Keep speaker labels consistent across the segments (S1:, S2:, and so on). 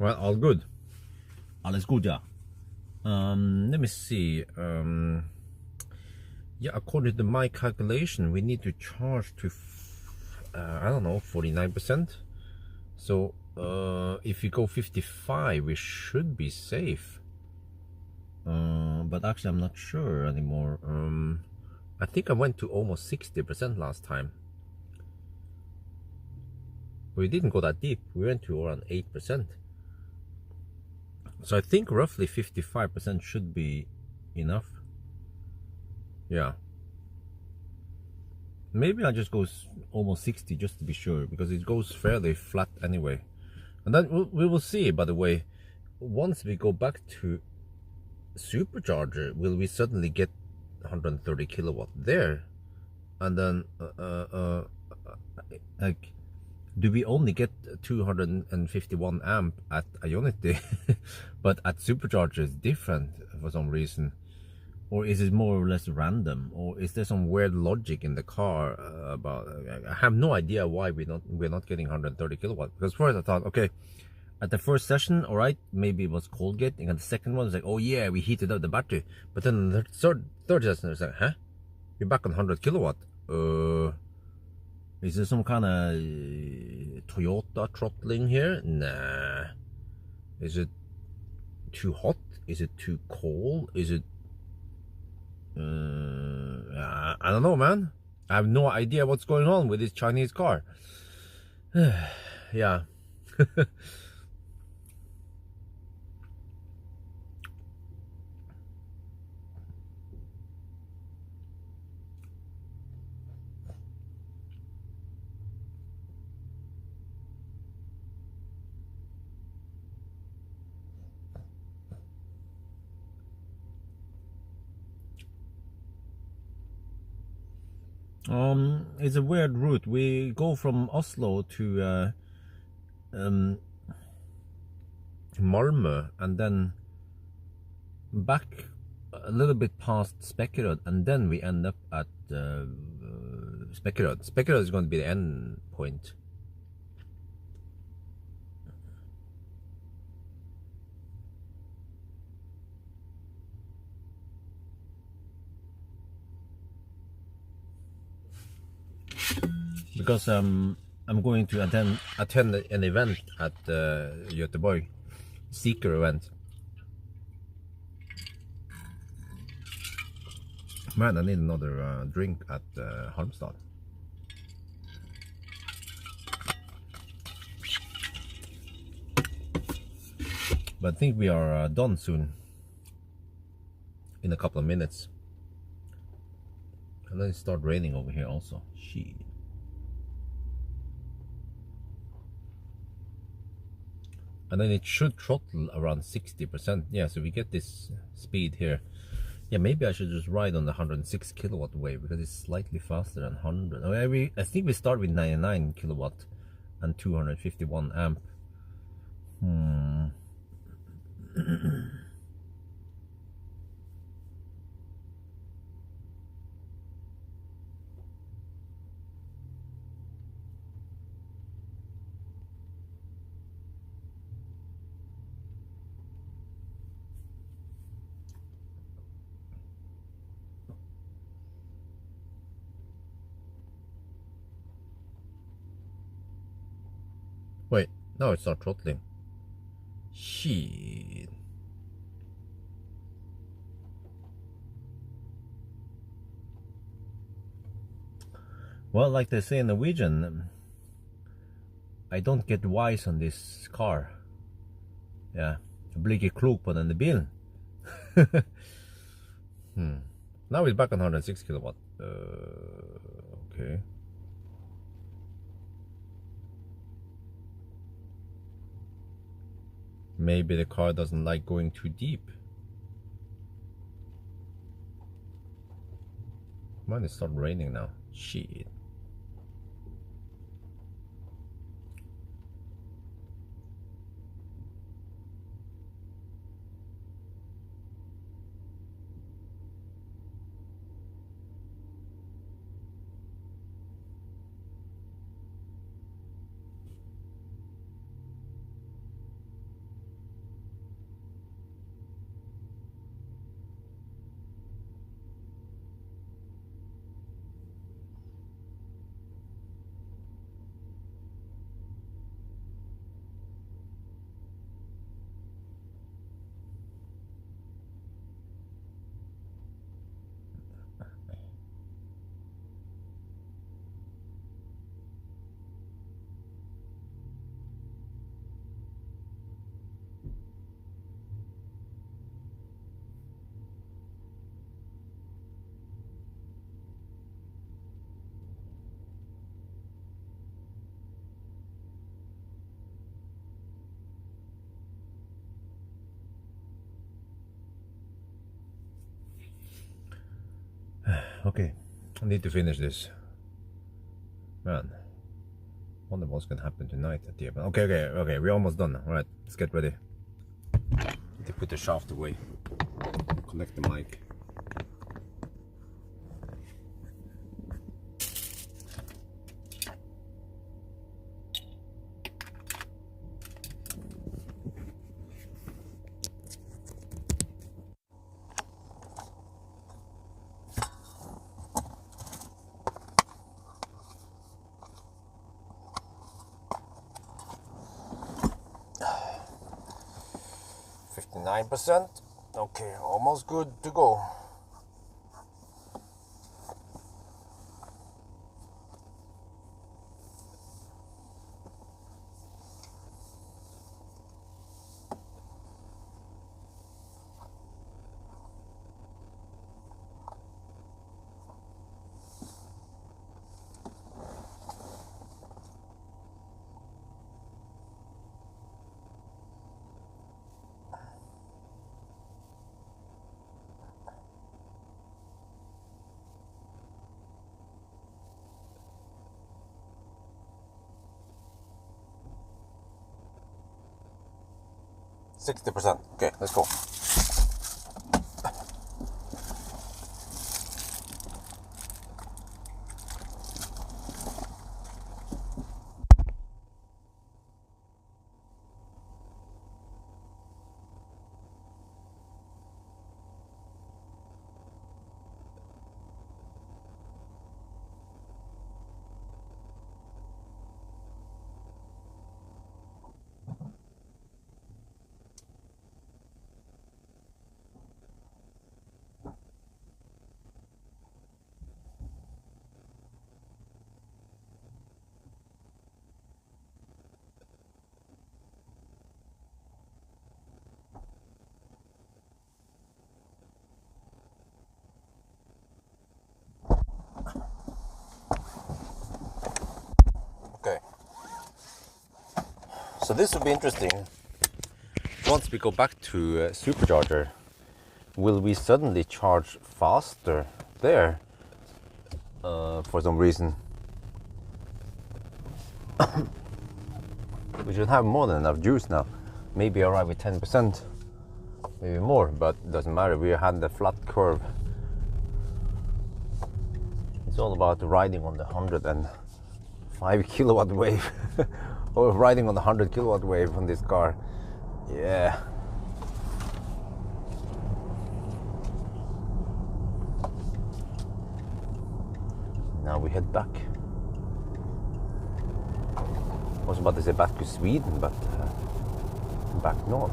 S1: Well, all good. Alles gut, ja. Let me see. Yeah, according to my calculation, we need to charge to, I don't know, 49%. So, if we go 55, we should be safe. But actually, I'm not sure anymore. I think I went to almost 60% last time. We didn't go that deep. We went to around 8%. So I think roughly 55% should be enough. Yeah. Maybe I'll just go almost 60 just to be sure, because it goes fairly flat anyway. And then we will see, by the way, once we go back to supercharger, will we suddenly get 130 kilowatt there? And then, like, do we only get 251 amp at Ionity, but at supercharger it's different for some reason? Or is it more or less random? Or is there some weird logic in the car about? I have no idea why we're not getting 130 kilowatt. Because first I thought, okay, at the first session, all right, maybe it was cold getting, and the second one was like, oh yeah, we heated up the battery. But then the third session is like, huh? You're back on 100 kilowatt. Is there some kind of Toyota throttling here? Nah. Is it too hot? Is it too cold? Is it? I don't know, man. I have no idea what's going on with this Chinese car. Yeah. It's a weird route. We go from Oslo to Malmö, and then back a little bit past Spekkerød, and then we end up at Spekkerød. Spekkerød is going to be the end point. Because I'm going to attend an event at Göteborg, Seeker event. Man, I need another drink at Halmstad. But I think we are done soon, in a couple of minutes. And then it start raining over here also. Shit. And then it should throttle around 60%. Yeah, so we get this speed here. Yeah, maybe I should just ride on the 106 kilowatt wave, because it's slightly faster than 100. I think we start with 99 kilowatt and 251 amp. Wait, no, it's not throttling. Shit. Well, like they say in Norwegian, I don't get wise on this car. Yeah, jeg blir ikke klok på denne bilen. Now it's back on 106 kilowatt. Okay. Maybe the car doesn't like going too deep. Mine is start raining now. Shit. Okay, I need to finish this. Man, wonder what's gonna happen tonight at the event. Okay, we're almost done now. Alright, let's get ready. Need to put the shaft away. Connect the mic. %. Okay, almost good to go. %. Okay, let's go. Okay. So this will be interesting. Once we go back to supercharger, will we suddenly charge faster there for some reason? We should have more than enough juice now. Maybe arrive with 10%, maybe more, but it doesn't matter. We had the flat curve. It's all about riding on the 105 kilowatt wave or riding on the 100 kilowatt wave on this car. Yeah. Now we head back. I was about to say back to Sweden, but back north.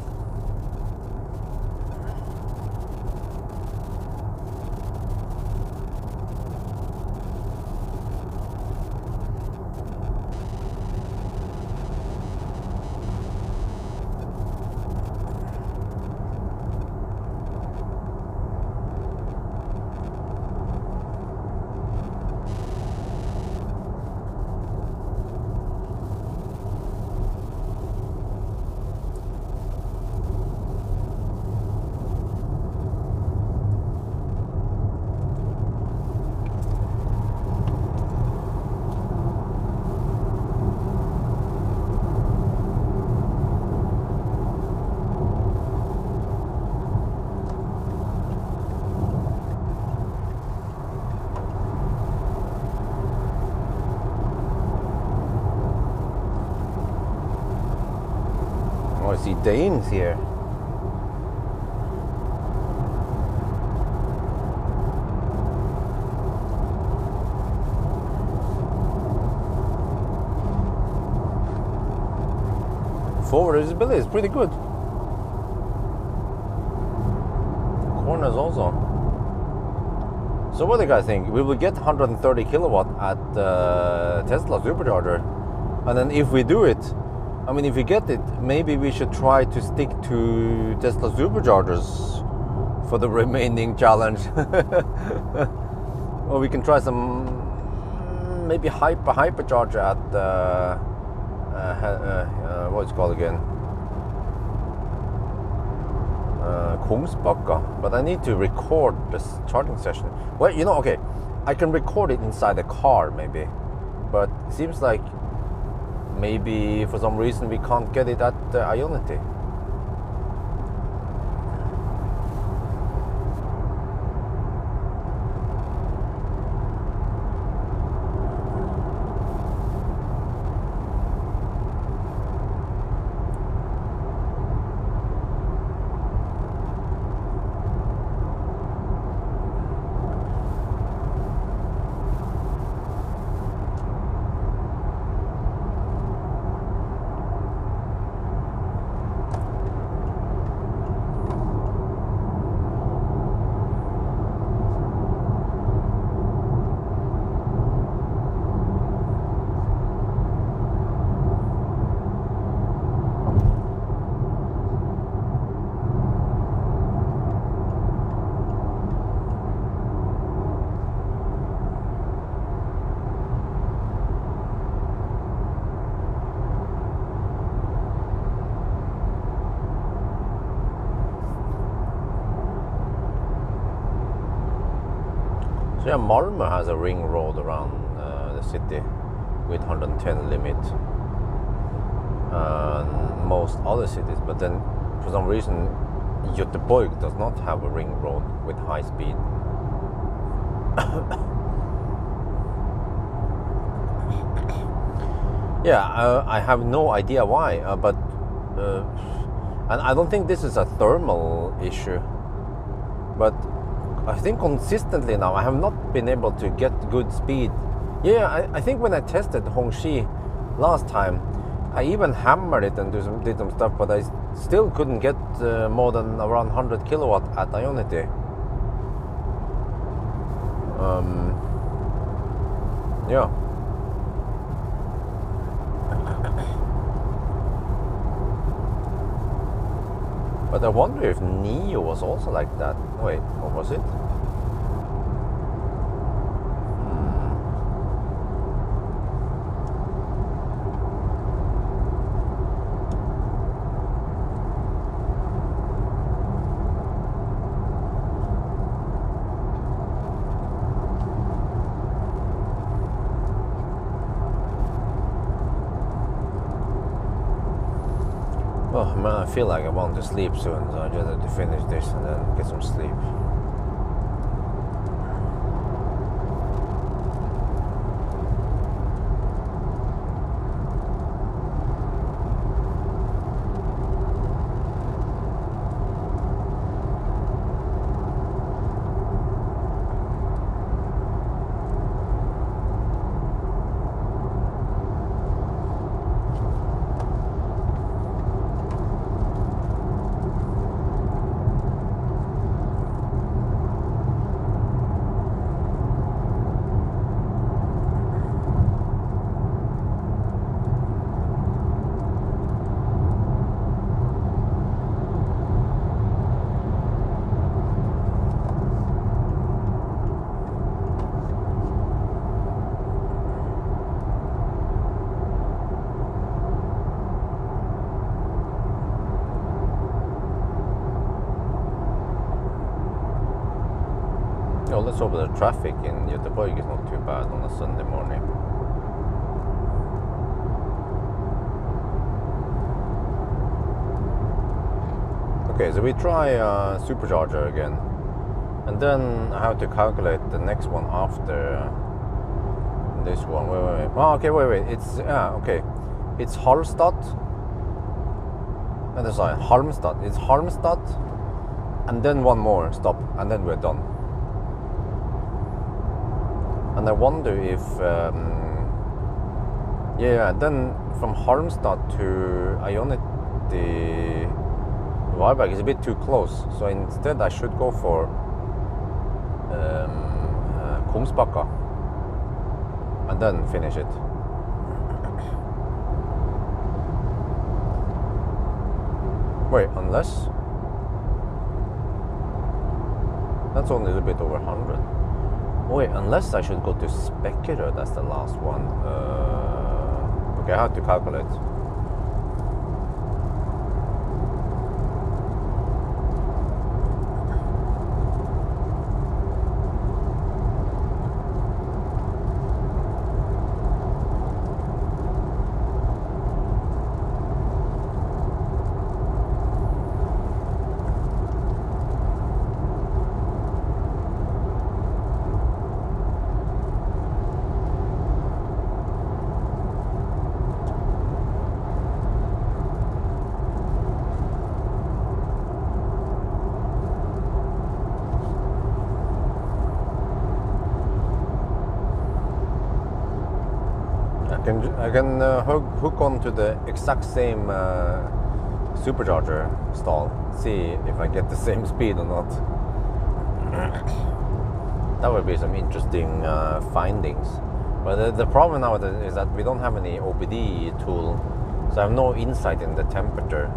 S1: I see Danes here. Forward visibility is pretty good. Corners also. So what do you guys think? We will get 130 kilowatt at Tesla supercharger, and then if we do it, I mean, if we get it, maybe we should try to stick to Tesla superchargers for the remaining challenge. Or we can try some maybe hypercharger at what's it called again? Kungsbacka, but I need to record this charging session. Well, you know, okay, I can record it inside the car maybe, but it seems like maybe for some reason we can't get it at Ionity. Yeah, Malmö has a ring road around the city with 110 limit, and most other cities, but then for some reason Göteborg does not have a ring road with high speed. Yeah, I have no idea why, but and I don't think this is a thermal issue, but I think consistently now I have not been able to get good speed. Yeah, I think when I tested Hongqi last time, I even hammered it and did some stuff, but I still couldn't get more than around 100 kilowatt at Ionity. Yeah. But I wonder if Neo was also like that. Wait, what was it? Oh man, I feel like I want to sleep soon, so I just have to finish this and then get some sleep. Well, let's hope the traffic in Göteborg is not too bad on a Sunday morning. Okay, so we try supercharger again, and then I have to calculate the next one after this one. Wait. Oh, okay, wait. It's okay. It's Halmstad. And sorry, Halmstad. It's Halmstad, and then one more stop, and then we're done. And I wonder if, then from Halmstad to Ionity, Varberg is a bit too close. So instead I should go for Kungsbacka and then finish it. Wait, unless that's only a little bit over 100. Wait, unless I should go to Spekerø, that's the last one. Okay, I have to calculate. I can hook onto the exact same supercharger stall, see if I get the same speed or not. That would be some interesting findings. But the problem now is that we don't have any OBD tool, so I have no insight in the temperature.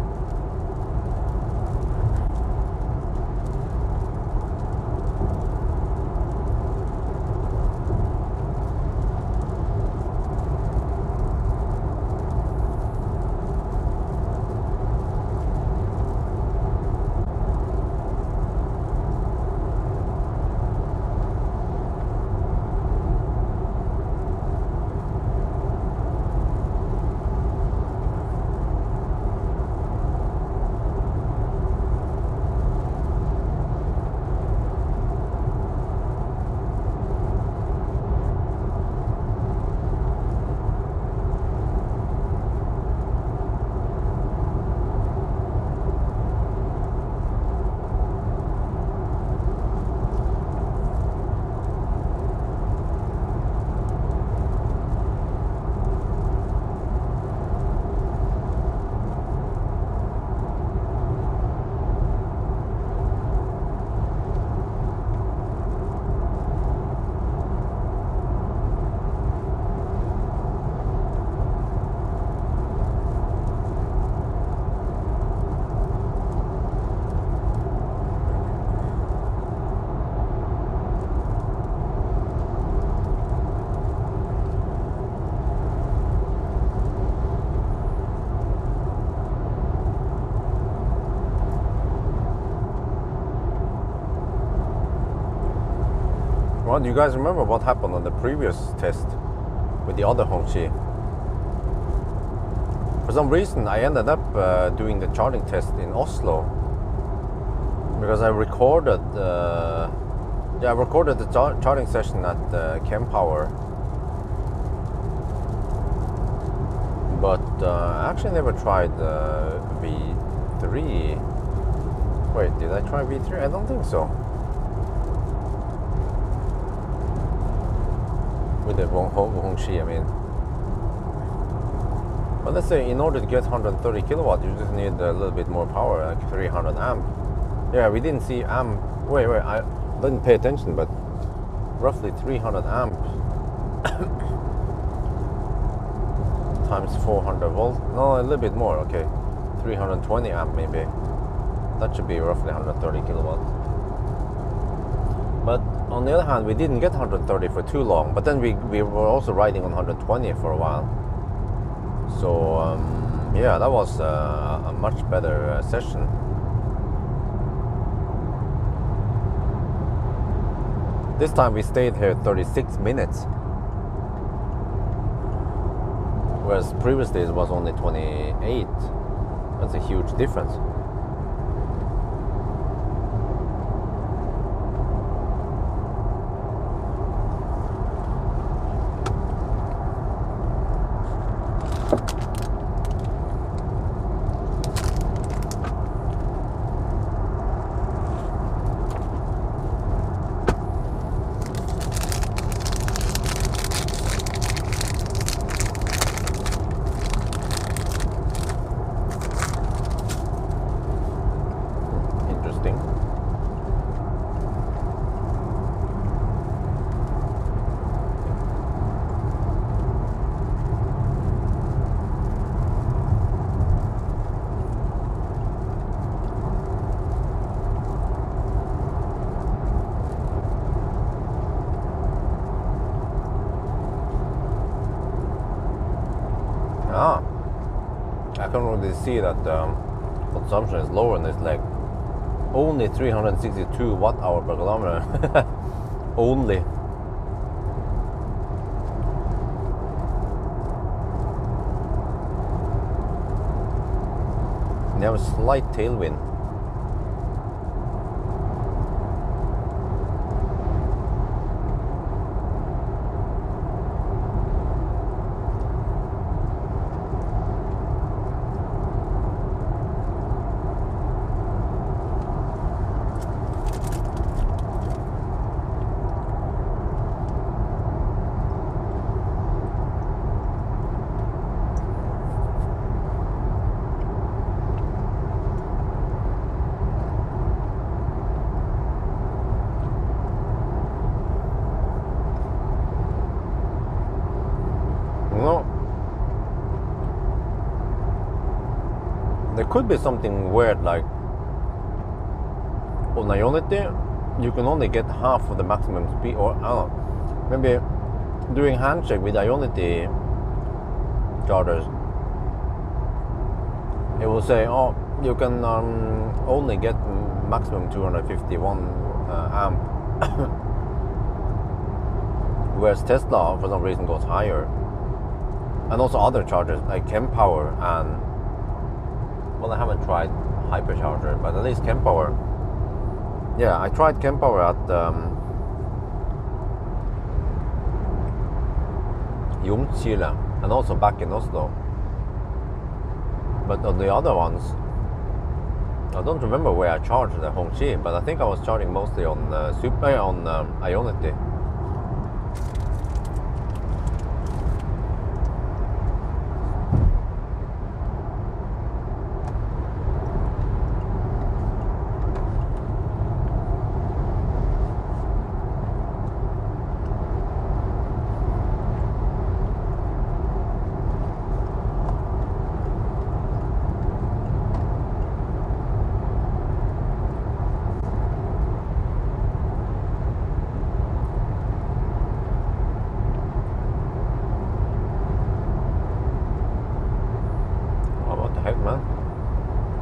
S1: Well, do you guys remember what happened on the previous test with the other Hongqi? For some reason, I ended up doing the charging test in Oslo because I recorded the charging session at Pawel, but I actually never tried V3. Wait, did I try V3? I don't think so. With the Hongqi, I mean. But let's say in order to get 130 kilowatt, you just need a little bit more power, like 300 amp. Yeah, we didn't see amp. Wait, I didn't pay attention, but roughly 300 amp times 400 volt. No, a little bit more. Okay, 320 amp maybe. That should be roughly 130 kilowatt. But on the other hand, we didn't get 130 for too long, but then we were also riding on 120 for a while. So yeah, that was a much better session. This time we stayed here 36 minutes, whereas previously it was only 28. That's a huge difference. I can really see that consumption is lower in this leg. Only 362 watt hour per kilometer. Only. And you have a slight tailwind. could be something weird, like on Ionity you can only get half of the maximum speed, or I don't know, maybe doing handshake with Ionity chargers, it will say, oh, you can only get maximum 251 amp, whereas Tesla for some reason goes higher. And also other chargers like Kempower and, well, I haven't tried Hypercharger, but at least Kempower. Yeah, I tried Kempower at Hongqi and also back in Oslo. But on the other ones, I don't remember where I charged the Hongqi, but I think I was charging mostly on Ionity.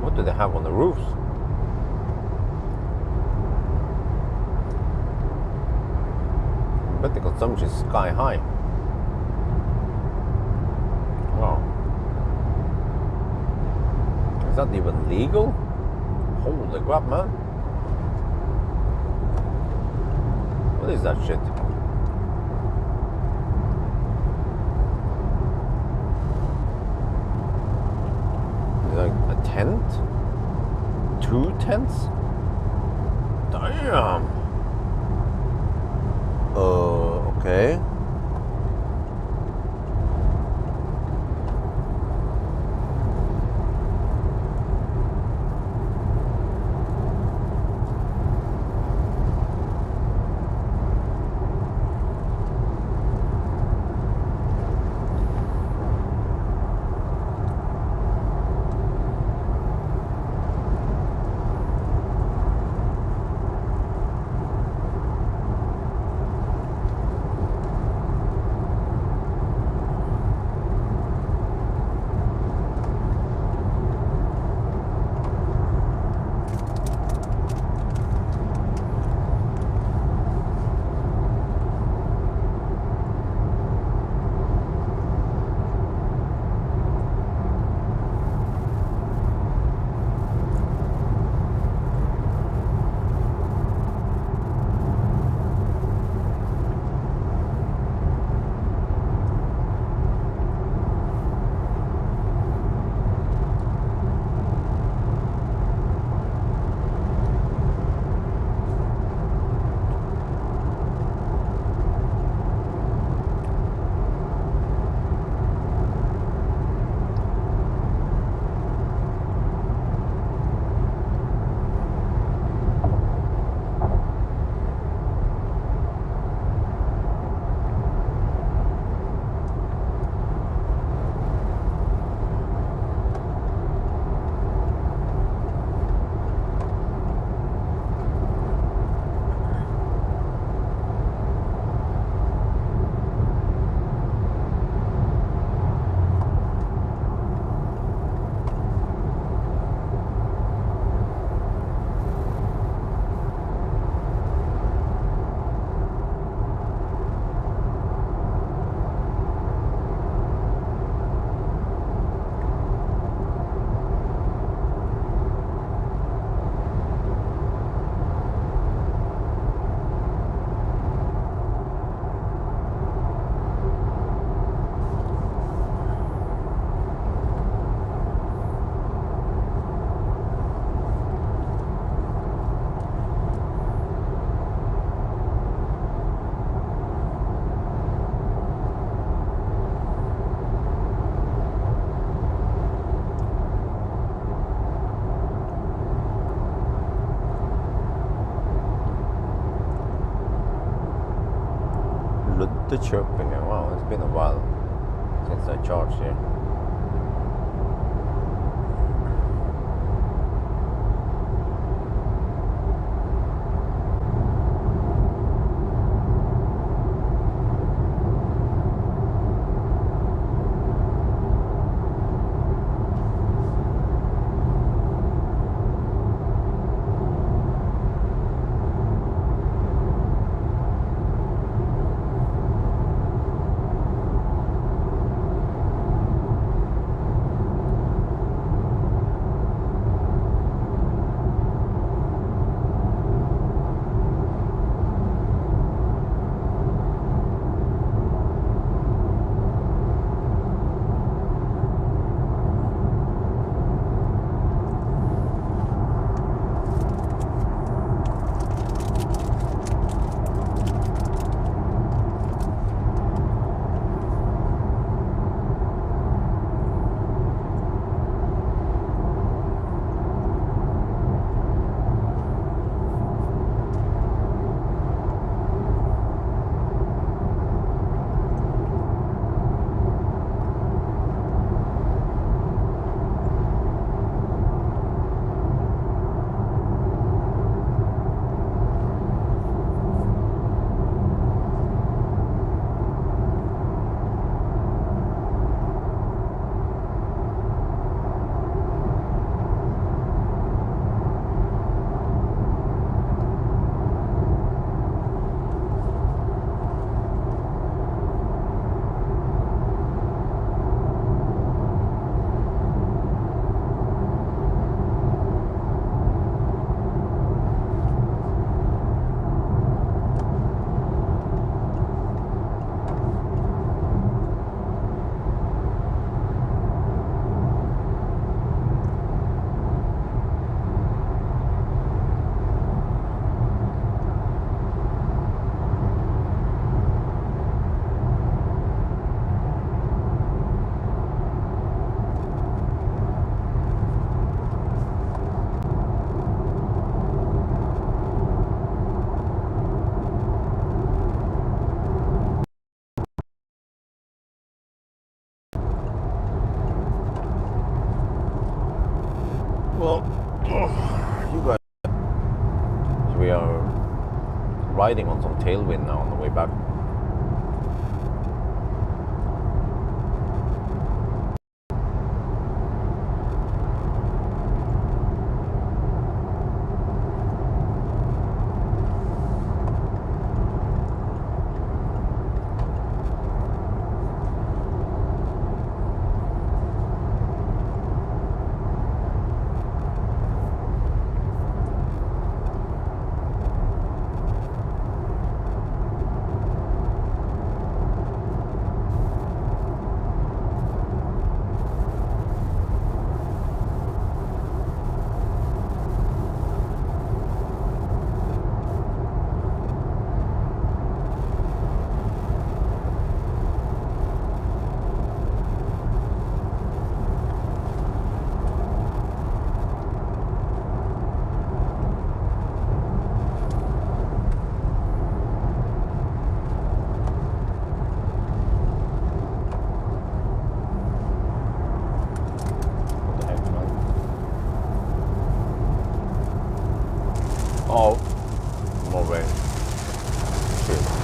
S1: What do they have on the roofs? I bet the consumption is sky high. Wow. Is that even legal? Holy crap, man. What is that shit? Like a tent? 2 tents? Damn. Okay. The chirping, wow, it's been a while since I charged here. riding on some tailwind now on the way back. Oh, more rain. Shit.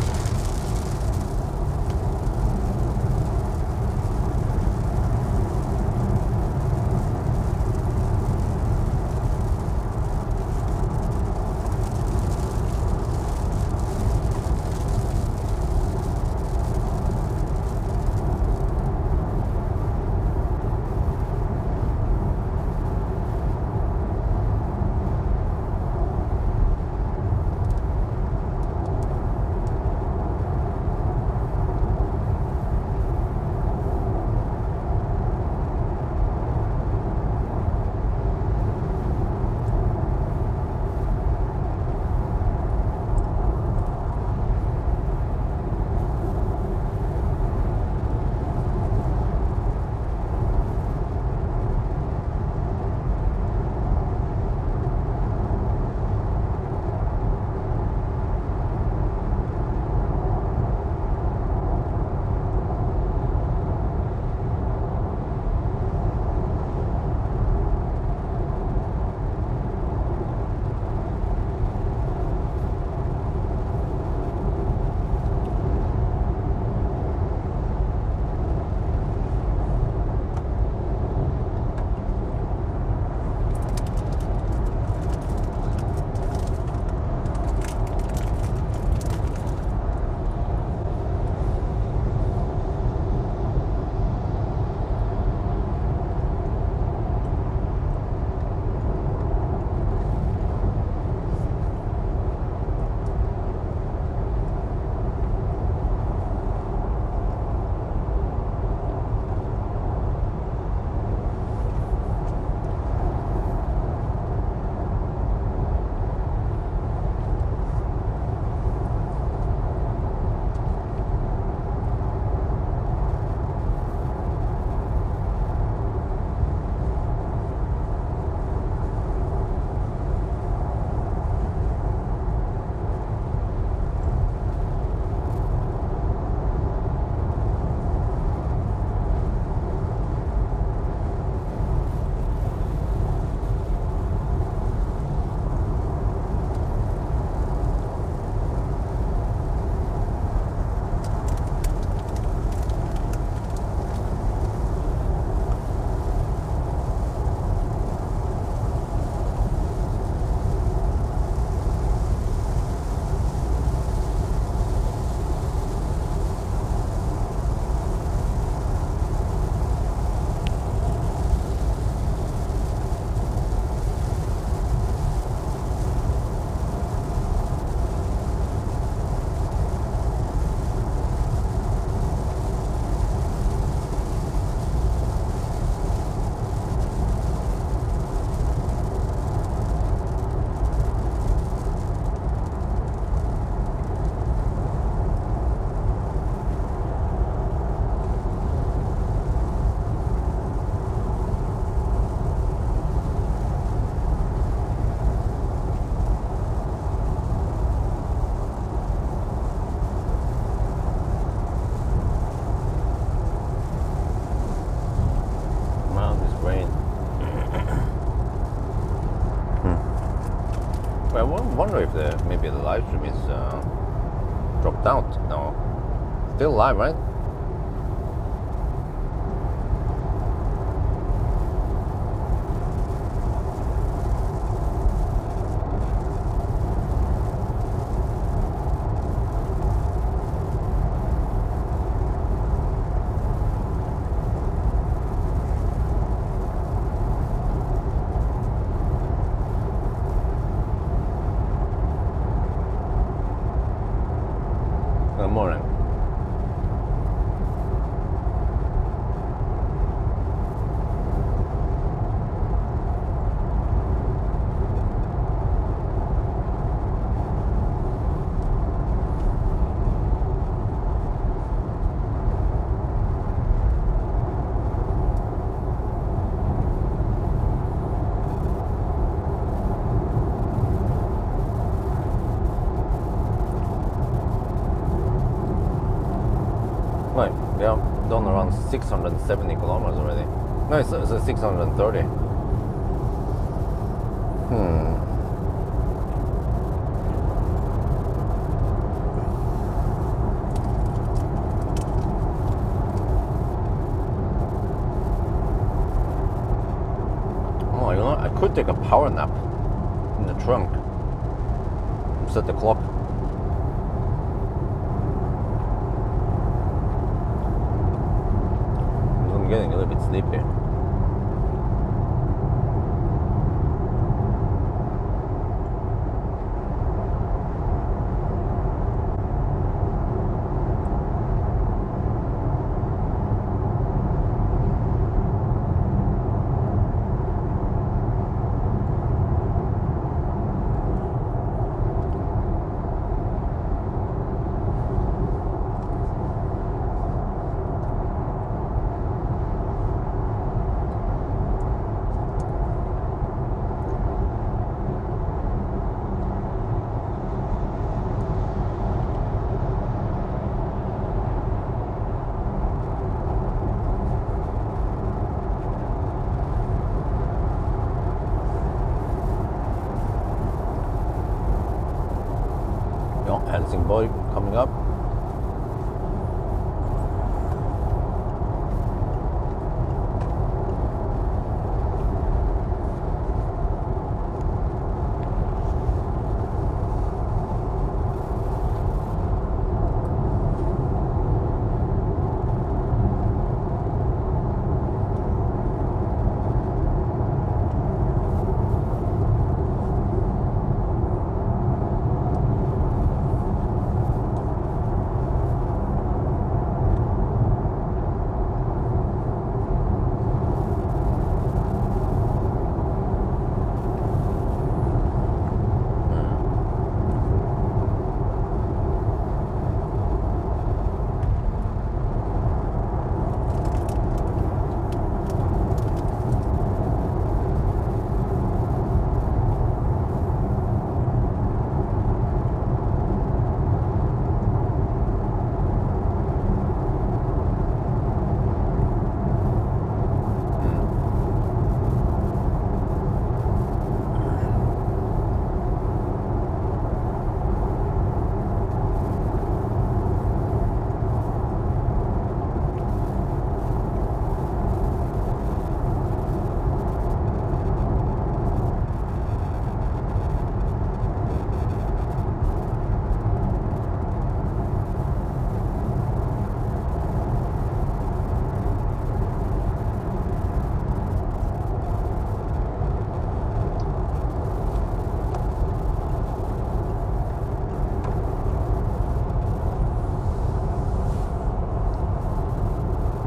S1: I wonder if maybe the live stream is dropped out? No. Still alive, right? Good morning. Right, we have done around 670 kilometers already. No, it's 630. Oh, you know, I could take a power nap in the trunk. Set the clock. I'm getting a little bit sleepy. Boy coming up.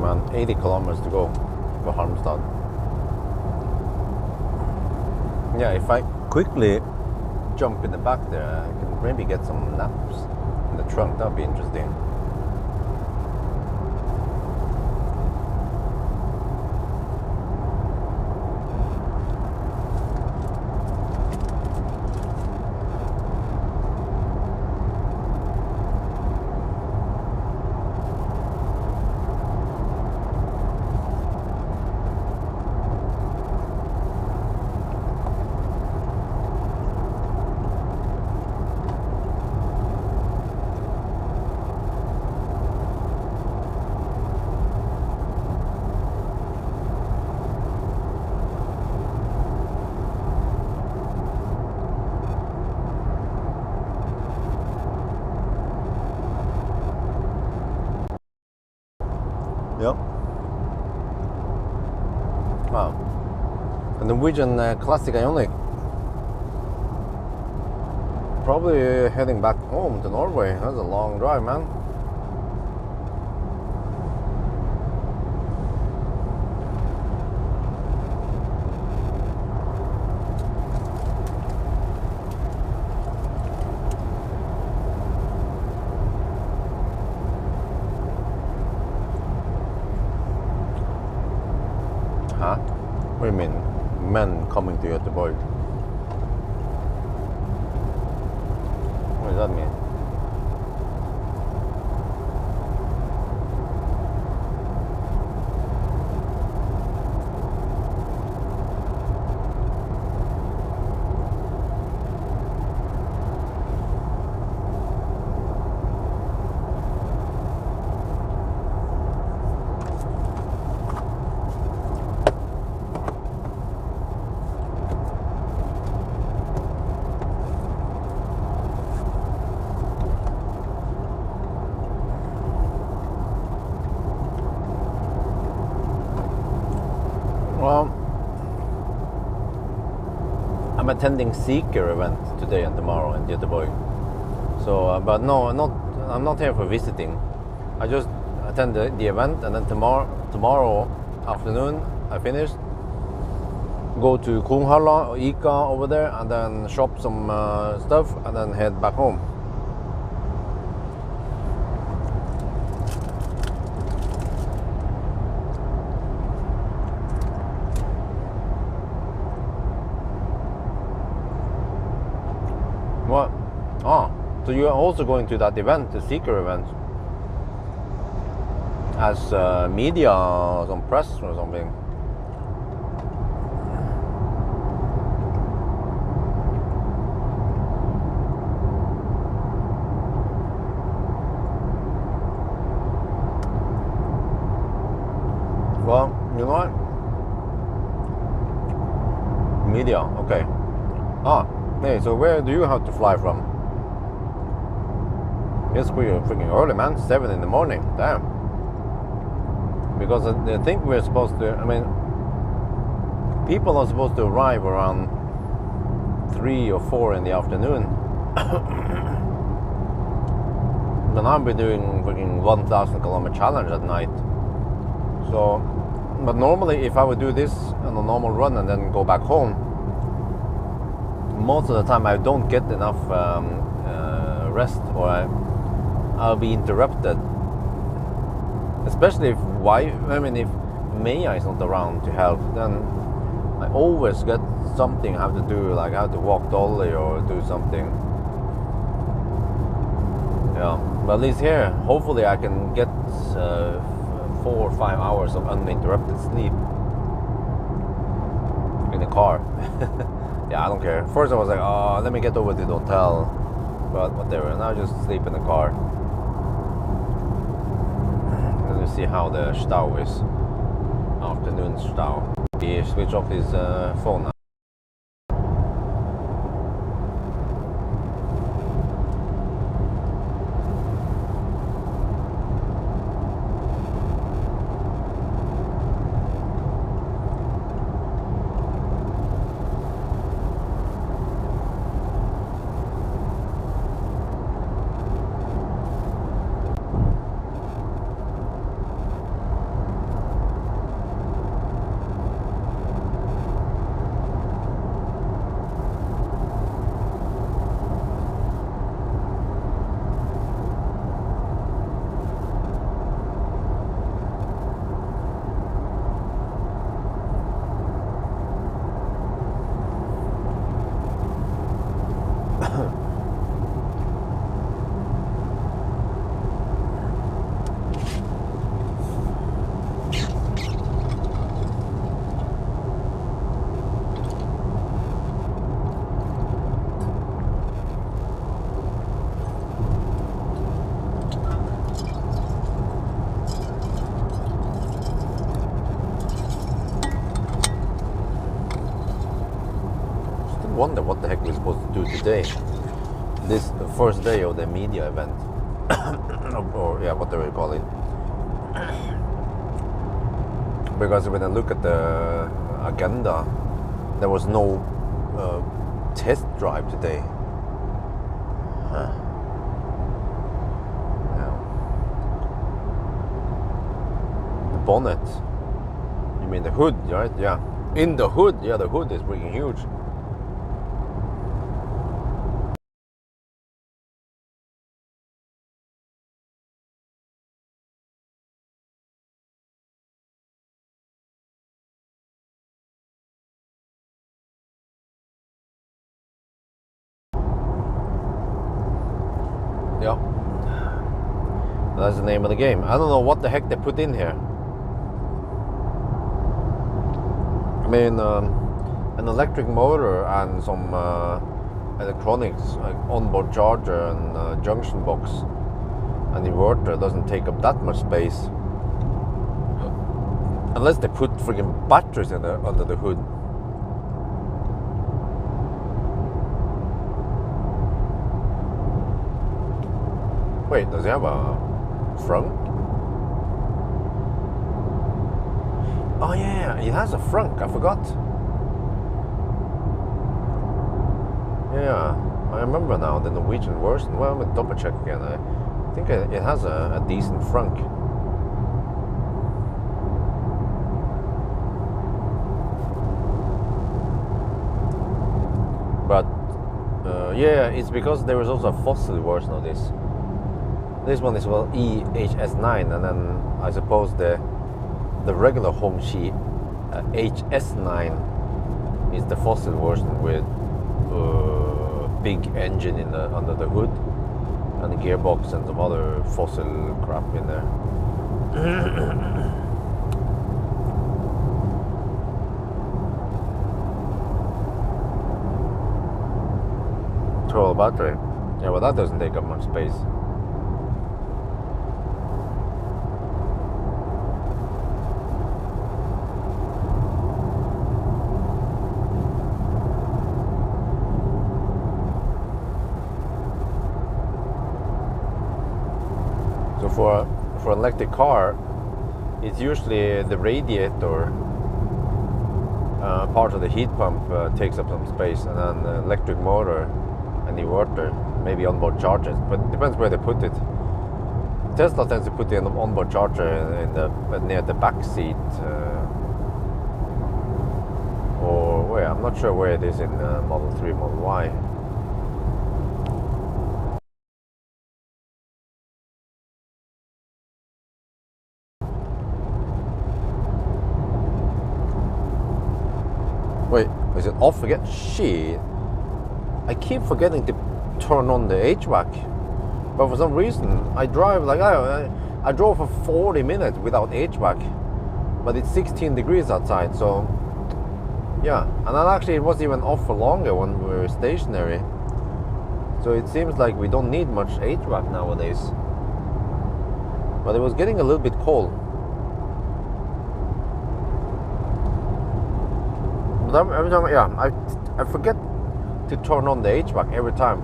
S1: Around 80 kilometers to go for Halmstad. Yeah, if I quickly jump in the back there, I can maybe get some naps in the trunk. That'd be interesting. Yep. Wow. A Norwegian Classic Ioniq. Probably heading back home to Norway. That's a long drive, man. Huh? What do you mean? Men coming to Göteborg? What does that mean? Well, I'm attending Seeker event today and tomorrow in Göteborg. So, but no, I'm not here for visiting. I just attend the event, and then tomorrow afternoon I finish. Go to Kronhalla or ICA over there, and then shop some stuff, and then head back home. What? Ah, so you are also going to that event, the Seeker event, as media or some press or something? Well, you know what? Media, okay. Ah. Hey, so where do you have to fly from? It's pretty freaking early, man. 7 in the morning. Damn. Because I think we're supposed to, I mean, people are supposed to arrive around 3 or 4 in the afternoon. Then I'll be doing freaking 1,000 kilometer challenge at night. So, but normally if I would do this on a normal run and then go back home, most of the time I don't get enough rest, or I'll be interrupted. Especially if if Maya is not around to help, then I always get something I have to do, like I have to walk Dolly or do something. Yeah, but at least here, hopefully I can get 4 or 5 hours of uninterrupted sleep in the car. Yeah, I don't care. First I was like, oh, let me get over to the hotel, but whatever. Now I just sleep in the car. Let me see how the stau is. Afternoon stau. He switch off his phone now. Wonder what the heck we're supposed to do today. This first day of the media event. Or yeah, whatever you call it. because when I look at the agenda, there was no test drive today. Huh. Yeah. The bonnet. You mean the hood, right? Yeah. In the hood, yeah, the hood is freaking huge. Yeah. That's the name of the game. I don't know what the heck they put in here. I mean, an electric motor and some electronics, like onboard charger and junction box and inverter doesn't take up that much space. Unless they put freaking batteries in there under the hood. Wait, does it have a frunk? Oh yeah, it has a frunk, I forgot. Yeah, I remember now, the Norwegian version. Well, I'm gonna double check again. I think it has a decent frunk. But yeah, it's because there is also a fossil version of this. This one is E-HS9, and then I suppose the regular Hongqi E-HS9 is the fossil version with big engine in under the hood and the gearbox and some other fossil crap in there. 12 battery. Yeah, well, that doesn't take up much space. So for an electric car, it's usually the radiator part of the heat pump takes up some space, and then the electric motor and the inverter, maybe onboard chargers, but it depends where they put it. Tesla tends to put the onboard charger in near the back seat, or where, I'm not sure where it is in Model 3, Model Y. Wait, is it off again? Shit. I keep forgetting to turn on the HVAC. But for some reason, I drive like I drove for 40 minutes without HVAC. But it's 16 degrees outside, so yeah. And then actually it was even off for longer when we were stationary. So it seems like we don't need much HVAC nowadays. But it was getting a little bit cold. But every time, yeah, I forget to turn on the HVAC every time.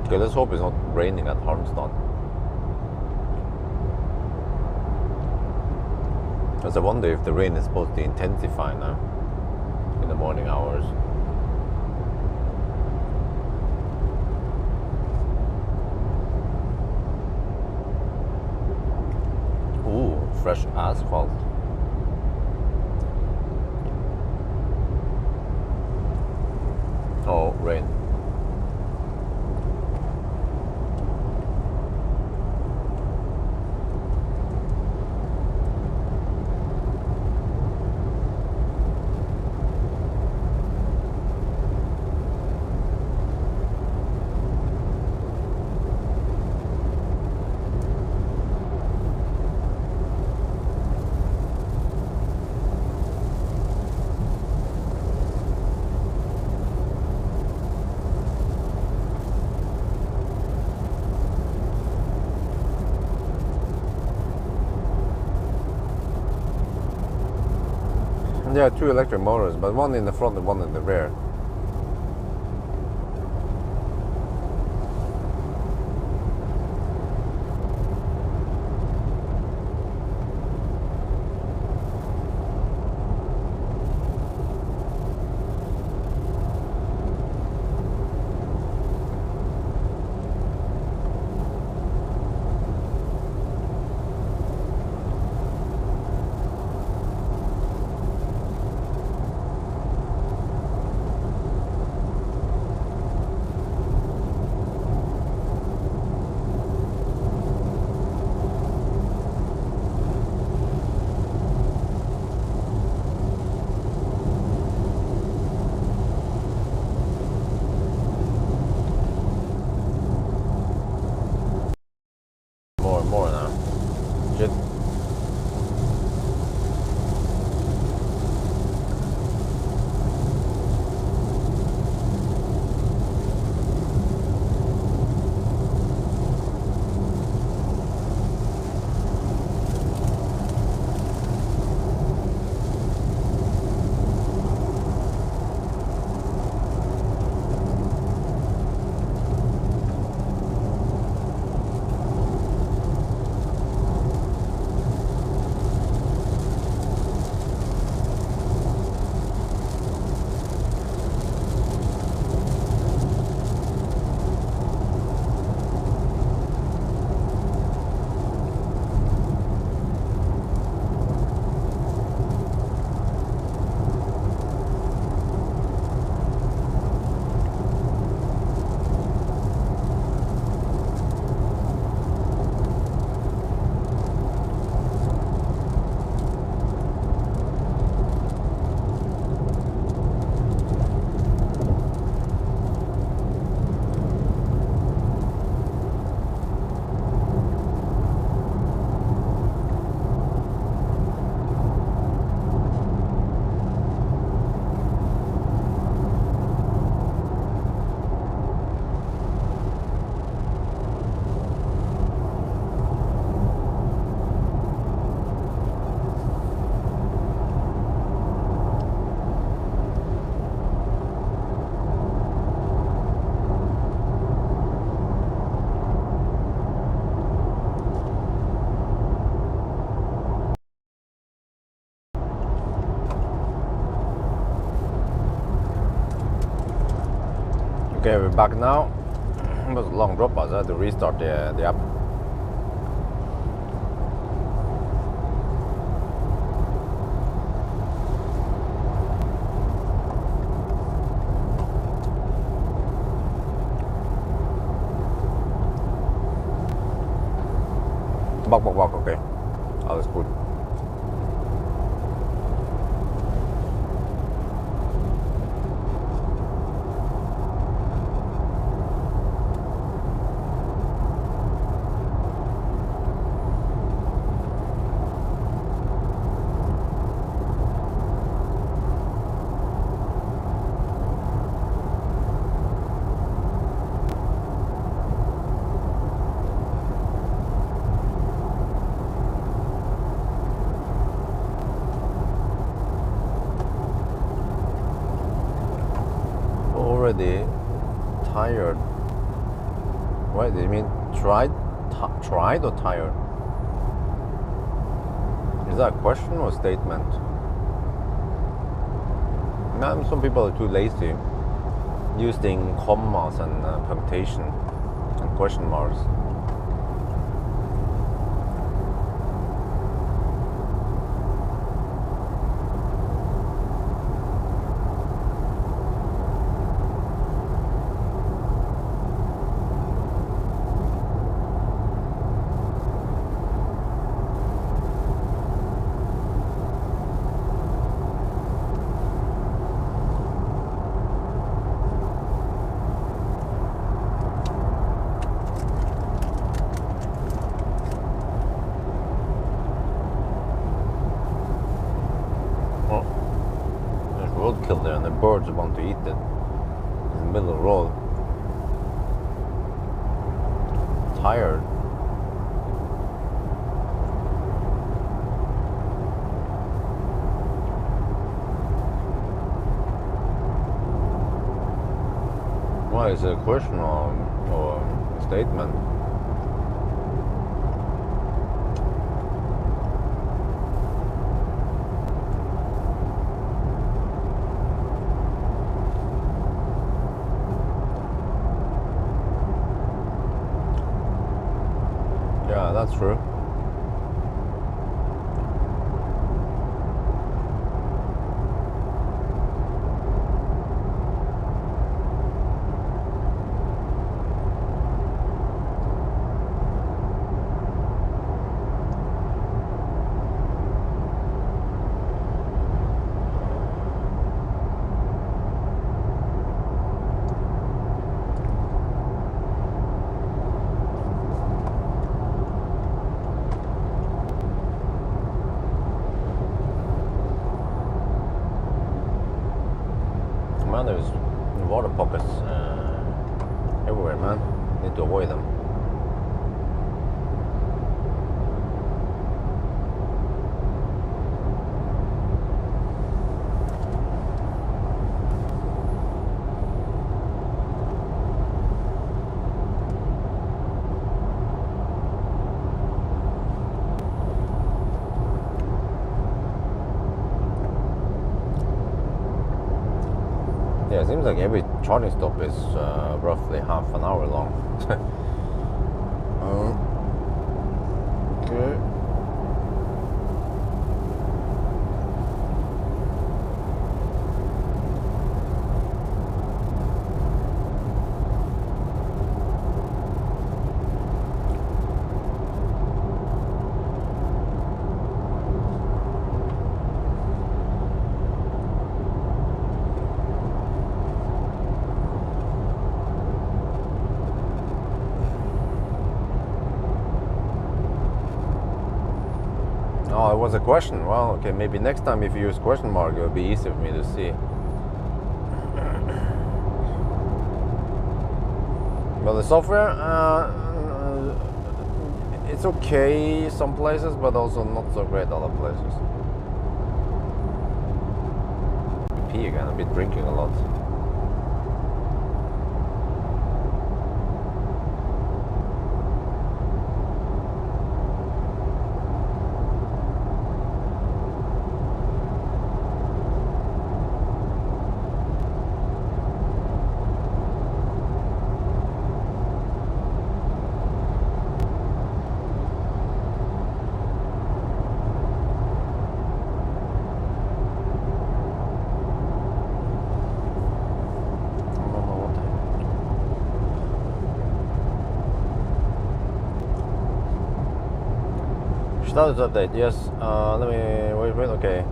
S1: Okay, let's hope it's not raining at Harmstad. Because I wonder if the rain is supposed to intensify now in the morning hours. Ooh, fresh asphalt. Oh, rain. Yeah, 2 electric motors, but one in the front and one in the rear. More now. Shit. Okay, we're back now. It was a long drop, I had to restart the app. Back, okay. Alles gut. Already tired. What do you mean? Tried or tired? Is that a question or a statement? Now, some people are too lazy, using commas and punctuation and question marks. Roadkill there, and the birds want to eat it. It's in the middle of the road. Tired. Well, it's a question or a statement. Yeah, that's true. Man, there's water pockets everywhere, man. Need to avoid them. Yeah, it seems like every charging stop is roughly half an hour long. Okay. Oh, it was a question. Well, okay, maybe next time if you use question mark, it will be easier for me to see. Well, the software, it's okay some places, but also not so great other places. Pee again, I've been drinking a lot. Status update, yes. Let me wait. Okay.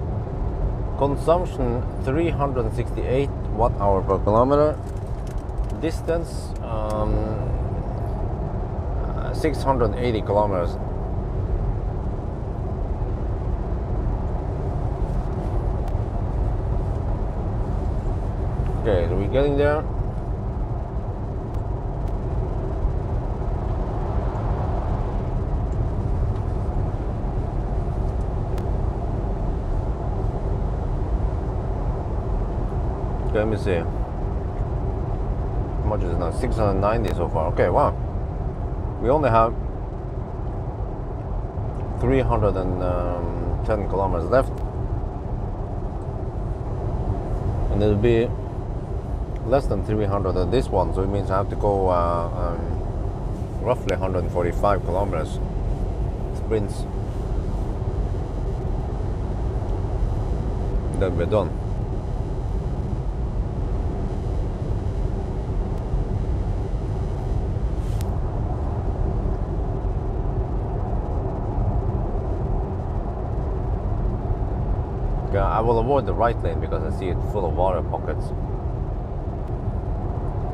S1: Consumption 368 watt-hour per kilometer. Distance 680 kilometers. Okay, so we're getting there. Let me see. How much is it now? 690 so far. Okay, wow. We only have 310 kilometers left. And it'll be less than 300 at this one, so it means I have to go roughly 145 kilometers sprints. Then we're done. I will avoid the right lane because I see it full of water pockets.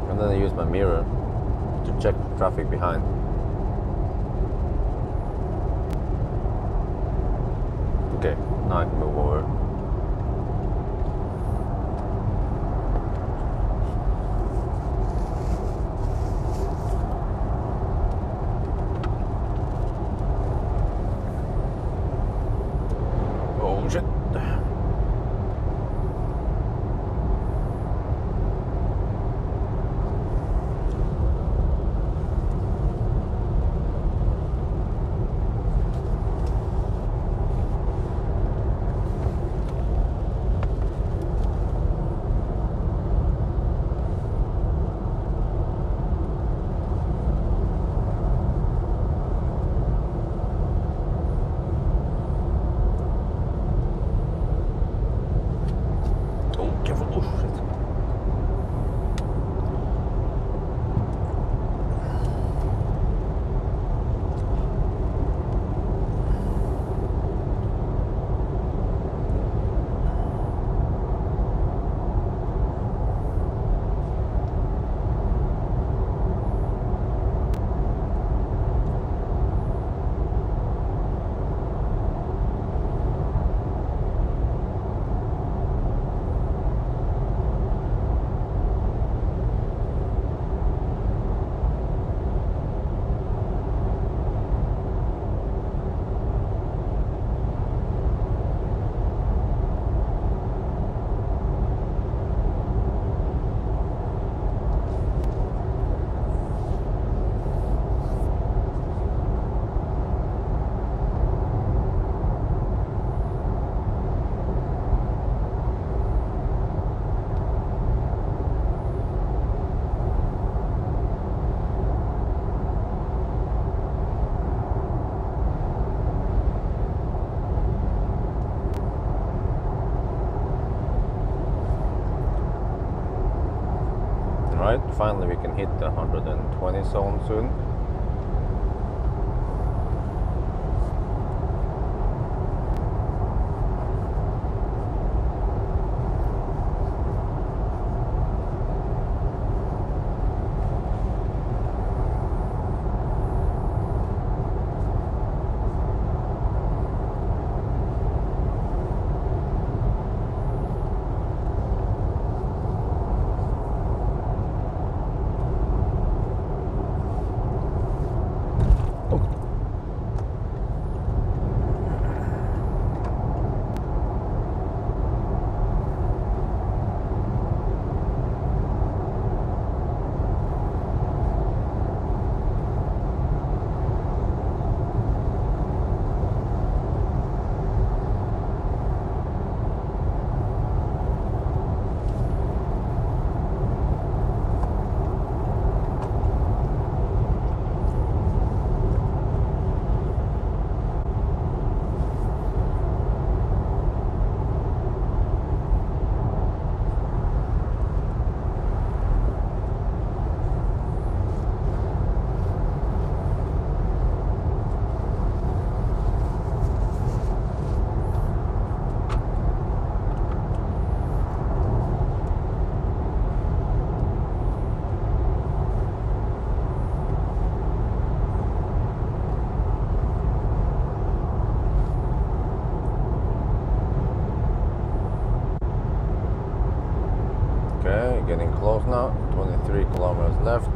S1: And then I use my mirror to check the traffic behind. Okay, now I can move over. Oh shit. right? Finally we can hit the 120 zone soon. Okay, getting close now. 23 kilometers left.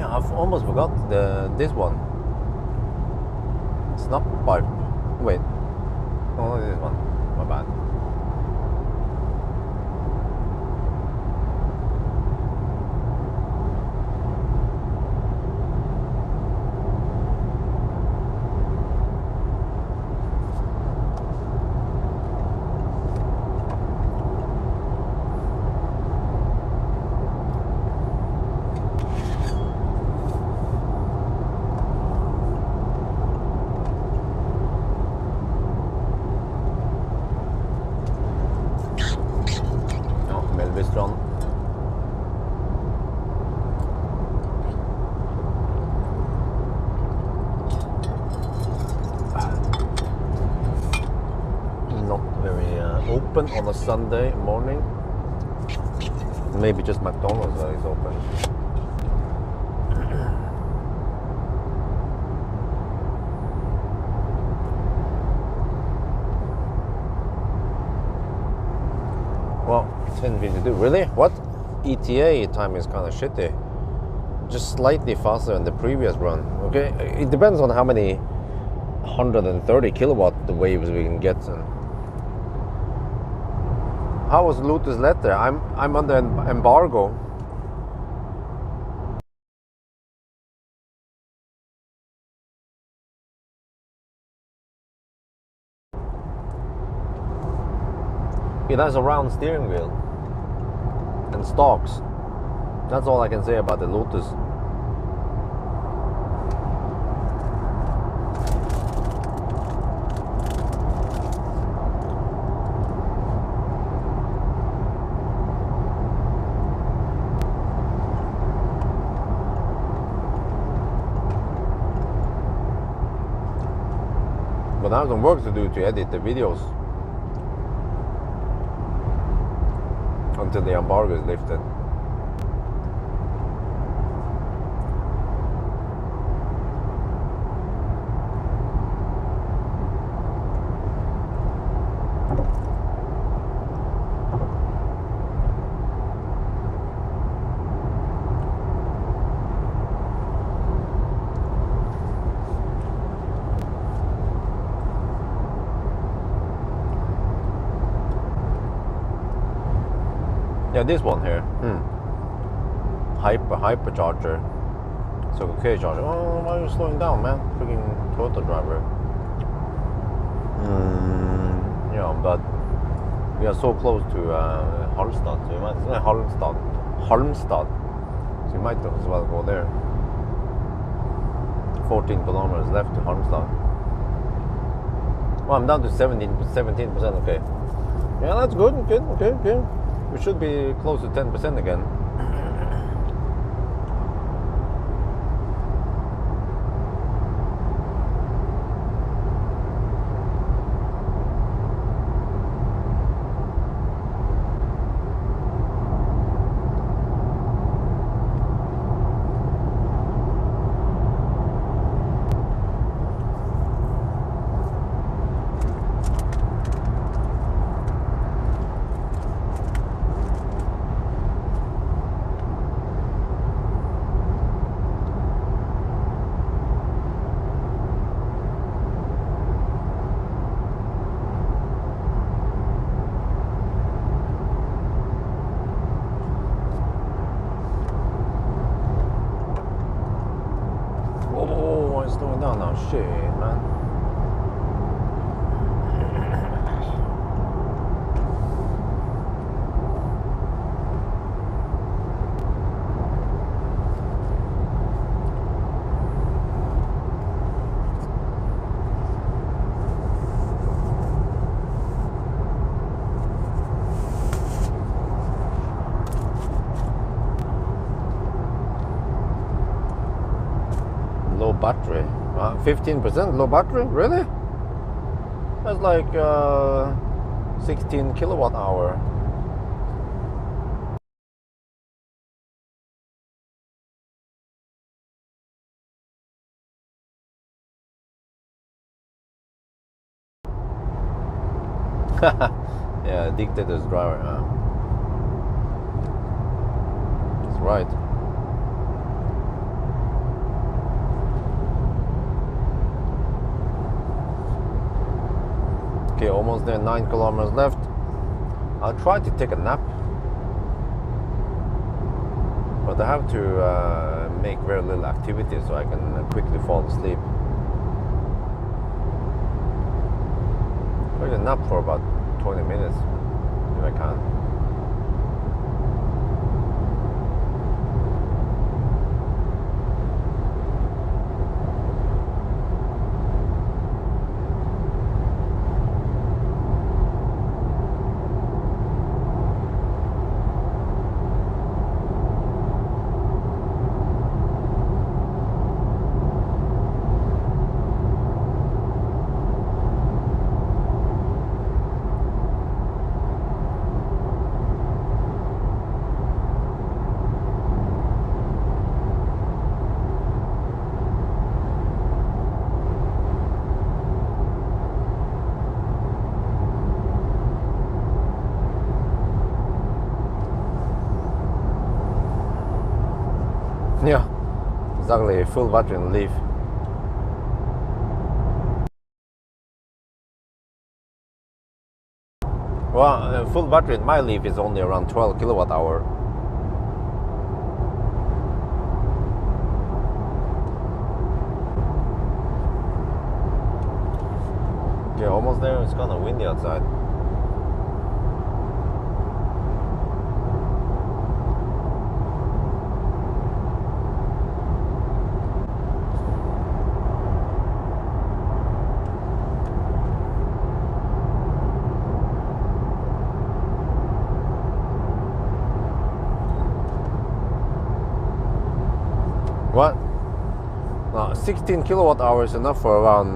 S1: I've almost forgot this one. Snap pipe. Wait. No, this one. My bad. Not very open on a Sunday morning. Maybe just McDonald's is open. Well, 10:52. Really? What? ETA time is kind of shitty. Just slightly faster than the previous run. Okay, it depends on how many 130 kilowatt waves we can get. How was Lotus letter? I'm under embargo. It has a round steering wheel and stalks. That's all I can say about the Lotus. But I have some work to do to edit the videos. until the embargo is lifted. Yeah, this one here. Hypercharger. So okay, charger. Oh, why are you slowing down, man? Freaking Toyota driver. Yeah, but we are so close to Halmstad, so you might Halmstad. So you might as well go there. 14 kilometers left to Halmstad. Well, I'm down to 17%. Okay. Yeah, that's good. Okay. We should be close to 10% again. Slowing down now, shit, man. Low battery. 15% low battery? Really? That's like 16 kilowatt hour. Yeah, dictator's driver. That's right. Okay, almost there, 9 kilometers left. I'll try to take a nap, but I have to make very little activity so I can quickly fall asleep. I can nap for about 20 minutes if I can. Yeah, exactly, full battery in Leaf. Well, full battery in my Leaf is only around 12 kilowatt hour. Okay, almost there. It's kind of windy outside. What? No, 16 kilowatt hours enough for around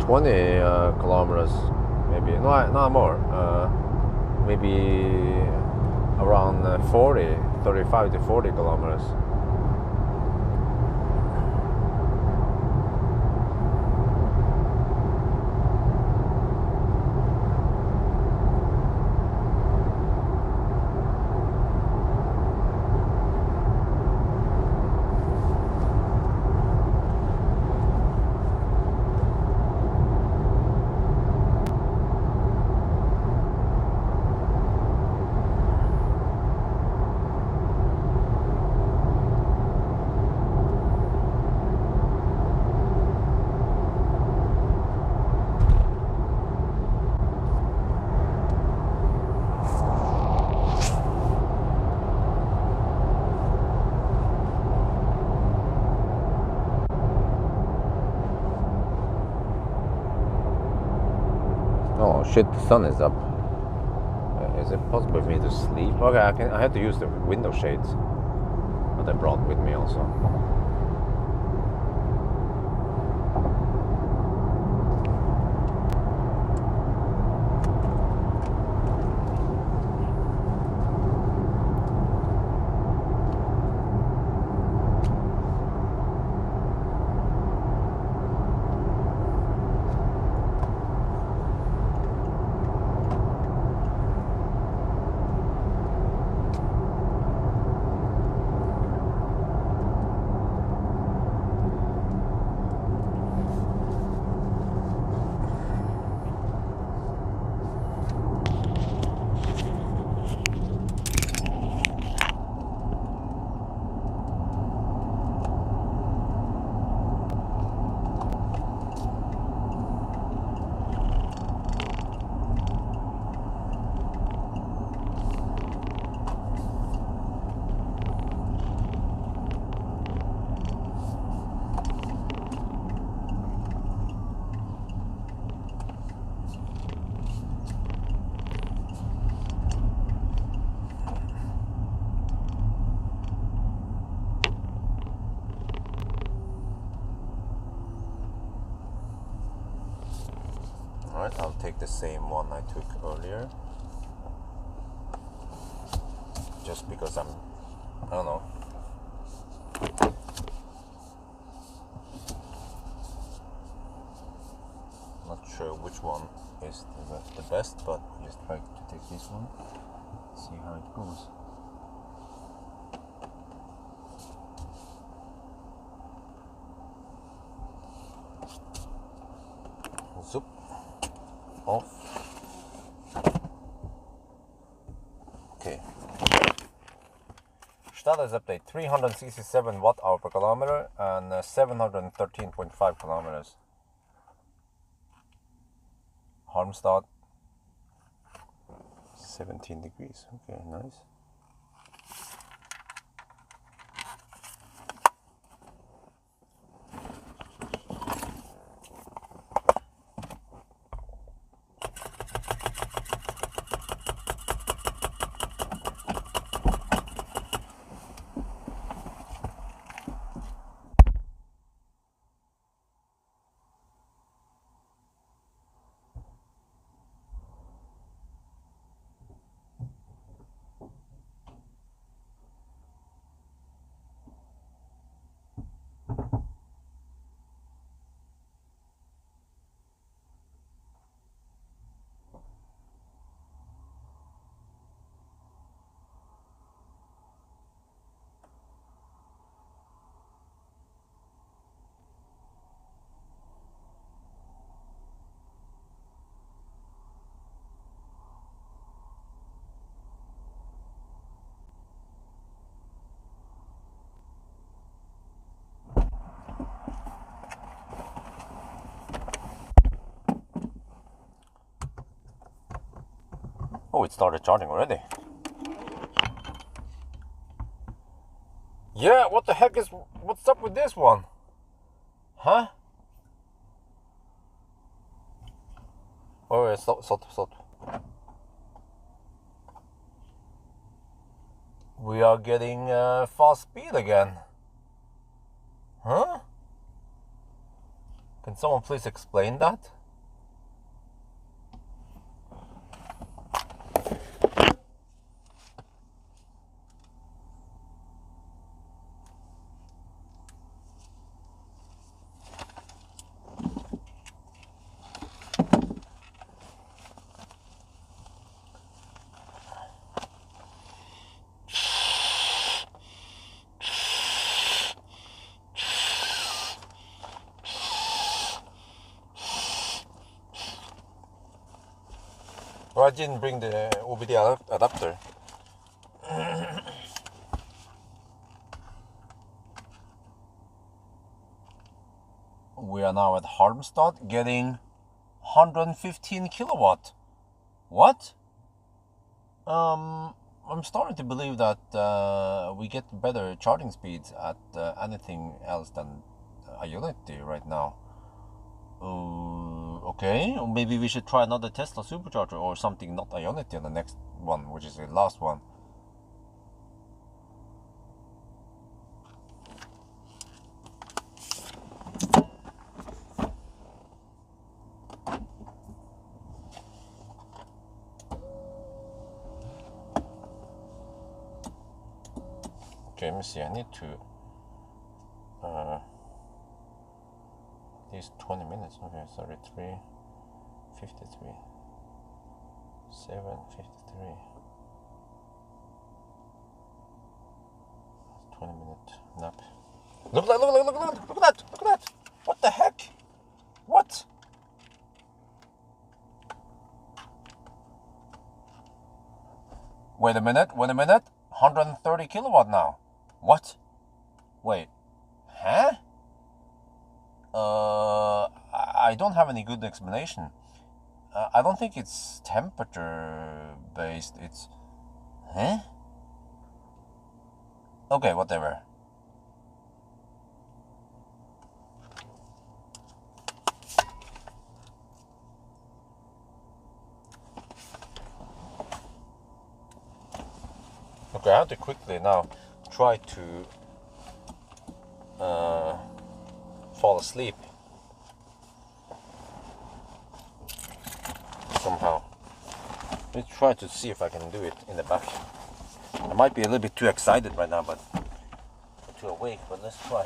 S1: 20 kilometers, maybe, no, not more, maybe around 35 to 40 kilometers. Oh shit, the sun is up. Is it possible for me to sleep? Okay, I have to use the window shades that I brought with me also. Alright, I'll take the same one I took earlier. Just because I don't know. Not sure which one is the best, but just try to take this one. See how it goes. Zoop. Off. Okay. Status update: 367 watt-hour per kilometer and 713.5 kilometers. Harmstad, 17 degrees. Okay, nice. Oh, it started charging already. Yeah, what the heck is... What's up with this one? Huh? Oh, yeah, stop. We are getting fast speed again. Huh? Can someone please explain that? Well, I didn't bring the OBD adapter. We are now at Halmstad getting 115 kilowatt. What? I'm starting to believe that we get better charging speeds at anything else than Ionity right now. Okay, maybe we should try another Tesla supercharger or something not Ionity on the next one, which is the last one. Okay, let me see, I need to these 20 minutes. Okay, sorry, 3:53, 7:53. 20-minute nap. Look at that! What the heck? What? Wait a minute. 130 kilowatt now. What? Wait. Huh? I don't have any good explanation. I don't think it's temperature based. It's... Huh? Okay, whatever. Okay, I have to quickly now try to fall asleep somehow. Let's try to see if I can do it in the back. I might be a little bit too excited right now, but too awake, but let's try.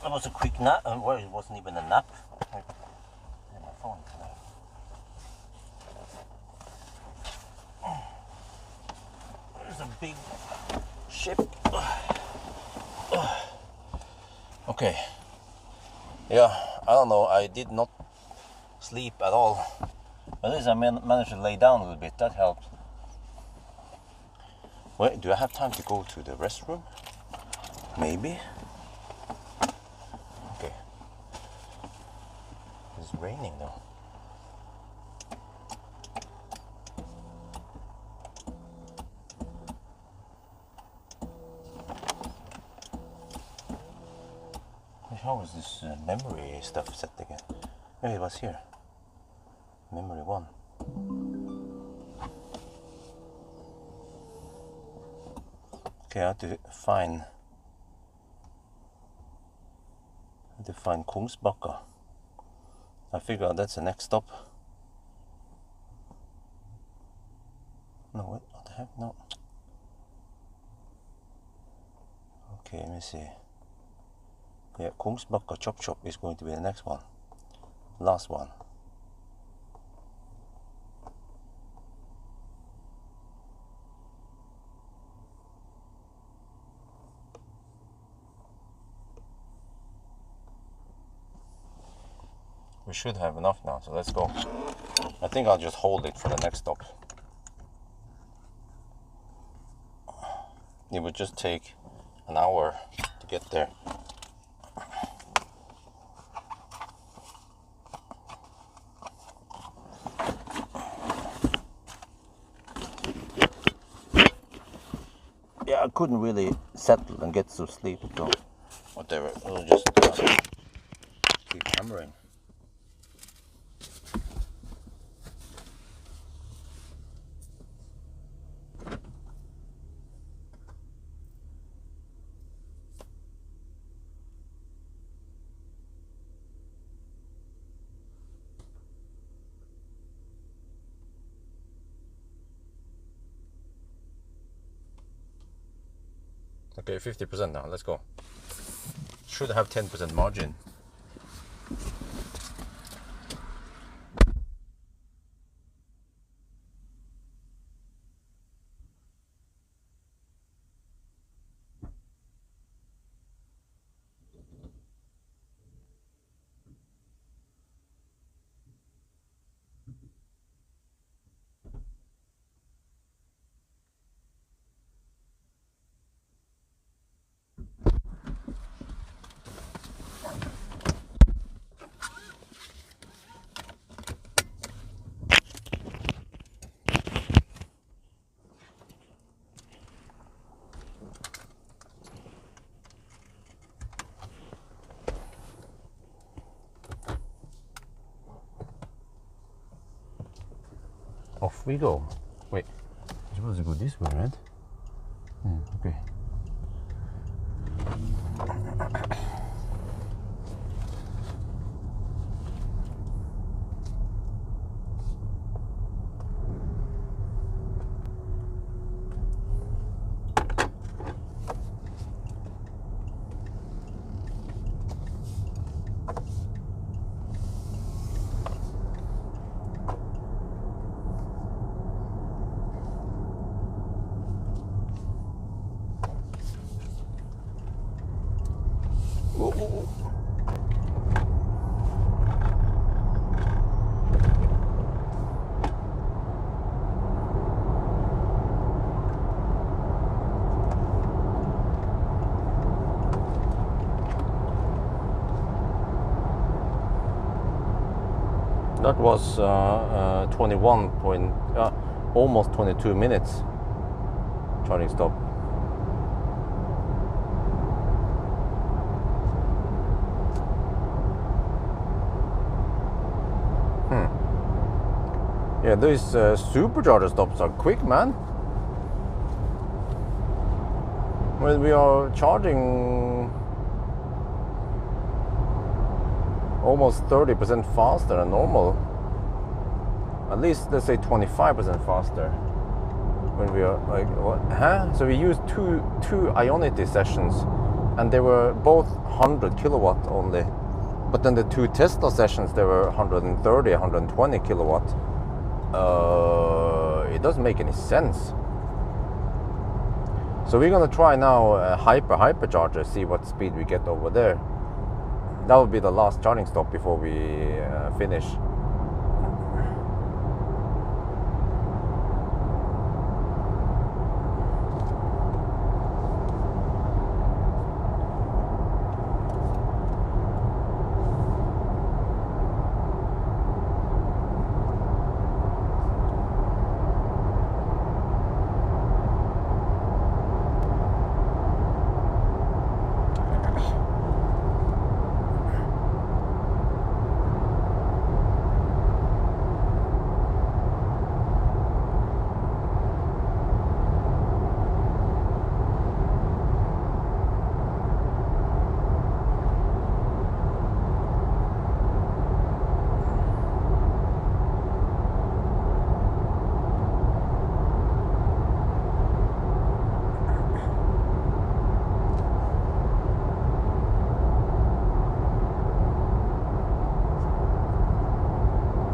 S1: That was a quick nap. Well, it wasn't even a nap. My phone. There's a big ship. Okay. Yeah, I don't know. I did not sleep at all. At least I managed to lay down a little bit. That helped. Wait, do I have time to go to the restroom? Maybe. Okay. It's raining though. How was this memory stuff set again? Oh, it was here. Memory 1. Okay, I have to find Kungsbacka. I figure that's the next stop. No, what the heck? No. Okay, let me see. Yeah, Kungsbacka Chop Chop is going to be the next one. Last one. We should have enough now, so let's go. I think I'll just hold it for the next stop. It would just take an hour to get there. Yeah, I couldn't really settle and get to sleep, so whatever, we'll just keep hammering. Okay, 50% now, let's go. Should have 10% margin. Off we go. Wait, I'm supposed to go this way, right? Okay. That was 21 point, almost 22 minutes charging stop. Yeah, these supercharger stops are quick, man. When we are charging almost 30% faster than normal, at least let's say 25% faster when we are like, what? Huh? So we use two Ionity sessions and they were both 100 kilowatt only. But then the two Tesla sessions, they were 130, 120 kilowatt. It doesn't make any sense. So we're gonna try now a hypercharger, see what speed we get over there. That will be the last charging stop before we finish.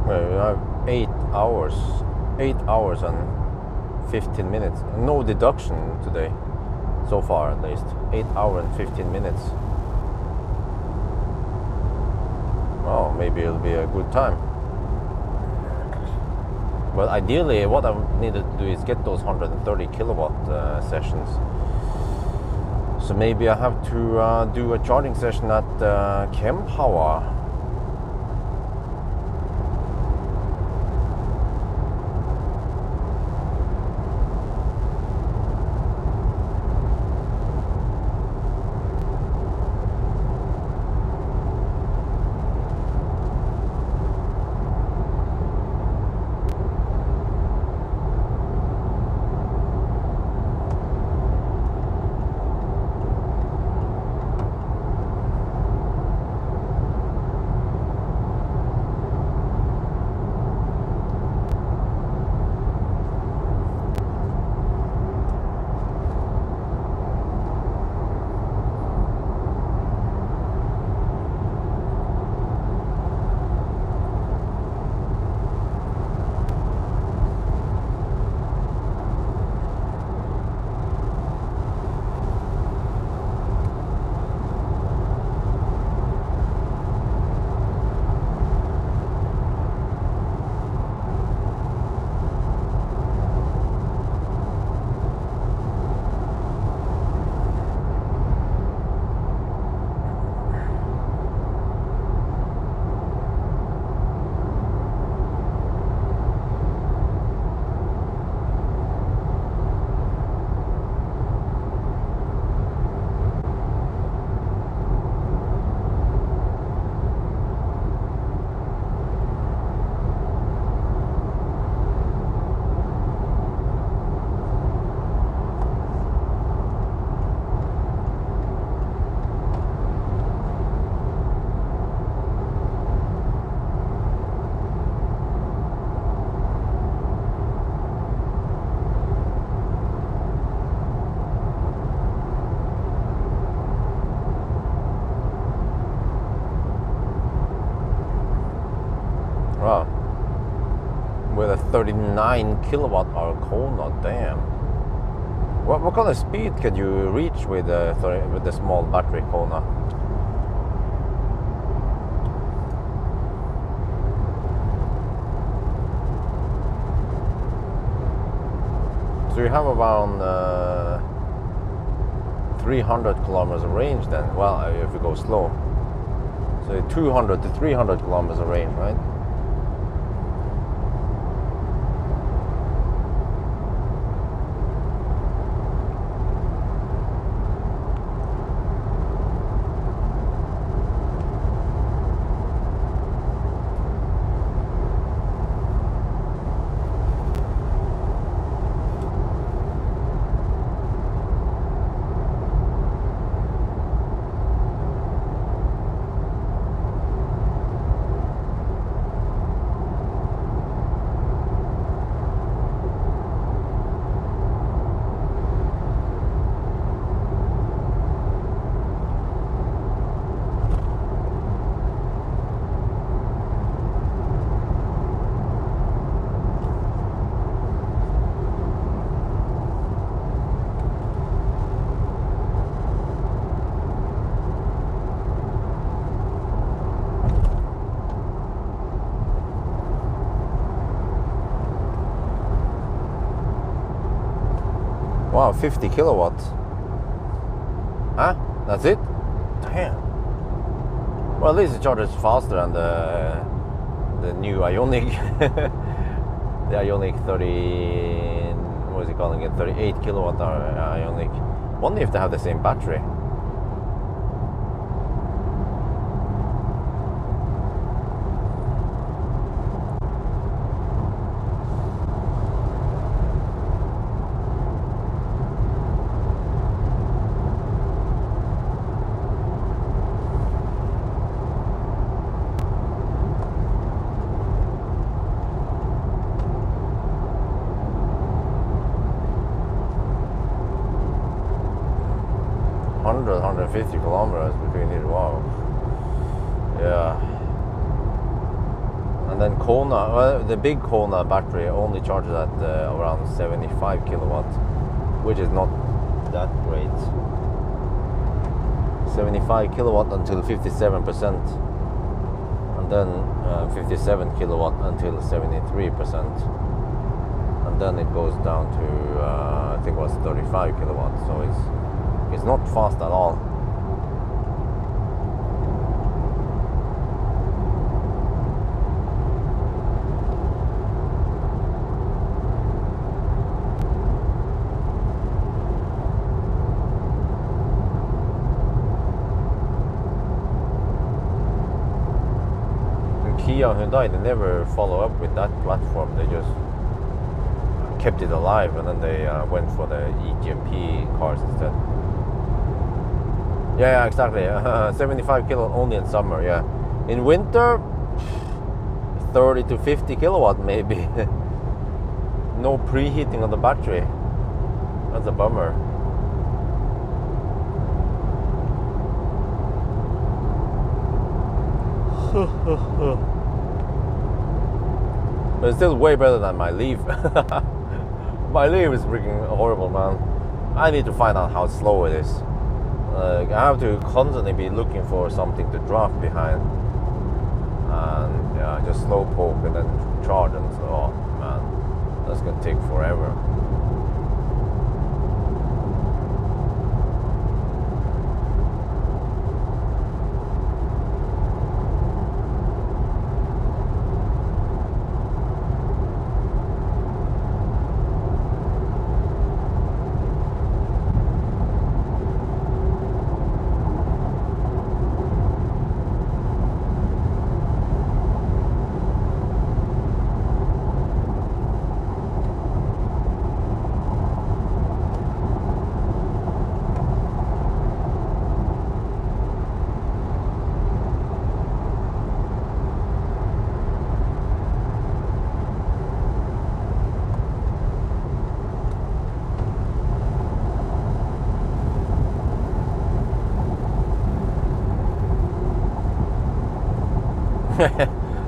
S1: We have 8 hours and 15 minutes. No deduction today, so far at least. 8 hours and 15 minutes. Well, maybe it'll be a good time. But ideally, what I needed to do is get those 130 kilowatt sessions. So maybe I have to do a charging session at Pawel. Wow. With a 39 kilowatt hour Kona, damn. What kind of speed can you reach with the small battery Kona? So you have around 300 kilometers of range then. Well, if you go slow. So 200 to 300 kilometers of range, right? 50 kilowatts. Huh? That's it? Damn. Well, at least it charges faster than the new Ioniq. The Ioniq 30, what is it calling it? 38 kilowatt hour Ioniq. Wonder if they have the same battery. Hundred, 150 kilometers between each. Wow. Yeah. And then Kona, well, the big Kona battery only charges at around 75 kilowatts, which is not that great. 75 kilowatt until 57%, and then 57 kilowatt until 73%, and then it goes down to I think it was 35 kilowatts. So it's not fast at all. And Kia and Hyundai, they never follow up with that platform. They just kept it alive, and then they went for the eGMP cars instead. Yeah, exactly. 75 kilowatt only in summer. Yeah, in winter, 30 to 50 kilowatt maybe. No preheating of the battery. That's a bummer. But it's still way better than my Leaf. My Leaf is freaking horrible, man. I need to find out how slow it is. I have to constantly be looking for something to drop behind, and yeah, just slow poke and then charge, and so, oh man, that's gonna take forever.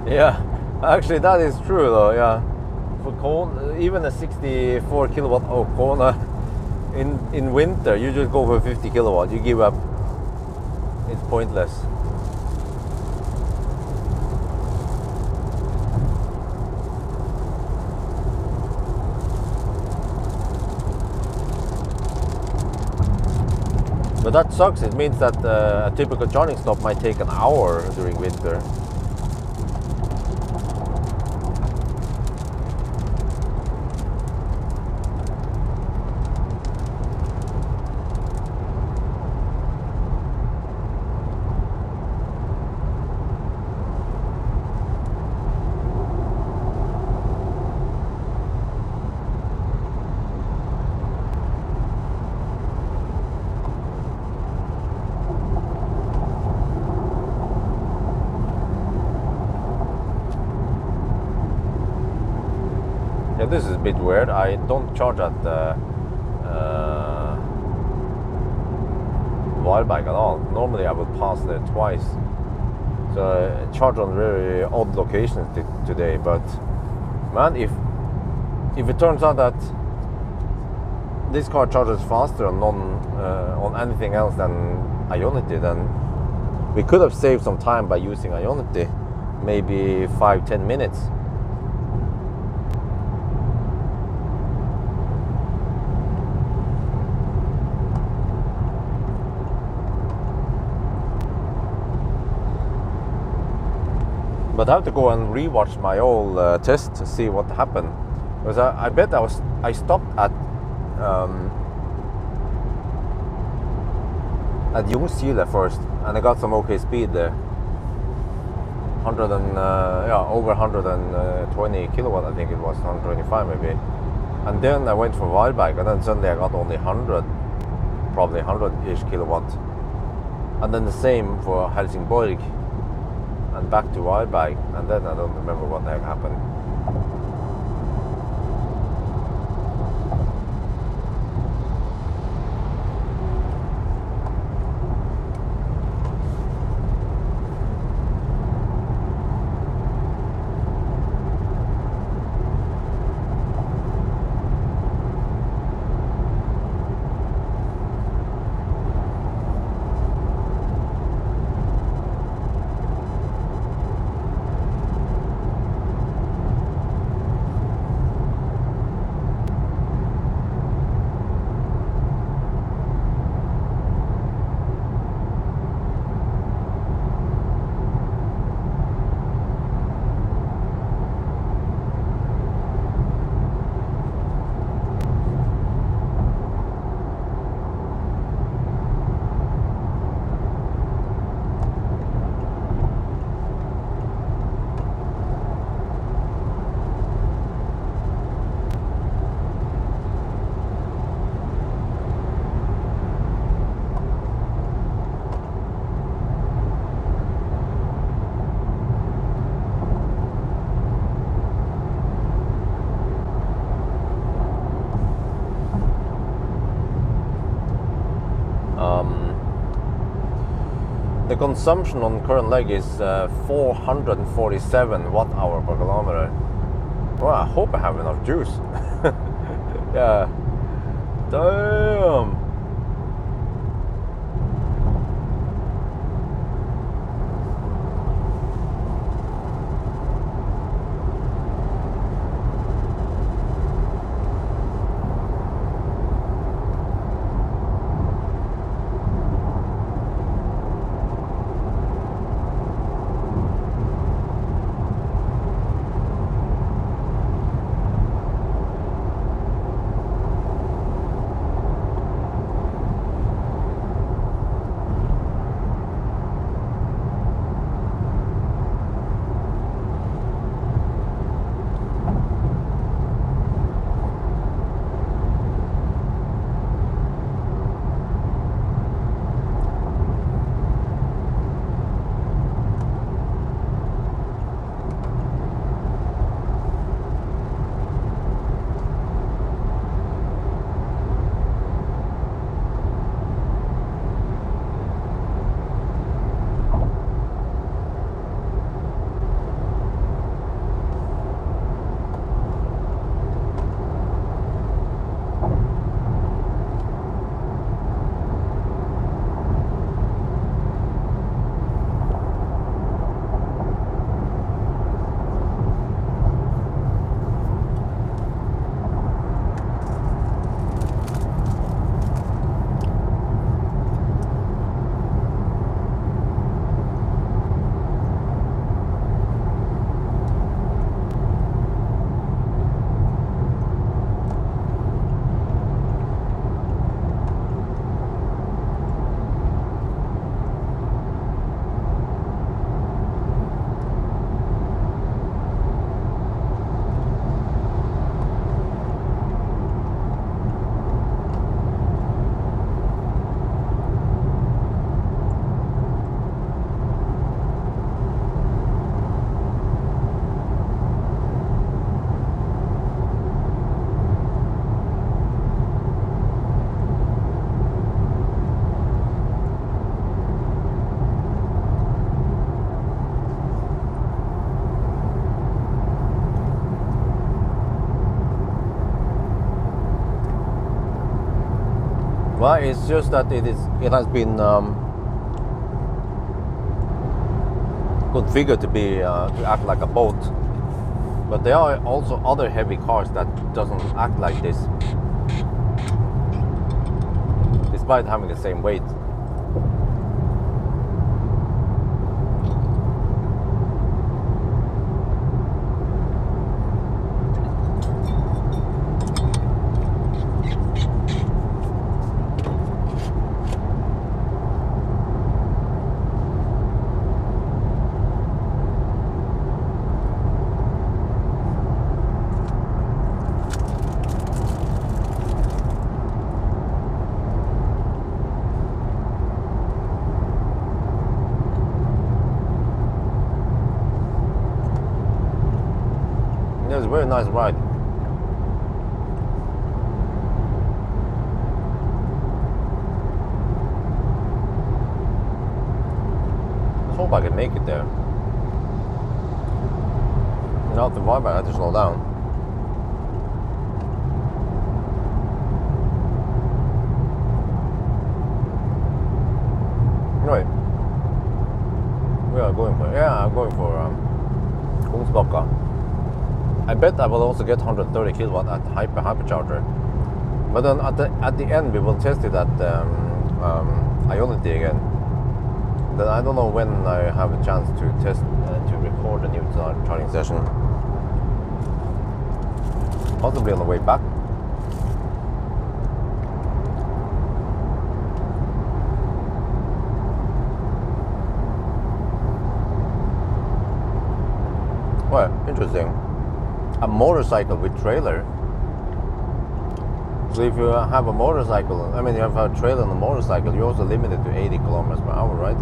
S1: Yeah, actually that is true though. Yeah, for Kona, even a 64 kilowatt Kona in winter, you just go for 50 kilowatt. You give up. It's pointless. But that sucks. It means that a typical charging stop might take an hour during winter. Yeah, this is a bit weird. I don't charge at Wildbike at all. Normally I would pass there twice. So I charge on very odd locations today. But man, if it turns out that this car charges faster on anything else than Ionity, then we could have saved some time by using Ionity, maybe 5-10 minutes. But I have to go and rewatch my old test to see what happened. Because I bet I stopped at Hongqi first, and I got some okay speed there. 100 and over 120 kilowatt, I think it was 125 maybe. And then I went for Wildbike, and then suddenly I got only 100, probably 100-ish kilowatt. And then the same for Helsingborg, and back to Wildbike, and then I don't remember what the heck happened. The consumption on current leg is 447 watt-hour per kilometer. Well, I hope I have enough juice. Yeah. Damn. Well, it's just that it has been configured to act like a boat, but there are also other heavy cars that doesn't act like this, despite having the same weight. very nice ride. Let's hope I can make it there. Now the vibe, I had to slow down. Right. We are going for, yeah, I'm going for Hongqi. I bet I will also get 130 kilowatt at hypercharger. But then at the end we will test it at Ionity again. Then I don't know when I have a chance to test to record a new charging session. Possibly on the way back. Well, interesting. A motorcycle with trailer. So if you have a motorcycle, I mean you have a trailer on a motorcycle, you're also limited to 80 kilometers per hour, right?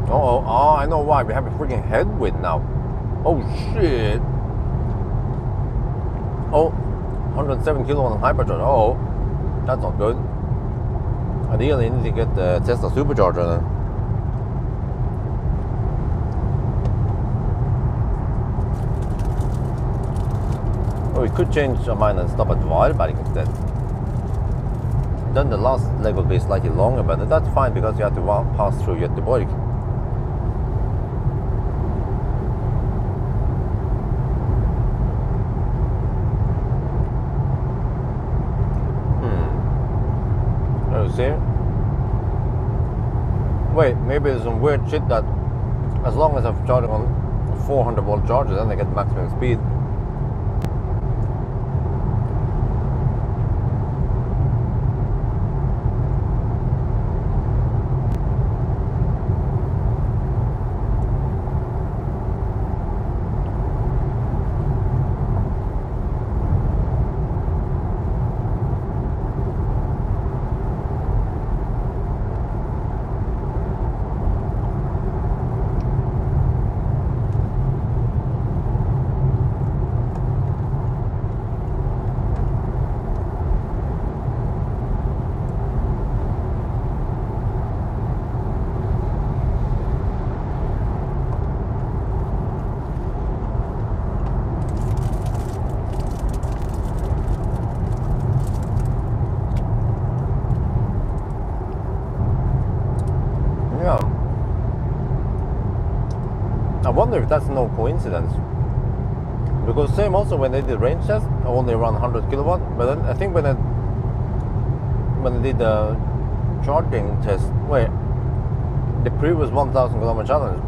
S1: Oh, I know why. We have a freaking headwind now. Oh shit. Oh, 107 kilowatt on hypercharger. Oh, that's not good. Ideally, need to get the Tesla supercharger then. Oh, we could change our mind and stop at Varberg instead. Then the last leg will be slightly longer, but that's fine because you have to pass through Göteborg. See? Wait, maybe there's some weird shit that as long as I'm charging on 400 volt charger, then I get maximum speed. I wonder if that's no coincidence. Because same also when they did range test, only around 100 kilowatt. But then I think when they did the charging test, wait, the previous 1,000 kilometer challenge,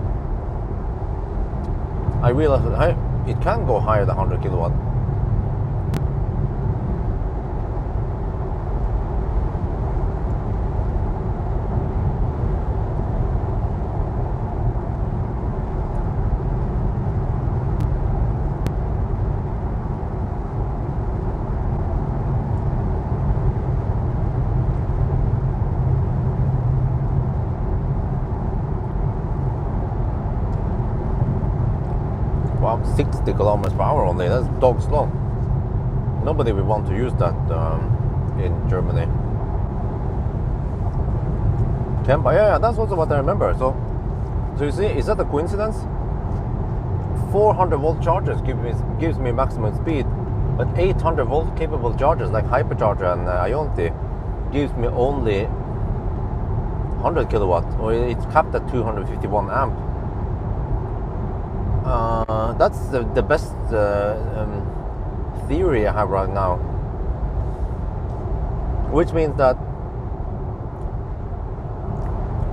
S1: I realized that it can go higher than 100 kilowatt. Wow, 60 kilometers per hour only, that's dog slow. Nobody would want to use that in Germany. Yeah, that's also what I remember. So you see, is that a coincidence? 400 volt chargers gives me maximum speed, but 800 volt capable chargers like hypercharger and Ionity gives me only 100 kilowatt, or it's capped at 251 amp. That's the best theory I have right now, which means that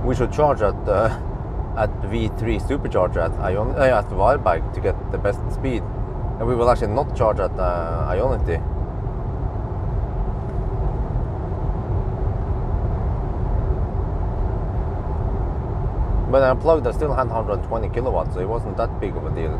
S1: we should charge at V3 supercharger at Varberg to get the best speed, and we will actually not charge at Ionity. When I unplugged, I still had 120 kilowatts, so it wasn't that big of a deal.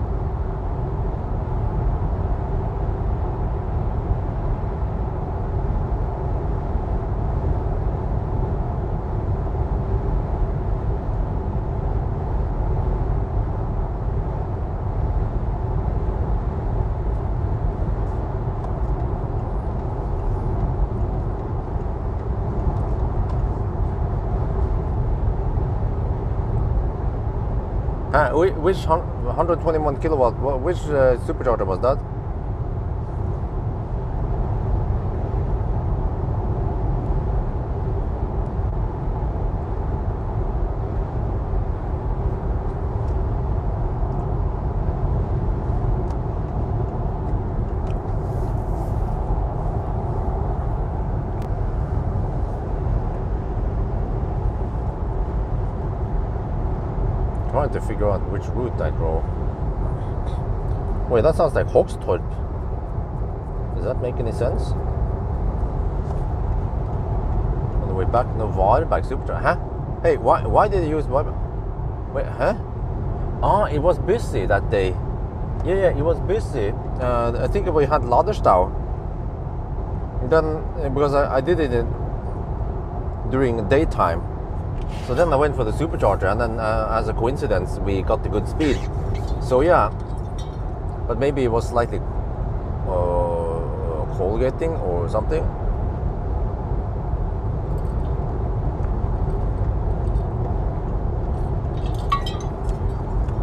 S1: Which 121 kilowatt, which supercharger was that? Trying to figure out which route I drove. Wait, that sounds like Hongqi. Does that make any sense? On the way back, no Varberg supercharger. Huh? Hey, why did you use Varberg? Wait, huh? Ah, it was busy that day. Yeah, it was busy. I think we had Laderstau. Then, because I did it during daytime. So then I went for the supercharger, and then as a coincidence, we got the good speed. So yeah, but maybe it was slightly colgating or something.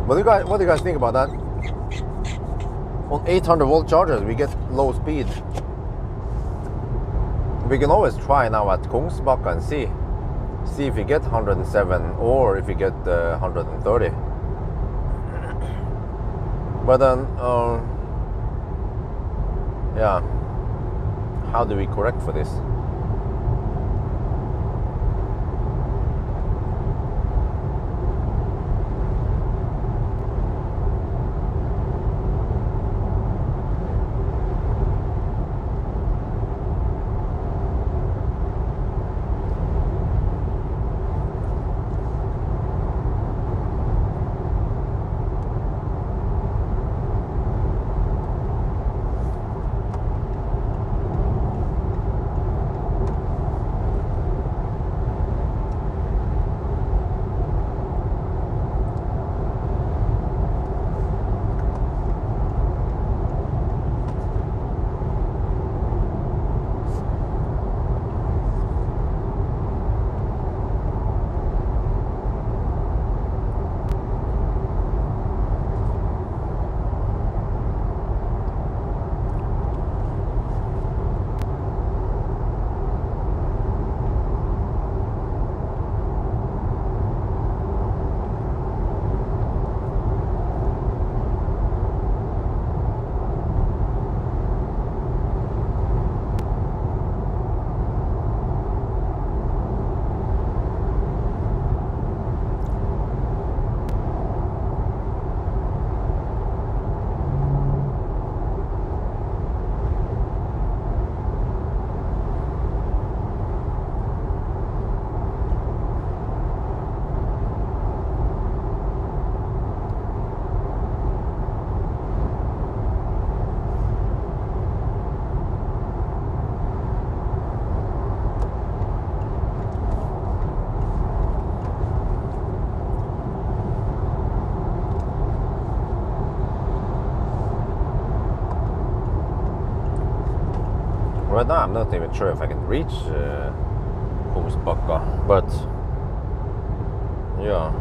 S1: What do you guys think about that? On 800 volt chargers, we get low speed. We can always try now at Kongsbakka and see if we get 107 or if we get 130. But then, yeah, how do we correct for this? Right now, I'm not even sure if I can reach Kongsbakka, but yeah,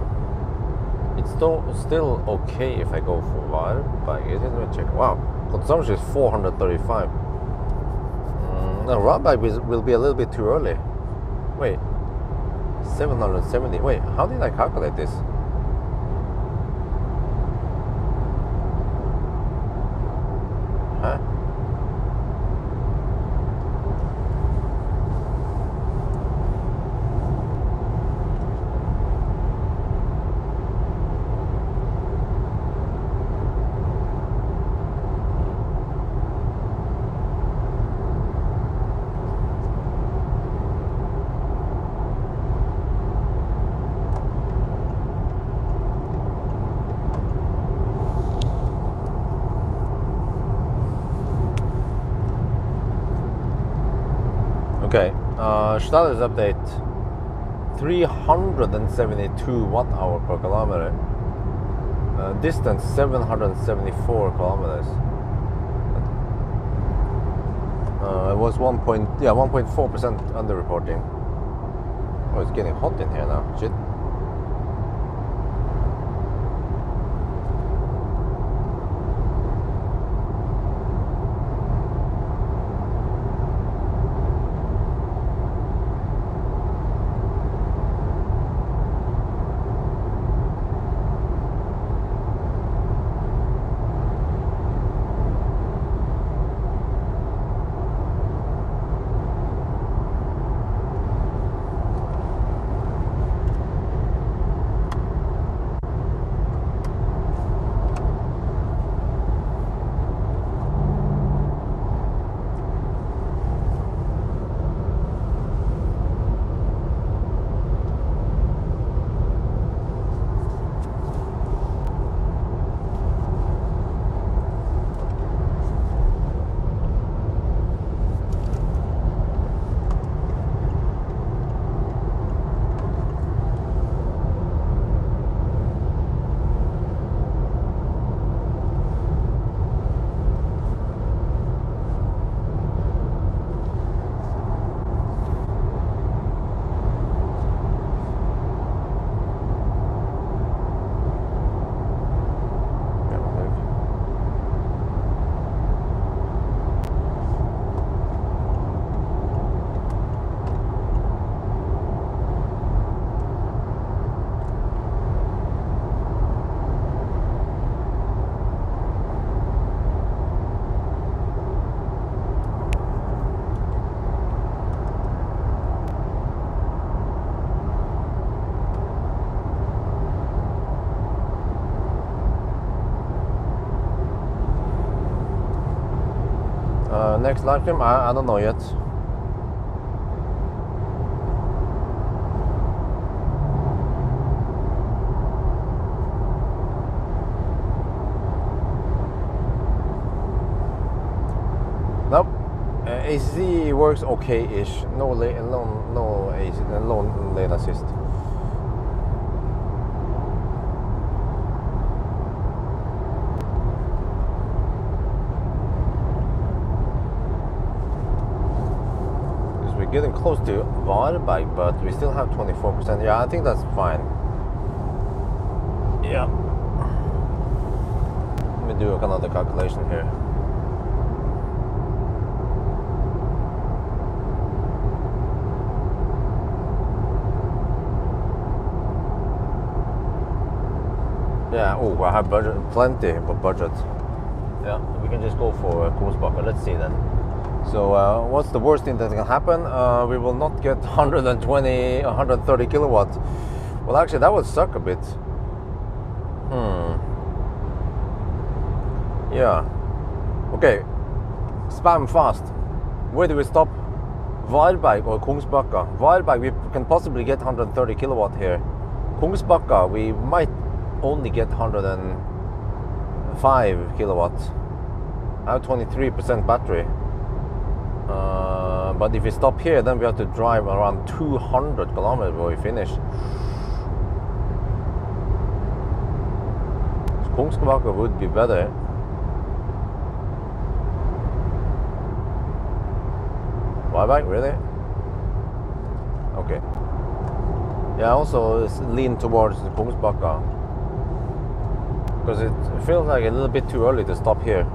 S1: it's still okay if I go for Varberg. Let me check. Wow, consumption is 435. No, Varberg will be a little bit too early. Wait, 770. Wait, how did I calculate this? Huh? Okay, status update, 372 watt hour per kilometer, distance 774 kilometers. It was 1.4% underreporting. Oh, it's getting hot in here now. Shit. next live stream? I don't know yet. Nope. AC works okay-ish. No AC, no lane assist. We're getting close to Varberg, but we still have 24%. Yeah, I think that's fine. Yeah. Let me do another calculation here. Yeah, oh, I have budget, plenty of budget. Yeah, we can just go for Kungsbacka. Let's see then. So what's the worst thing that can happen? We will not get 130 kilowatts. Well, actually, that would suck a bit. Yeah. Okay. Spam fast. Where do we stop? Varberg or Kungsbacka? Varberg, we can possibly get 130 kilowatt here. Kungsbacka, we might only get 105 kilowatts. I have 23% battery. But if we stop here, then we have to drive around 200 kilometers before we finish. Kungsbacka would be better. Varberg, really? Okay. Yeah, also lean towards Kungsbacka, because it feels like a little bit too early to stop here.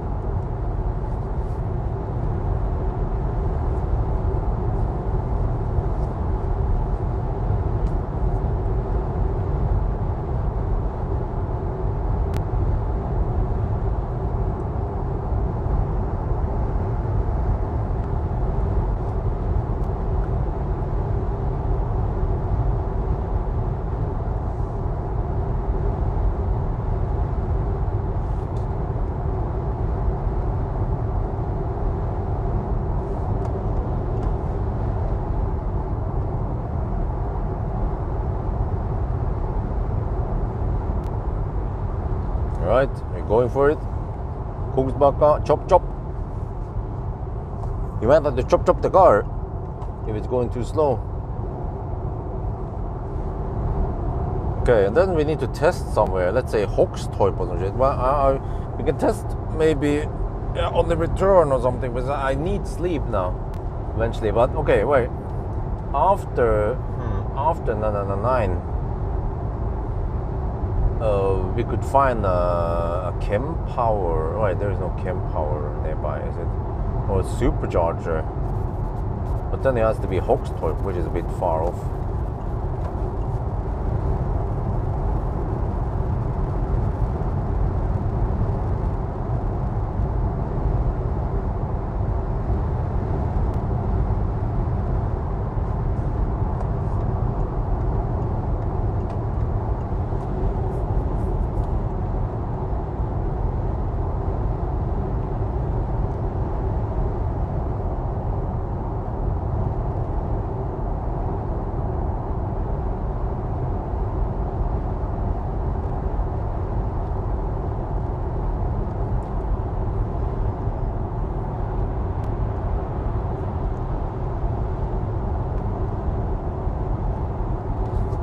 S1: Right, we're going for it. Kungsbacka, chop chop. You might have to chop chop the car if it's going too slow. Okay, and then we need to test somewhere. Let's say Hoxtorp or some shit. Well, we can test maybe on the return or something, because I need sleep now eventually. But okay, wait. After 9. We could find a chem power. Right, there is no chem power nearby, is it? Or a supercharger. But then it has to be Hoxtorp, which is a bit far off.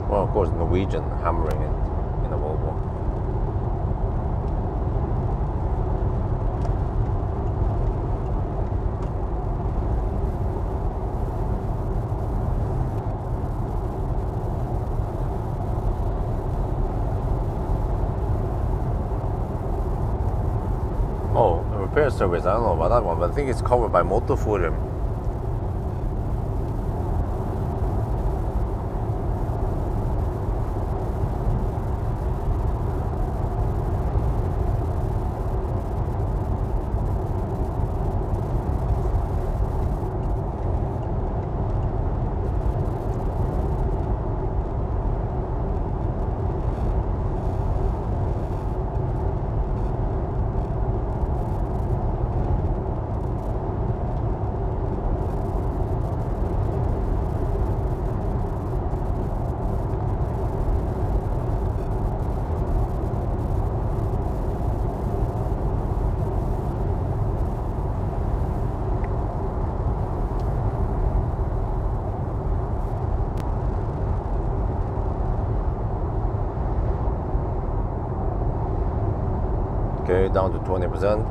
S1: Well, of course, Norwegian hammering it in a Volvo. Oh, a repair service, I don't know about that one, but I think it's covered by Motorforum. down to 20%.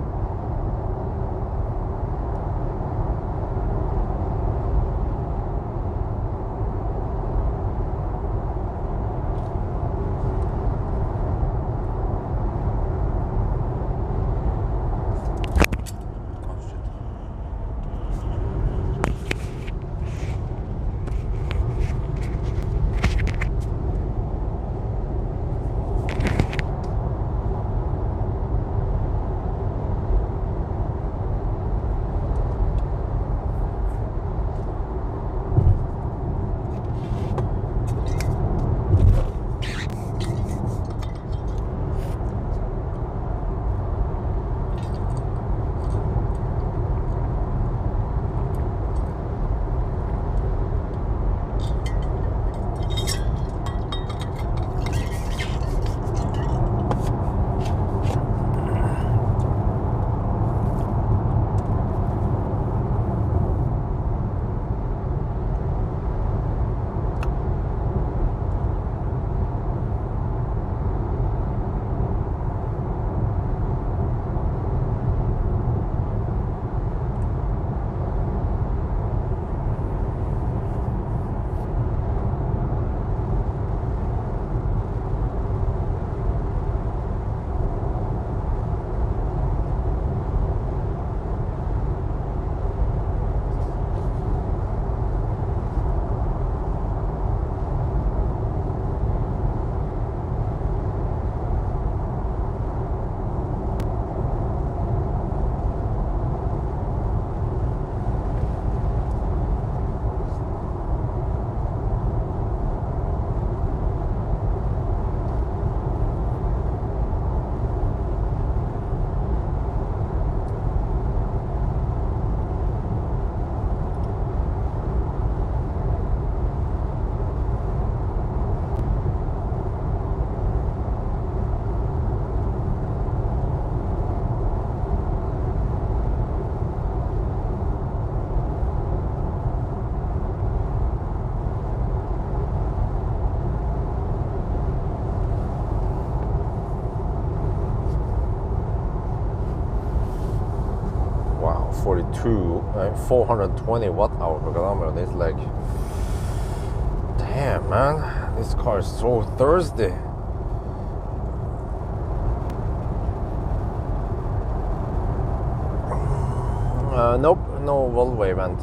S1: Wow, 420 watt hour per kilometer. It's like, damn man, this car is so thirsty. Nope, no Volvo event.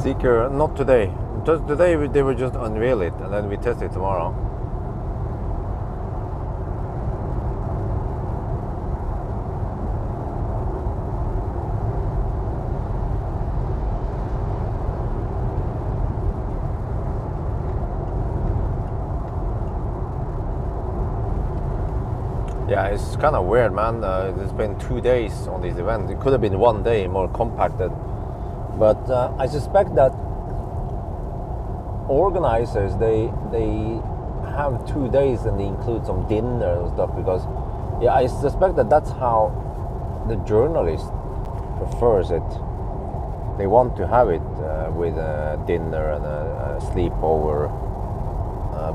S1: Seeker, not today. Just today they will just unveil it and then we test it tomorrow. Yeah, it's kind of weird, man. It's been 2 days on this event. It could have been 1 day more compacted. But I suspect that organizers, they have 2 days and they include some dinner and stuff, because yeah, I suspect that that's how the journalist prefers it. They want to have it with a dinner and a sleepover.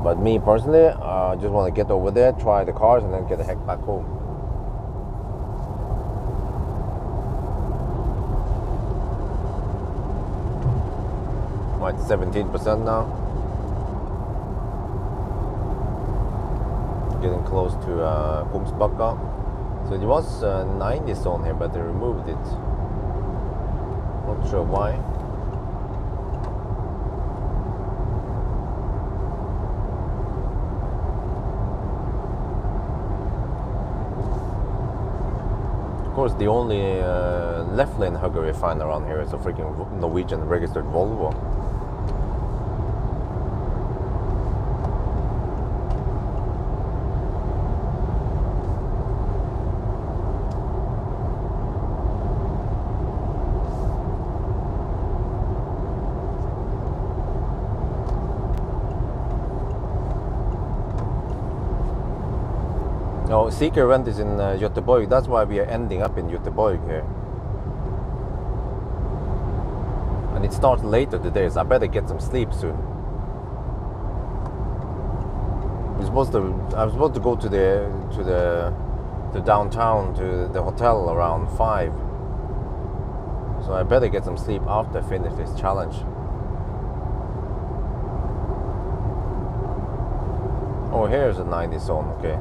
S1: But me personally, I just want to get over there, try the cars, and then get the heck back home. I'm at 17% now. Getting close to Kungsbacka. So it was 90 zone here, but they removed it. Not sure why. course, the only left lane hugger we find around here is a freaking Norwegian registered Volvo. No, Seeker event is in Göteborg. That's why we are ending up in Göteborg here. And it starts later today, so I better get some sleep soon. I was supposed to go to the downtown to the hotel around 5. So I better get some sleep after I finish this challenge. Oh, here's a 90 zone, okay.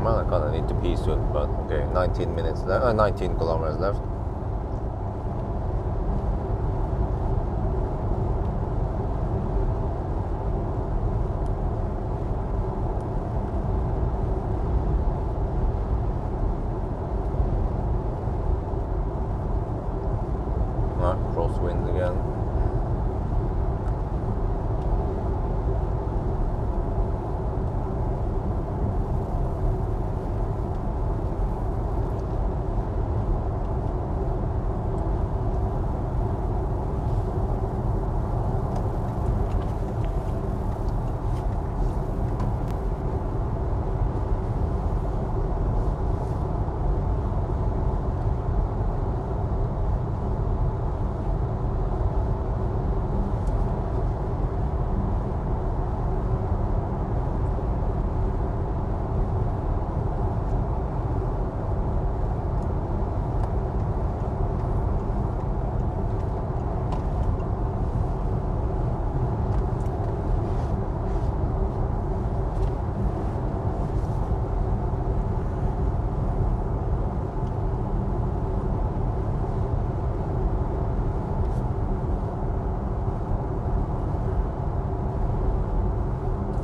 S1: Well, I kind of need to pee soon, but okay, 19 minutes left, 19 kilometers left. Crosswind again.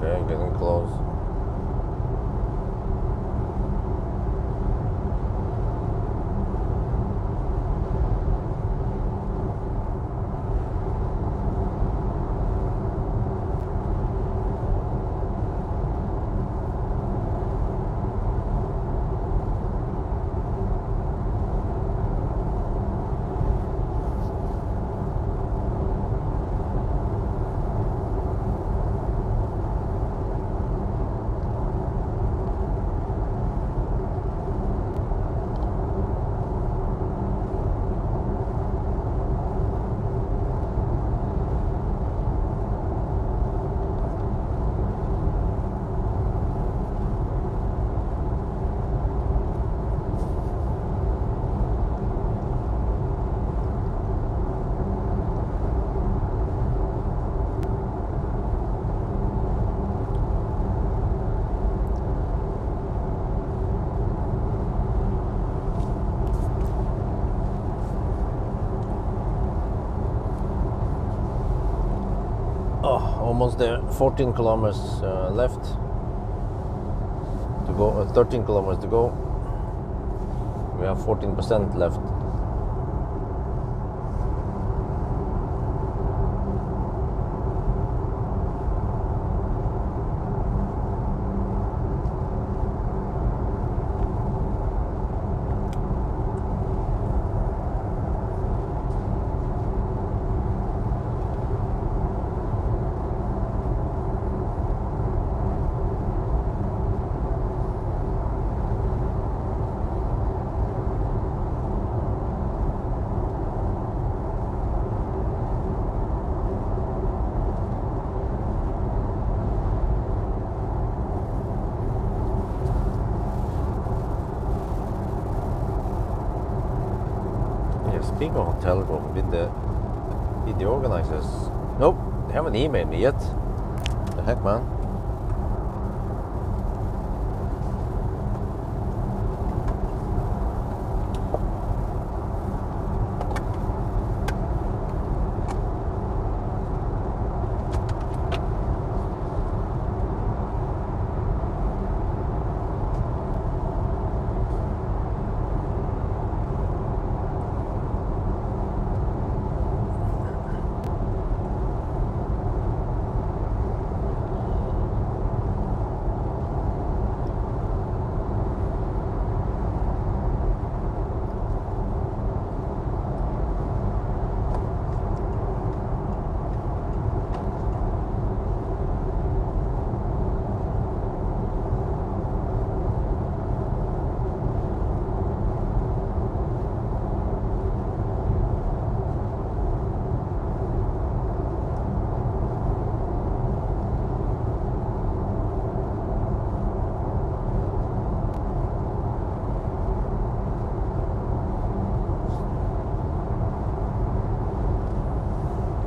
S1: Okay, getting close. Almost there. 14 kilometers left to go. 13 kilometers to go. We have 14% left. Speaking of hotel room, did the organizers? Nope, they haven't emailed me yet. The heck, man.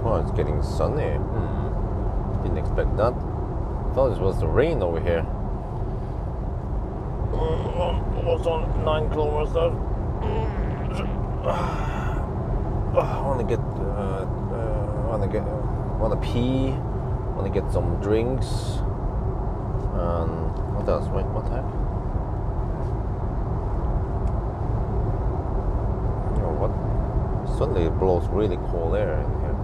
S1: Oh, it's getting sunny. Didn't expect that. Thought it was the rain over here. Almost on 9 kilometers there. Wanna pee. Wanna get some drinks. And what else? Wait, what the heck? You know what? Suddenly it blows really cold air in here.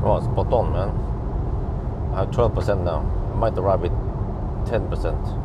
S1: Oh, spot on, man. I have 12% now. I might arrive with 10%.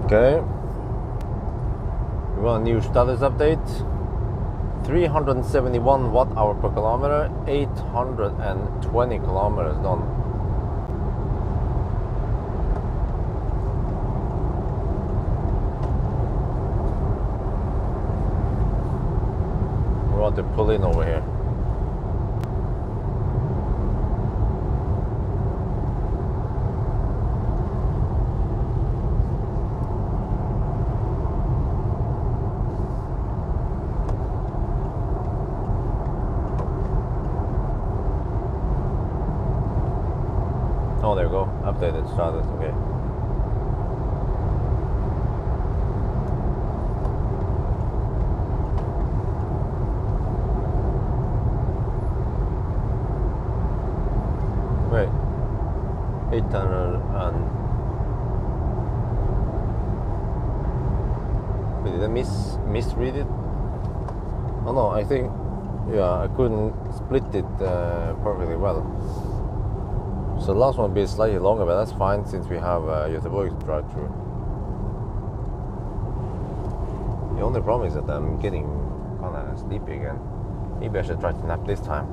S1: Okay, we want a new status update. 371 watt-hour per kilometer, 820 kilometers done. We want to pull in over here. Oh, there we go. Updated status. Okay. Maybe did I misread it? Oh no, I think, yeah, I couldn't split it perfectly well. So the last one will be slightly longer, but that's fine since we have Göteborg to drive through. The only problem is that I'm getting kind of sleepy again. Maybe I should try to nap this time.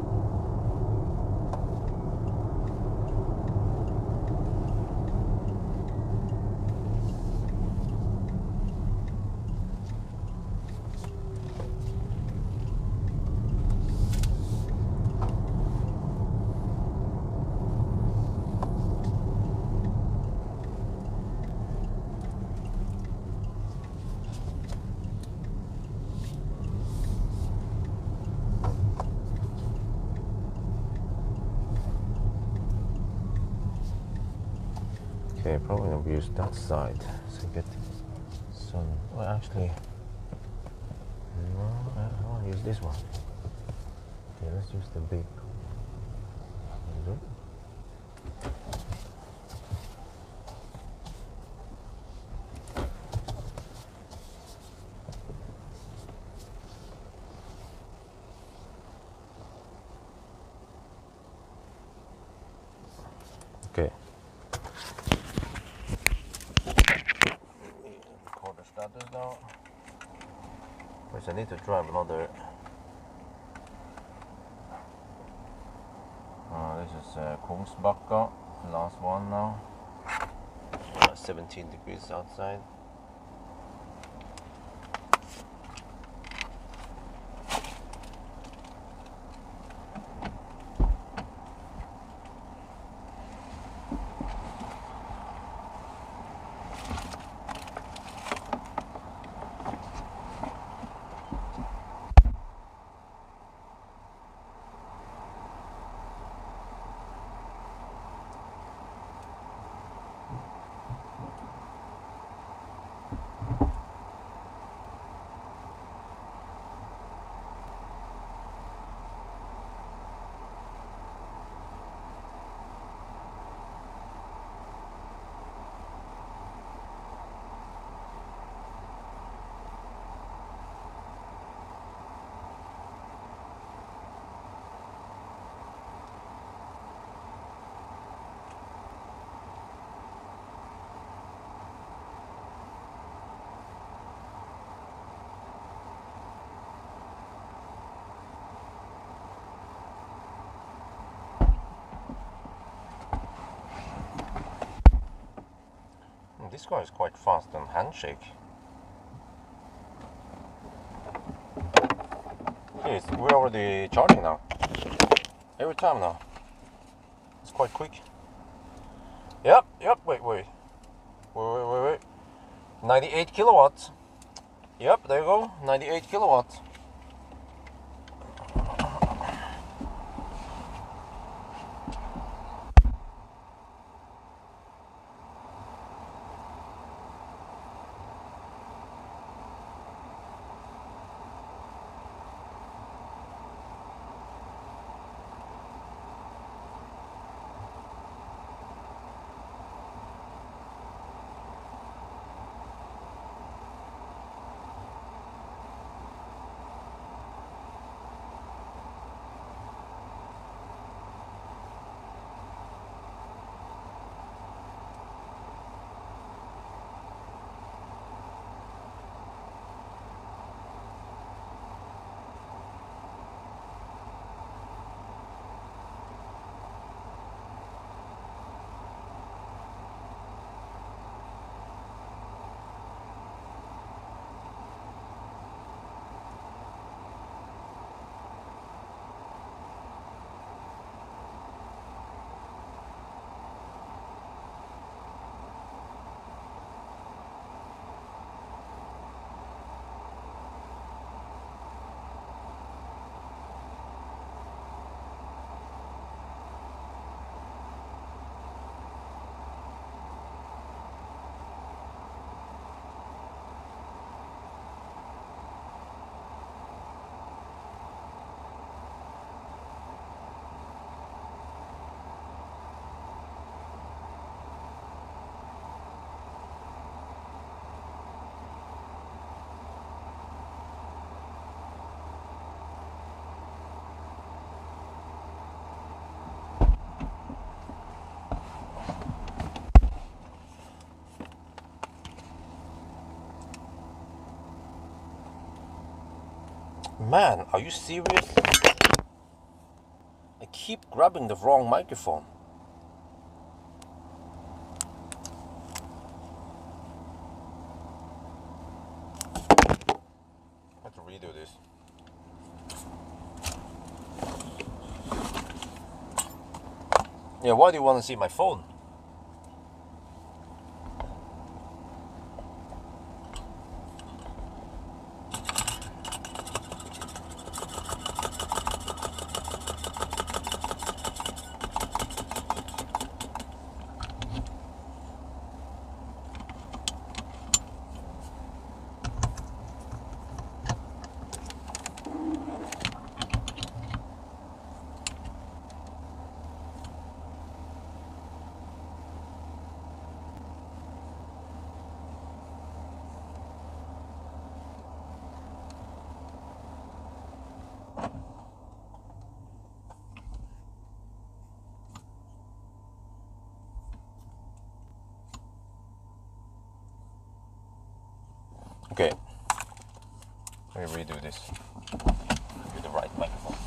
S1: Okay, probably gonna use that side to get some. Well, actually, no, I want to use this one. Okay, let's use the big. Okay. Recorder status now. Which I need to drive another. This is Kungsbacka, last one now. 17 degrees outside. This car is quite fast on handshake. Yes, we're already charging now. Every time now. It's quite quick. Yep, wait. 98 kilowatts. Yep, there you go, 98 kilowatts. Man, are you serious? I keep grabbing the wrong microphone. I have to redo this. Yeah, why do you want to see my phone? Okay, let me redo this. Do the right microphone.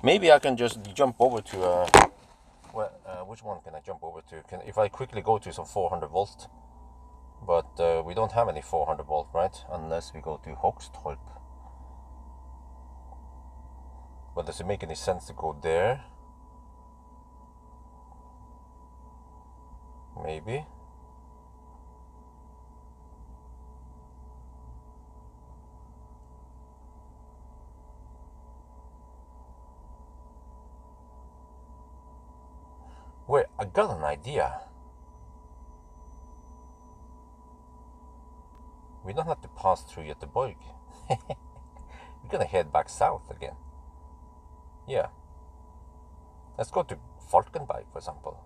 S1: Maybe I can just jump over to which one can I jump over to? If I quickly go to some 400 volt, but we don't have any 400 volt, right? Unless we go to Hongqi. But does it make any sense to go there? Maybe. Wait, I got an idea. We don't have to pass through Göteborg. We're gonna head back south again. Yeah. Let's go to Falkenberg, for example.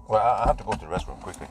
S1: Well, I have to go to the restroom quickly.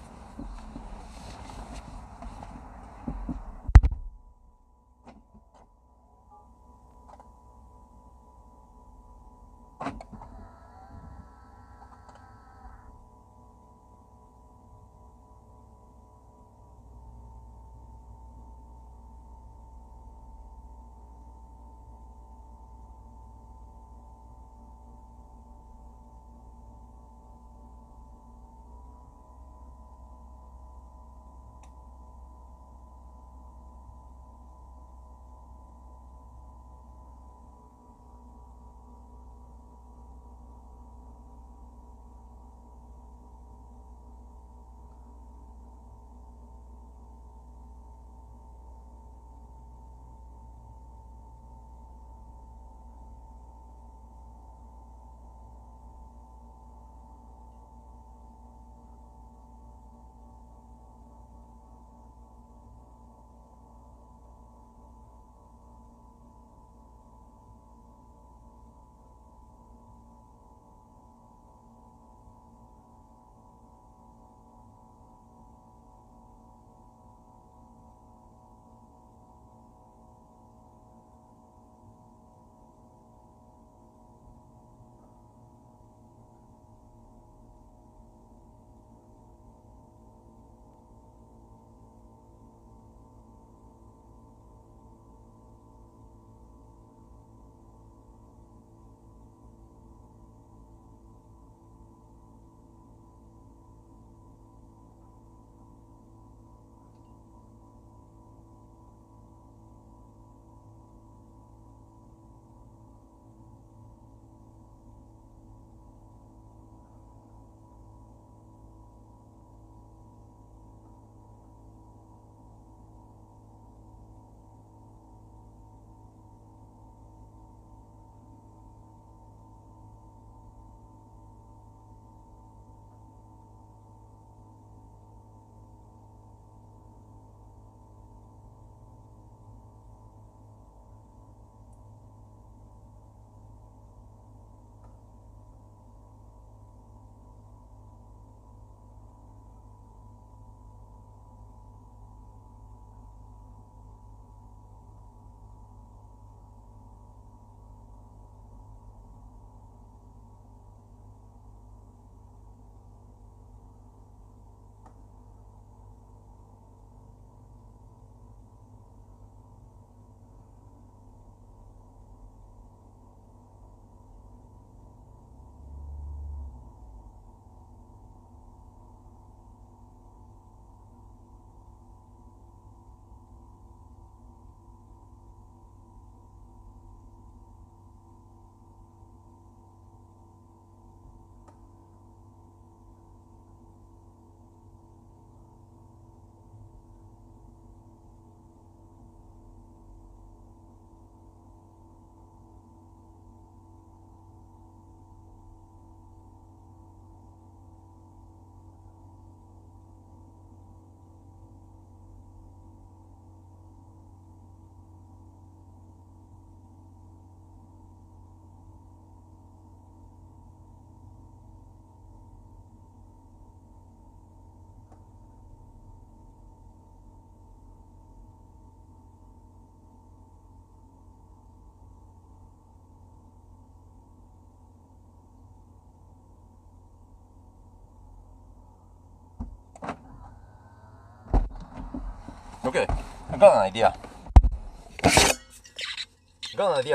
S1: Okay, I got an idea.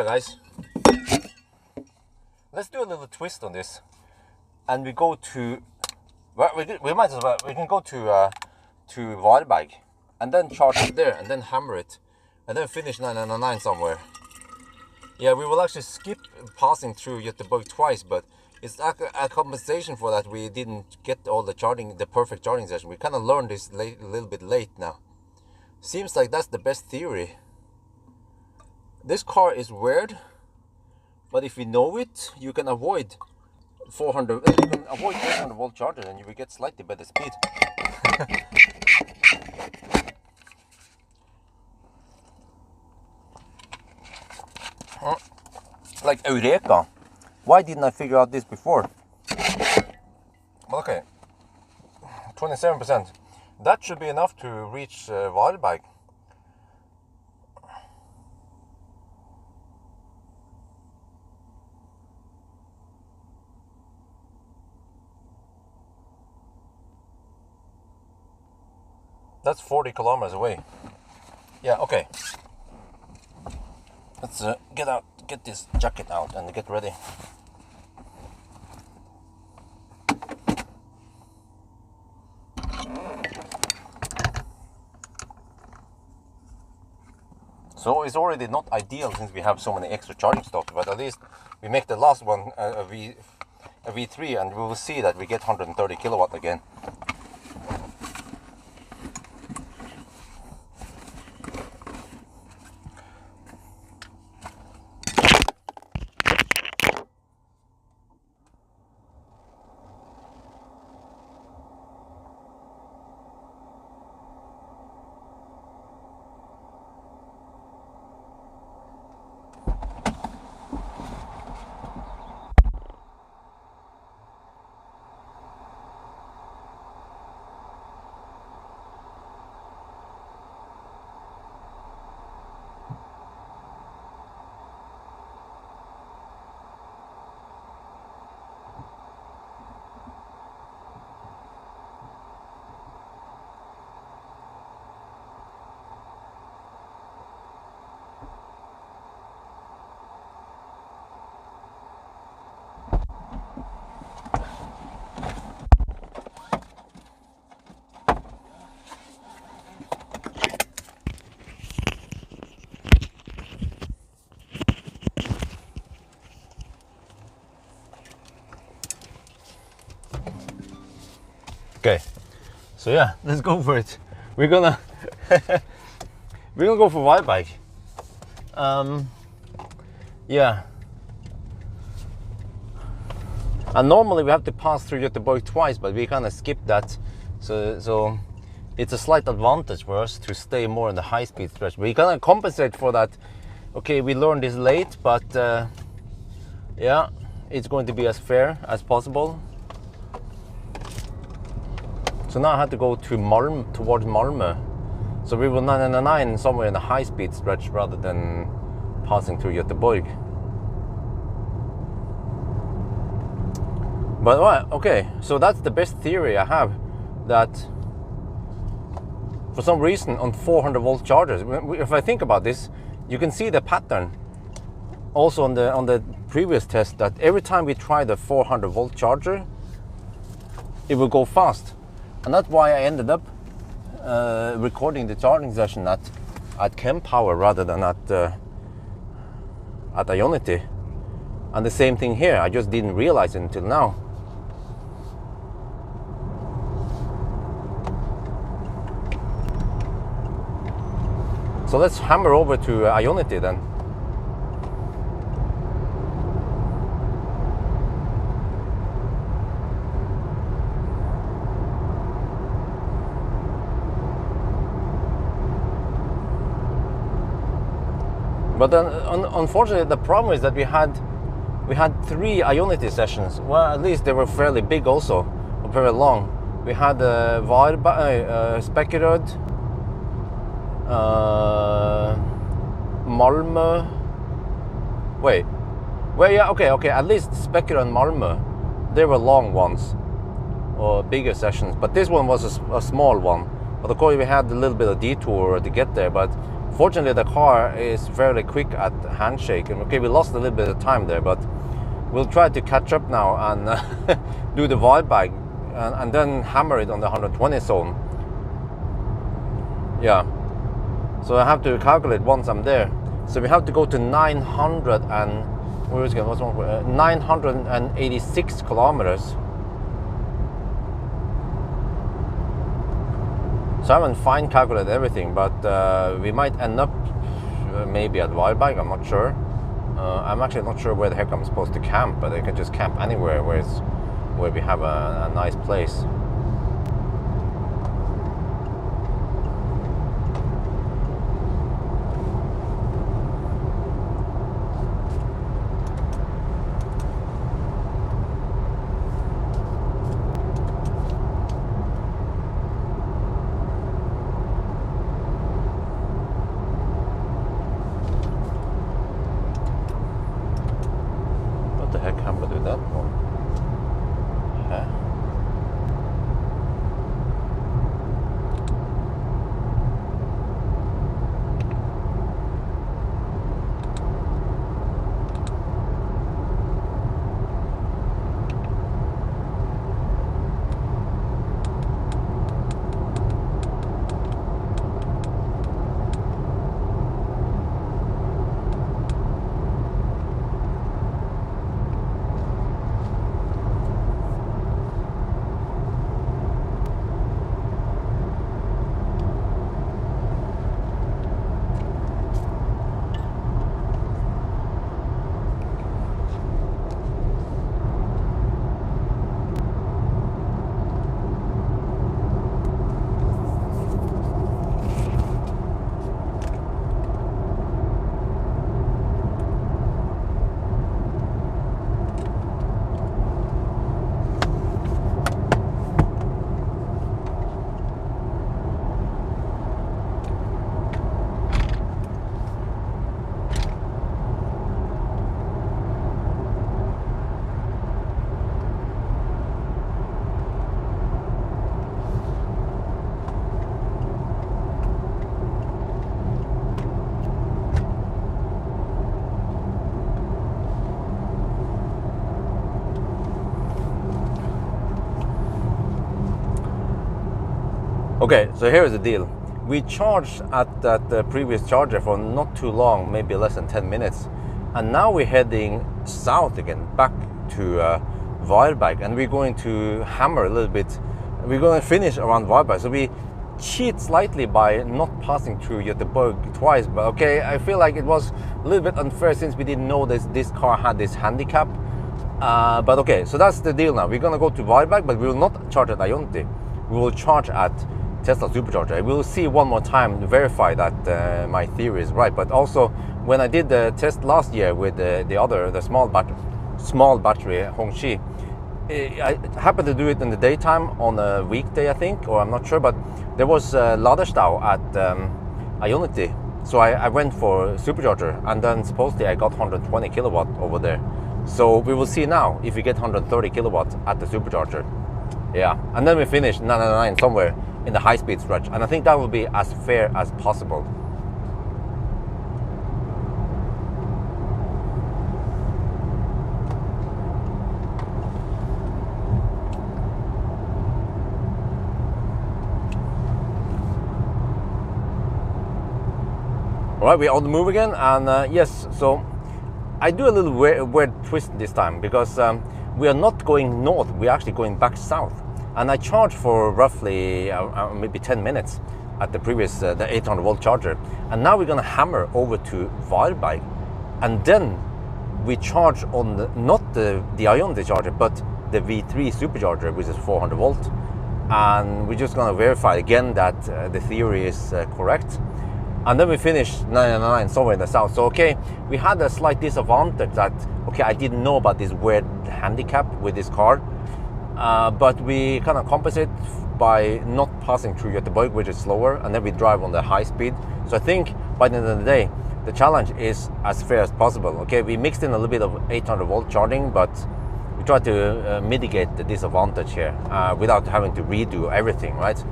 S1: Guys. Let's do a little twist on this, and we go to. Well, we might as well. We can go to Varberg, and then charge it there, and then hammer it, and then finish 999 somewhere. Yeah, we will actually skip passing through Göteborg twice, but it's a compensation for that we didn't get all the perfect charging session. We kind of learned this a little bit late now. Seems like that's the best theory. This car is weird, but if you know it, you can avoid 400 volt charger, and you will get slightly better speed. Like Eureka! Why didn't I figure out this before? Okay, 27%. That should be enough to reach Varberg. That's 40 kilometers away. Yeah, okay. Let's get this jacket out and get ready. So it's already not ideal since we have so many extra charging stock, but at least we make the last one a V3, and we will see that we get 130 kilowatt again. Okay, so yeah, let's go for it. We're gonna go for Varberg. Yeah, and normally we have to pass through Göteborg twice, but we kind of skipped that. So it's a slight advantage for us to stay more in the high-speed stretch. We kind of compensate for that. Okay, we learned this late, but yeah, it's going to be as fair as possible. So now I had to go to towards Malmö. So we will 999 somewhere in the high-speed stretch rather than passing through Göteborg. But well, okay, so that's the best theory I have, that for some reason on 400 volt chargers, if I think about this, you can see the pattern also on the previous test, that every time we try the 400 volt charger, it will go fast. And that's why I ended up recording the charging session at Pawel rather than at Ionity. And the same thing here, I just didn't realize it until now. So let's hammer over to Ionity then. But then, unfortunately, the problem is that we had 3 Ionity sessions. Well, at least they were fairly big also, very long. We had Varberg, Spekeröd, Malmö. Wait, well, yeah, okay. At least Spekeröd and Malmö, they were long ones, or bigger sessions. But this one was a small one, But of course we had a little bit of detour to get there, but fortunately the car is fairly quick at handshake, and okay, we lost a little bit of time there, but we'll try to catch up now and do the wide bag and then hammer it on the 120 zone. Yeah, so I have to calculate once I'm there. So we have to go to 986 kilometers. So I haven't fine calculated everything, but we might end up maybe at Wildbag, I'm not sure. I'm actually not sure where the heck I'm supposed to camp, but I can just camp anywhere where we have a nice place. Okay, so here's the deal. We charged at that previous charger for not too long, maybe less than 10 minutes. And now we're heading south again, back to Wildberg, and we're going to hammer a little bit. We're going to finish around Wildberg. So we cheat slightly by not passing through Göteborg twice, but okay, I feel like it was a little bit unfair since we didn't know this car had this handicap. But okay, so that's the deal now. We're going to go to Wildberg, but we will not charge at Ionity. We will charge at Tesla supercharger. I will see one more time to verify that my theory is right. But also, when I did the test last year with the small battery Hongqi, I happened to do it in the daytime on a weekday, I think, or I'm not sure. But there was Ladestau at Ionity, so I went for supercharger, and then supposedly I got 120 kilowatt over there. So we will see now if we get 130 kilowatt at the supercharger. Yeah, and then we finish 999 somewhere in the high-speed stretch, and I think that will be as fair as possible. All right, we're on the move again, and yes, so I do a little weird twist this time, because we are not going north, we're actually going back south. And I charged for roughly maybe 10 minutes at the previous the 800 volt charger, and now we're gonna hammer over to Wildberg, and then we charge on not the Ionity charger, but the V3 supercharger, which is 400 volt, and we're just gonna verify again that the theory is correct. And then we finished 999 somewhere in the south. So okay, we had a slight disadvantage that okay, I didn't know about this weird handicap with this car. But we kind of compensate by not passing through Göteborg, which is slower, and then we drive on the high speed. So I think by the end of the day, the challenge is as fair as possible. Okay, we mixed in a little bit of 800 volt charging, but we try to mitigate the disadvantage here without having to redo everything, right?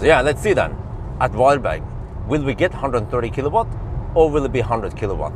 S1: So yeah, let's see then. At Varberg, will we get 130 kilowatt or will it be 100 kilowatt?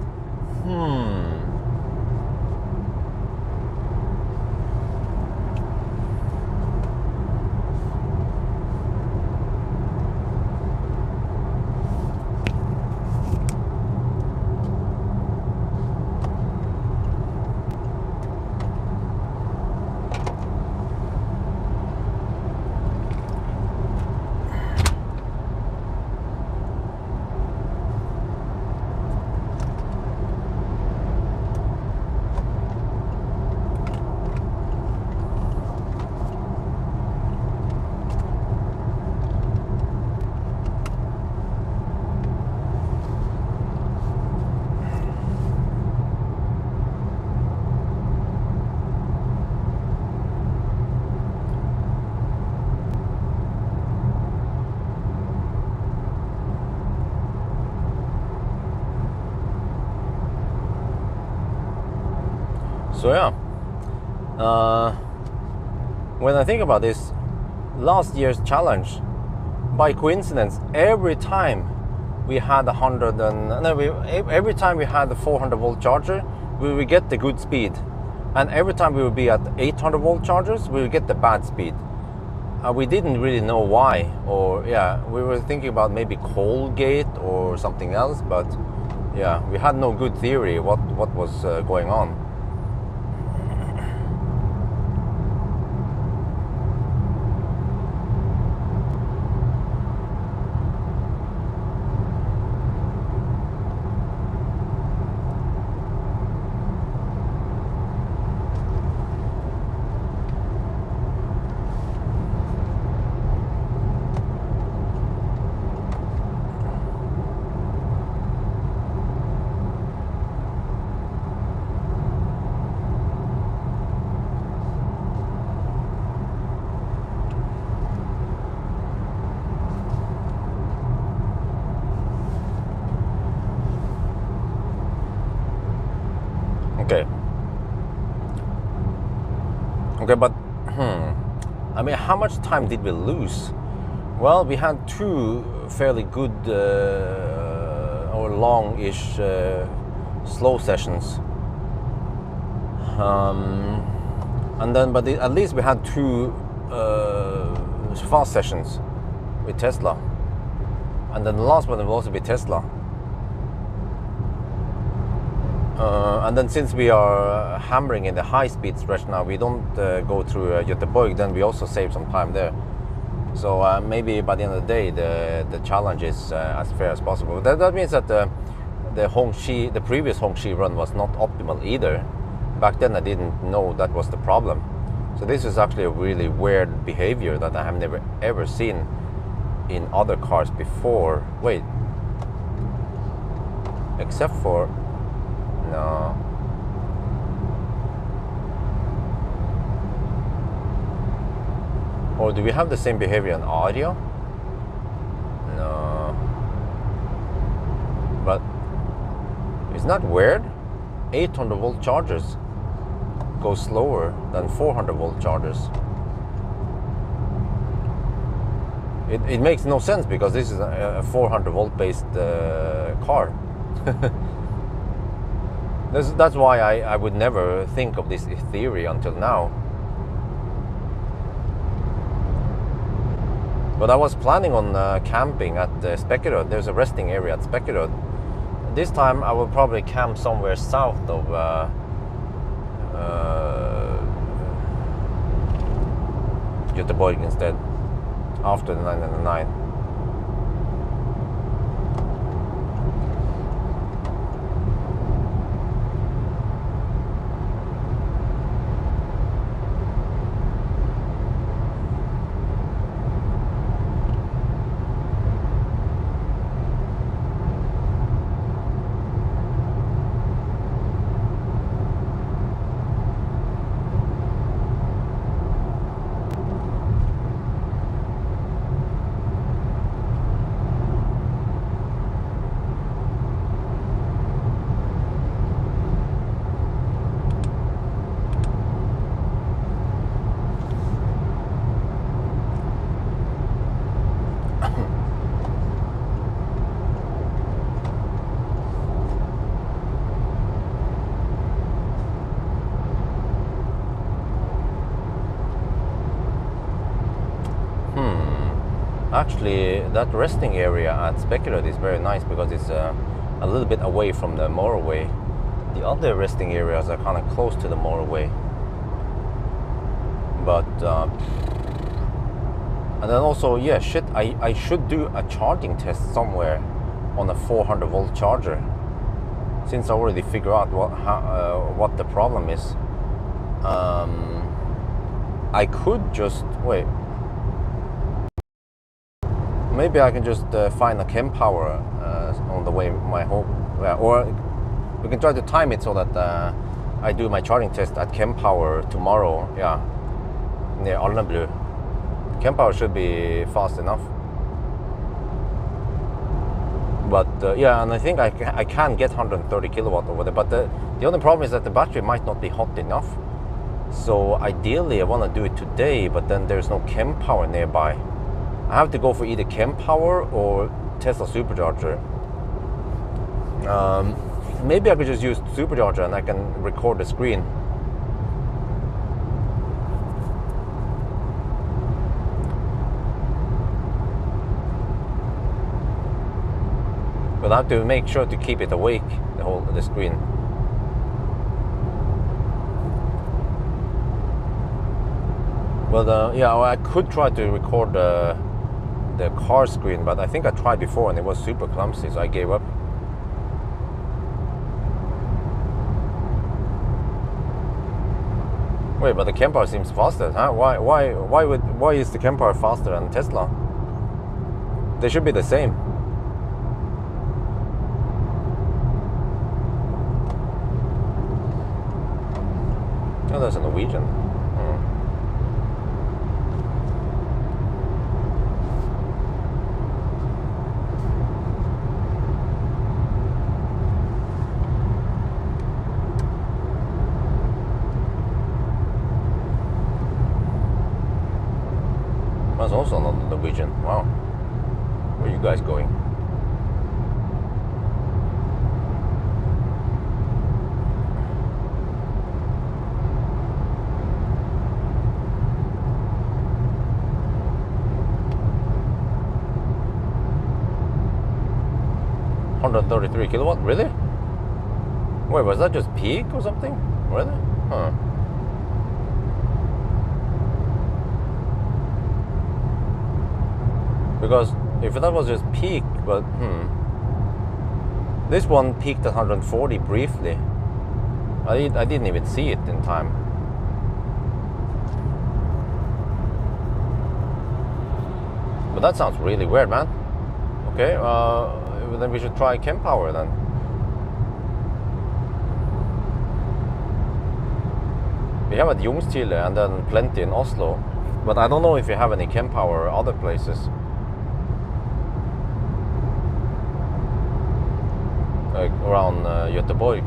S1: So yeah, when I think about this, last year's challenge, by coincidence, every time we had every time we had the 400 volt charger, we would get the good speed, and every time we would be at 800 volt chargers, we would get the bad speed. We didn't really know why, or yeah, we were thinking about maybe Colgate or something else, but yeah, we had no good theory what was going on. Okay, but I mean, how much time did we lose? Well, we had two fairly good or long-ish slow sessions, and then at least we had two fast sessions with Tesla, and then the last one will also be Tesla. And then since we are hammering in the high-speed stretch now, we don't go through Göteborg, then we also save some time there. So maybe by the end of the day, the challenge is as fair as possible. That means that the previous Hongqi run was not optimal either. Back then I didn't know that was the problem. So this is actually a really weird behavior that I have never ever seen in other cars before. Wait. Except for... No. Or do we have the same behavior on audio? No. But isn't that weird? 800 volt chargers go slower than 400 volt chargers. It makes no sense because this is a 400 volt based car. That's why I would never think of this theory until now. But I was planning on camping at Spekkerød. There's a resting area at Spekkerød. This time I will probably camp somewhere south of Göteborg instead, after the 999. actually, that resting area at Speculate is very nice because it's a little bit away from the motorway. The other resting areas are kind of close to the motorway. But and then also, yeah, shit, I should do a charging test somewhere on a 400 volt charger, since I already figured out what the problem is. I could just wait. Maybe I can just find a Kempower on the way my home, or we can try to time it so that I do my charging test at Kempower tomorrow. Yeah, near Alnabru. Kempower should be fast enough. But yeah, and I think I can get 130 kilowatt over there. But the only problem is that the battery might not be hot enough. So ideally, I want to do it today, but then there's no Kempower nearby. I have to go for either Kempower or Tesla supercharger. Maybe I could just use supercharger and I can record the screen. But I have to make sure to keep it awake, the screen. But yeah, I could try to record the car screen, but I think I tried before and it was super clumsy, so I gave up. Wait, but the Kempower seems faster, huh? Why is the Kempower faster than Tesla? They should be the same. Oh, that's a Norwegian. Hmm. That's also not Norwegian. Wow. Where are you guys going? $133 kilowatt? Really? Wait, was that just peak or something? Really? Huh. Because if that was just peak, but this one peaked at 140 briefly. I didn't even see it in time. But that sounds really weird, man. Okay, then we should try Kempower then. We have at Ljungstile and then plenty in Oslo, but I don't know if you have any Kempower other places. Like around Göteborg.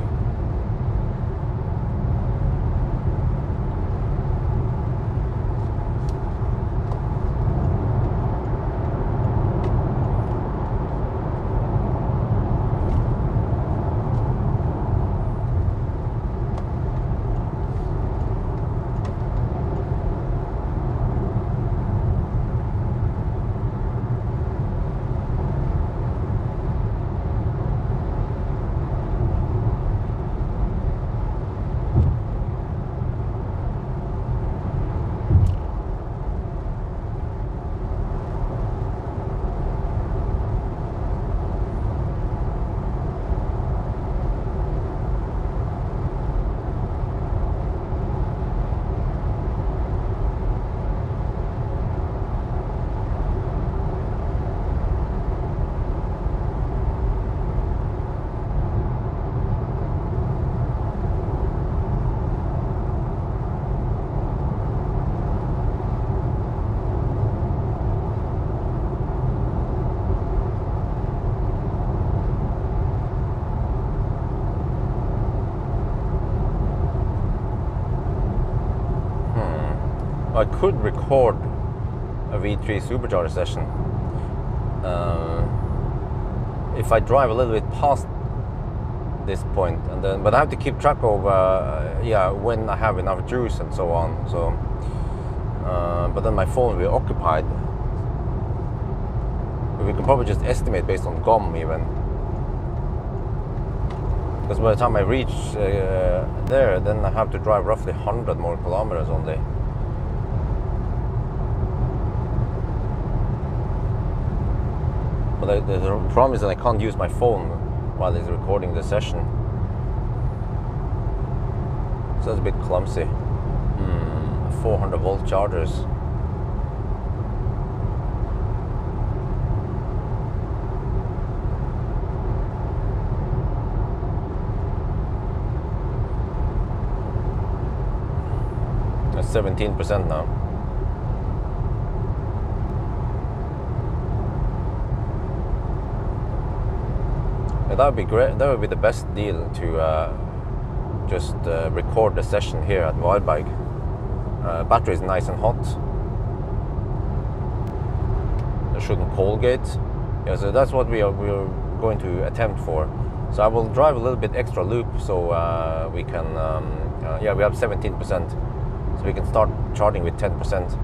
S1: I could record a V3 supercharger session if I drive a little bit past this point, and then, but I have to keep track of yeah, when I have enough juice and so on. So, but then my phone will be occupied. We can probably just estimate based on GOM even. Because by the time I reach there, then I have to drive roughly 100 more kilometers only. But the problem is that I can't use my phone while it's recording the session. So that's a bit clumsy. 400 volt chargers. That's 17% now. Yeah, that would be great. That would be the best deal to just record the session here at Wildbag. Battery is nice and hot. There shouldn't Colgate. Yeah, so that's what we're going to attempt for. So I will drive a little bit extra loop so we can. Yeah, we have 17%, so we can start charging with 10%.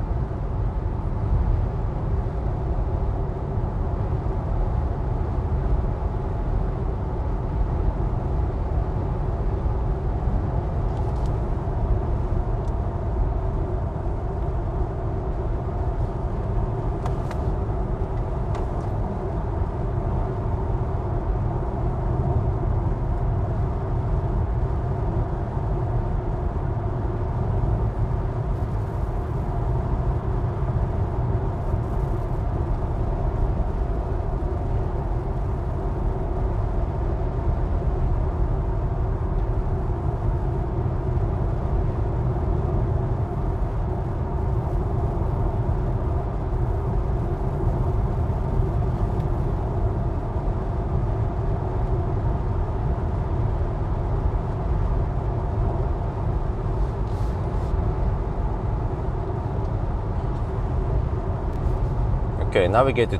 S1: Okay, navigate to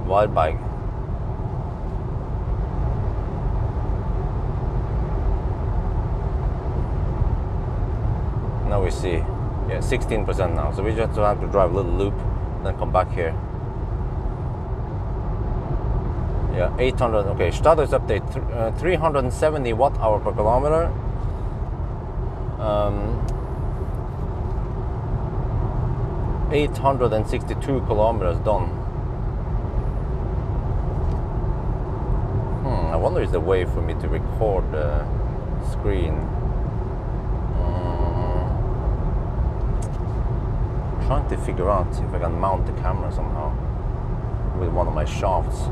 S1: Wildbag. Now we see, yeah, 16% now. So we just have to drive a little loop, then come back here. Yeah, 800. Okay, status update. 370 watt-hour per kilometer. 862 kilometers done. I wonder if there's a way for me to record the screen. Trying to figure out if I can mount the camera somehow with one of my shafts.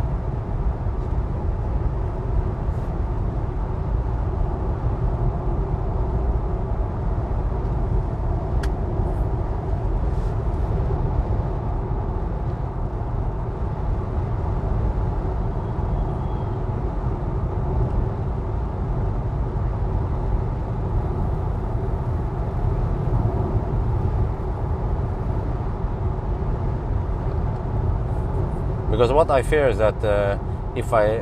S1: Because what I fear is that if I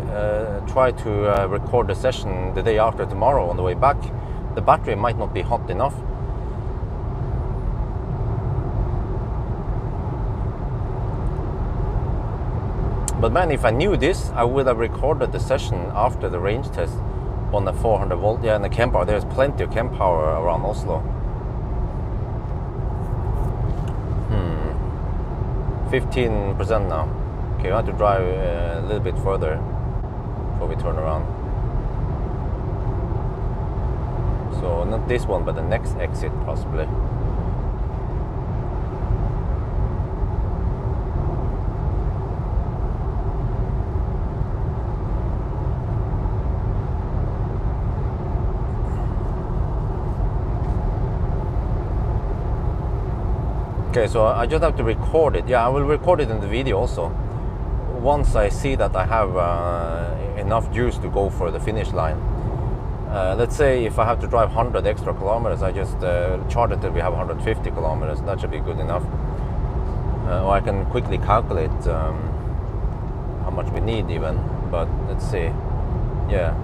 S1: try to record the session the day after tomorrow on the way back, the battery might not be hot enough. But man, if I knew this, I would have recorded the session after the range test on the 400 volt. Yeah, and the camp power. There's plenty of camp power around Oslo. 15% now. Okay, I have to drive a little bit further before we turn around. So not this one, but the next exit possibly. Okay, so I just have to record it. Yeah, I will record it in the video also. Once I see that I have enough juice to go for the finish line. Let's say if I have to drive 100 extra kilometers, I just charge it till we have 150 kilometers. That should be good enough. Or I can quickly calculate how much we need even. But let's see. Yeah.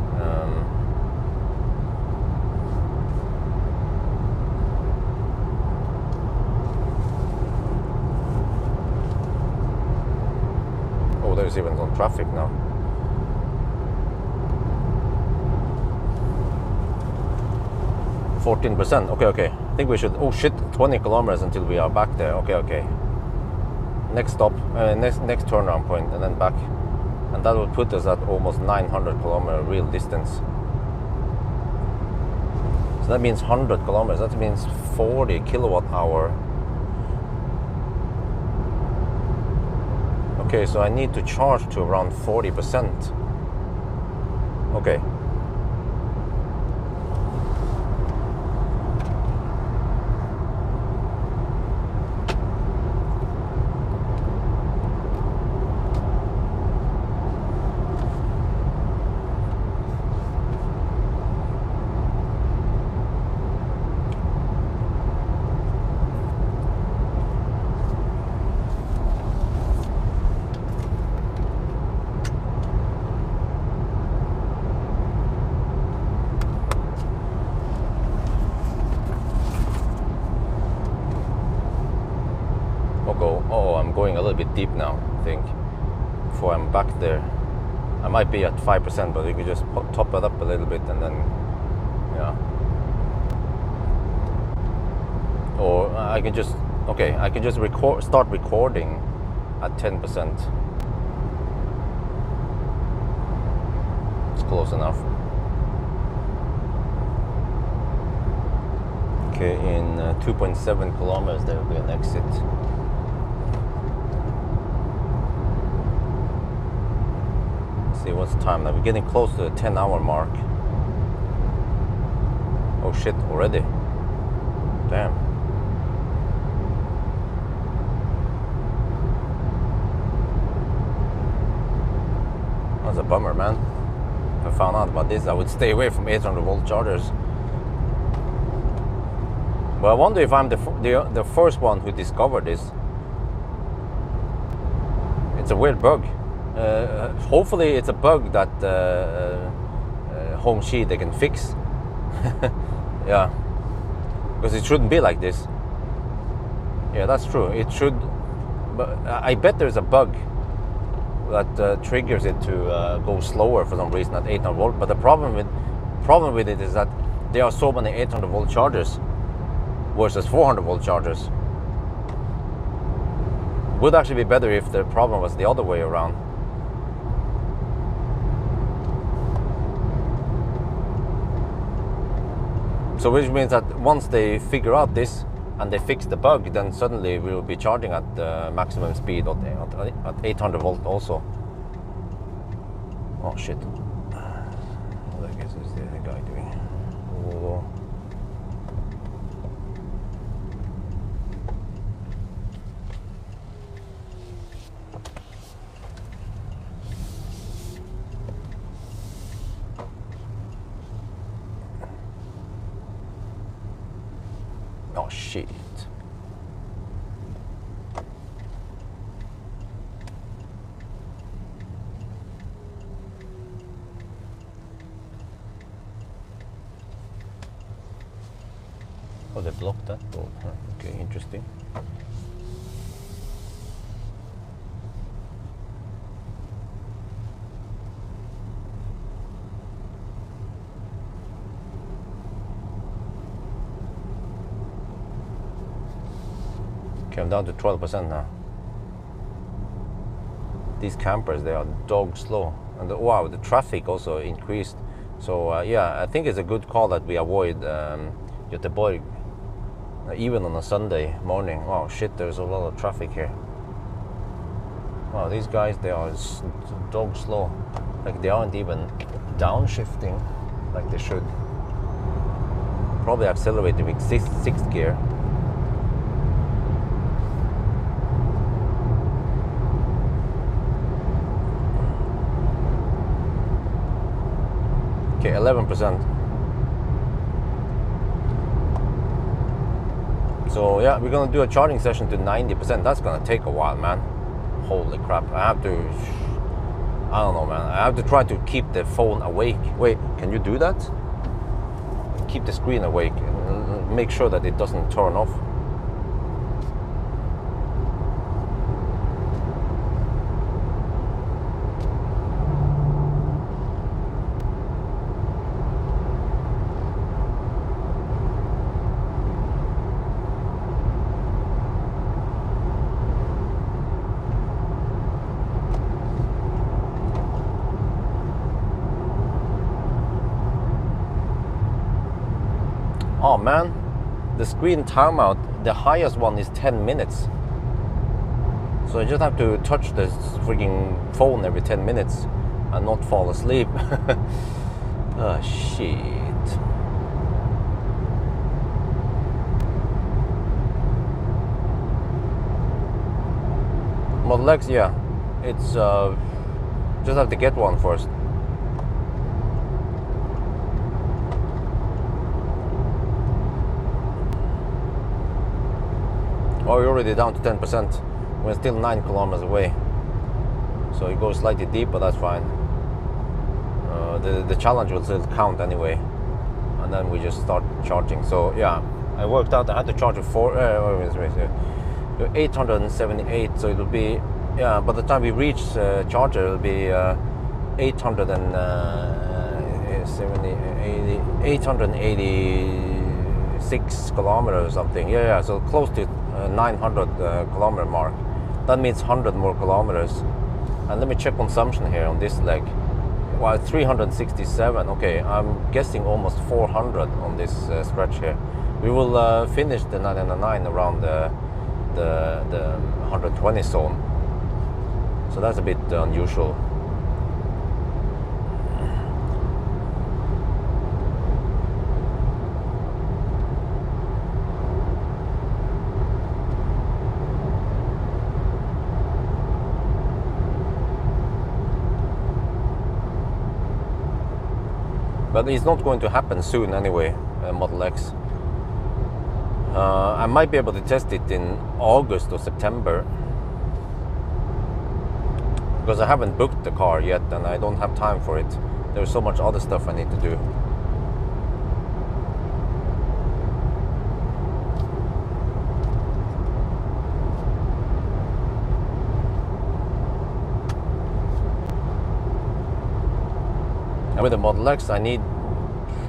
S1: traffic now. %. Okay. I think we should. Oh shit! 20 kilometers until we are back there. Okay. Next stop, next turnaround point, and then back, and that will put us at almost 900 kilometer real distance. So that means 100 kilometers. That means 40 kilowatt hour. Okay, so I need to charge to around 40%. Okay. Oh, I'm going a little bit deep now, I think, before I'm back there. I might be at 5%, but we could just top it up a little bit and then, yeah. Or I can just, okay, I can just start recording at 10%. It's close enough. Okay, in 2.7 kilometers there will be an exit. See what's the time now. We're getting close to the 10-hour mark. Oh shit, already. Damn. That's a bummer, man. If I found out about this, I would stay away from 800-volt chargers. But I wonder if I'm the first one who discovered this. It's a weird bug. Hopefully it's a bug that Hongqi they can fix. Yeah, because it shouldn't be like this. Yeah, that's true. It should, but I bet there's a bug that triggers it to go slower for some reason at 800 volt. But the problem with it is that there are so many 800 volt chargers versus 400 volt chargers. Would actually be better if the problem was the other way around. So which means that once they figure out this and they fix the bug, then suddenly we will be charging at maximum speed at 800 volt also. Oh shit. What I guess is the guy doing? Oh. Oh shit. Oh, they blocked that door. Okay, interesting. Okay, I'm down to 12% now. These campers, they are dog slow. And wow, the traffic also increased. So yeah, I think it's a good call that we avoid Göteborg, even on a Sunday morning. Oh shit, there's a lot of traffic here. Wow, these guys, they are dog slow. Like they aren't even downshifting like they should. Probably accelerating with sixth gear. Okay, 11%. So yeah, we're gonna do a charging session to 90%. That's gonna take a while, man. Holy crap! I don't know, man. I have to try to keep the phone awake. Wait, can you do that? Keep the screen awake and make sure that it doesn't turn off. Oh man, the screen timeout, the highest one is 10 minutes. So I just have to touch the freaking phone every 10 minutes and not fall asleep. Oh shit. Model X, yeah. It's just have to get one first. Oh, we're already down to 10%. We're still 9 kilometers away. So it goes slightly deep, but that's fine. The challenge will still count anyway. And then we just start charging. So yeah, I worked out I had to charge it 878, so it'll be, yeah, by the time we reach charger, it'll be 886 kilometers or something. Yeah, so close to 900 kilometer mark. That means 100 more kilometers. And let me check consumption here on this leg. Wow, 367. Okay, I'm guessing almost 400 on this stretch here. We will finish the 999 around the 120 zone. So that's a bit unusual. But it's not going to happen soon anyway, Model X. I might be able to test it in August or September, because I haven't booked the car yet and I don't have time for it. There's so much other stuff I need to do. And with the Model X, I need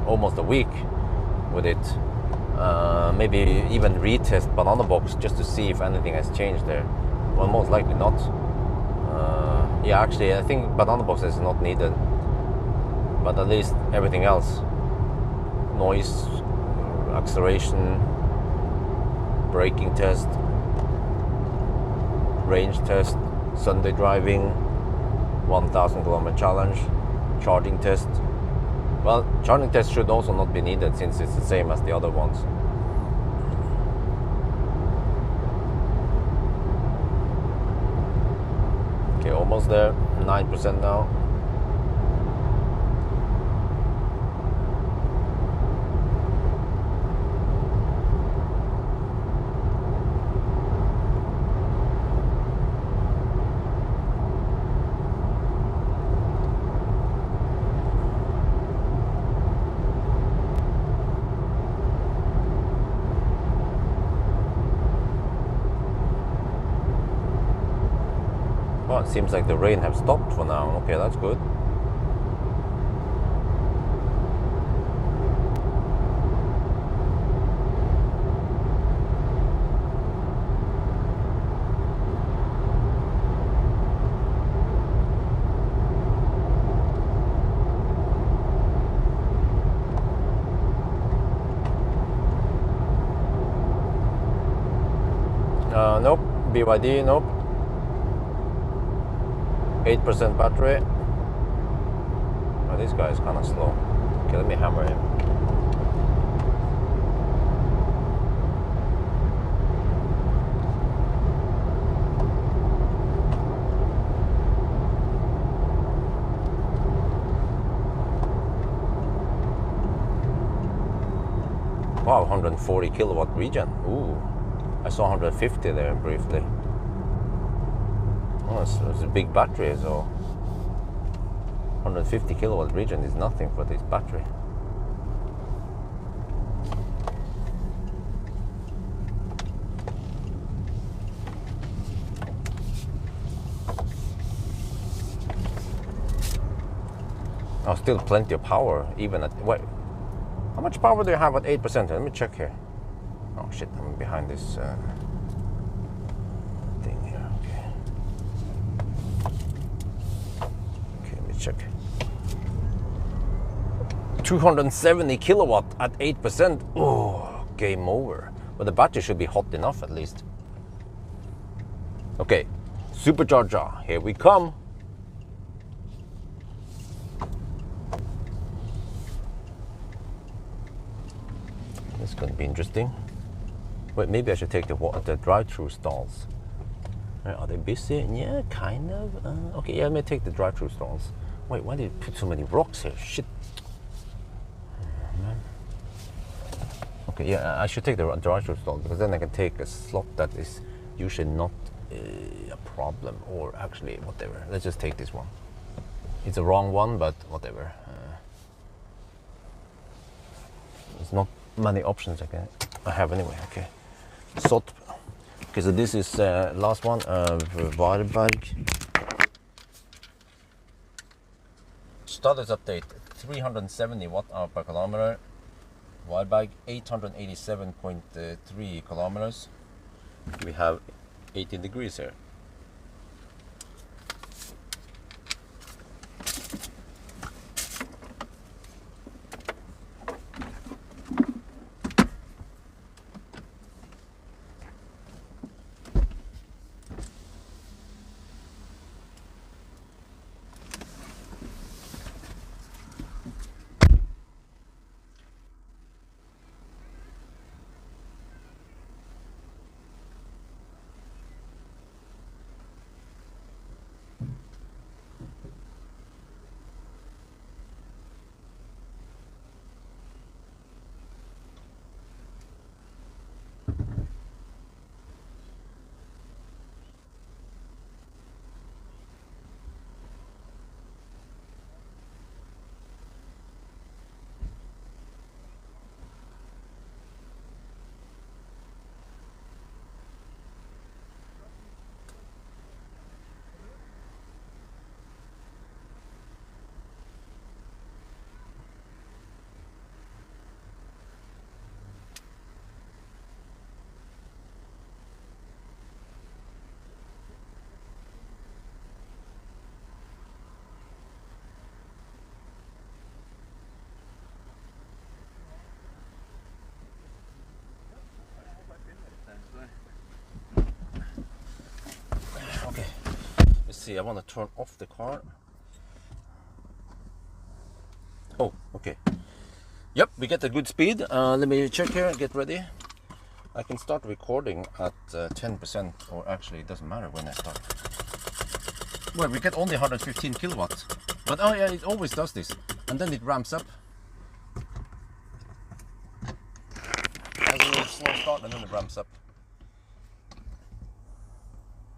S1: almost a week with it. Maybe even retest Banana Box just to see if anything has changed there. Well, most likely not. Yeah, actually, I think Banana Box is not needed. But at least everything else. Noise, acceleration, braking test, range test, Sunday driving, 1,000 kilometer challenge, charging test. Well, charging test should also not be needed since it's the same as the other ones. Okay, almost there, 9% now. Well, it seems like the rain has stopped for now. Okay, that's good. Nope. BYD, nope. 8% battery. Oh, this guy is kind of slow. Okay, let me hammer him. Wow, 140 kilowatt regen. Ooh, I saw 150 there briefly. Oh, it's a big battery, so 150 kilowatt regen is nothing for this battery. Oh, still plenty of power, even at, wait, how much power do you have at 8%? Let me check here. Oh shit, I'm behind this thing here, okay. Okay, let me check. 270 kilowatt at 8%. Oh, game over. But the battery should be hot enough at least. Okay, supercharger, here we come. This is going to be interesting. Wait, maybe I should take the drive-through stalls. Are they busy? Yeah, kind of. Okay, yeah, let me take the drive-through stalls. Wait, why did you put so many rocks here? Shit. Okay, yeah, I should take the drive-through stall because then I can take a slot that is usually not a problem, or actually whatever. Let's just take this one. It's a wrong one, but whatever. There's not many options I have anyway. Okay, salt. Okay, so this is last one. Varberg. Status update: 370 watt-hour per kilometer. Varberg 887.3 kilometers. We have 18 degrees here. Okay, let's see. I want to turn off the car. Oh, okay. Yep, we get a good speed. Let me check here. Get ready. I can start recording at 10%, or actually it doesn't matter when I start. Well, we get only 115 kilowatts, but oh yeah, it always does this, and then it ramps up. Has a little slow start, and then it ramps up.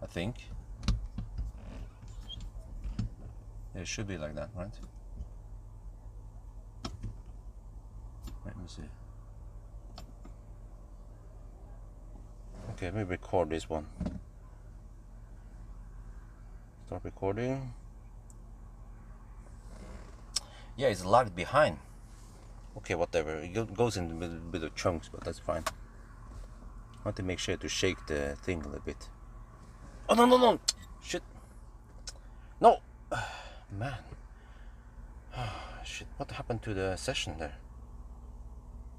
S1: I think it should be like that, right? Let me see. Okay, let me record this one. Start recording. Yeah, it's lagged behind. Okay, whatever. It goes in a bit of chunks, but that's fine. I want to make sure to shake the thing a little bit. Oh, no, no, no! Shit. No! Man. Shit, what happened to the session there?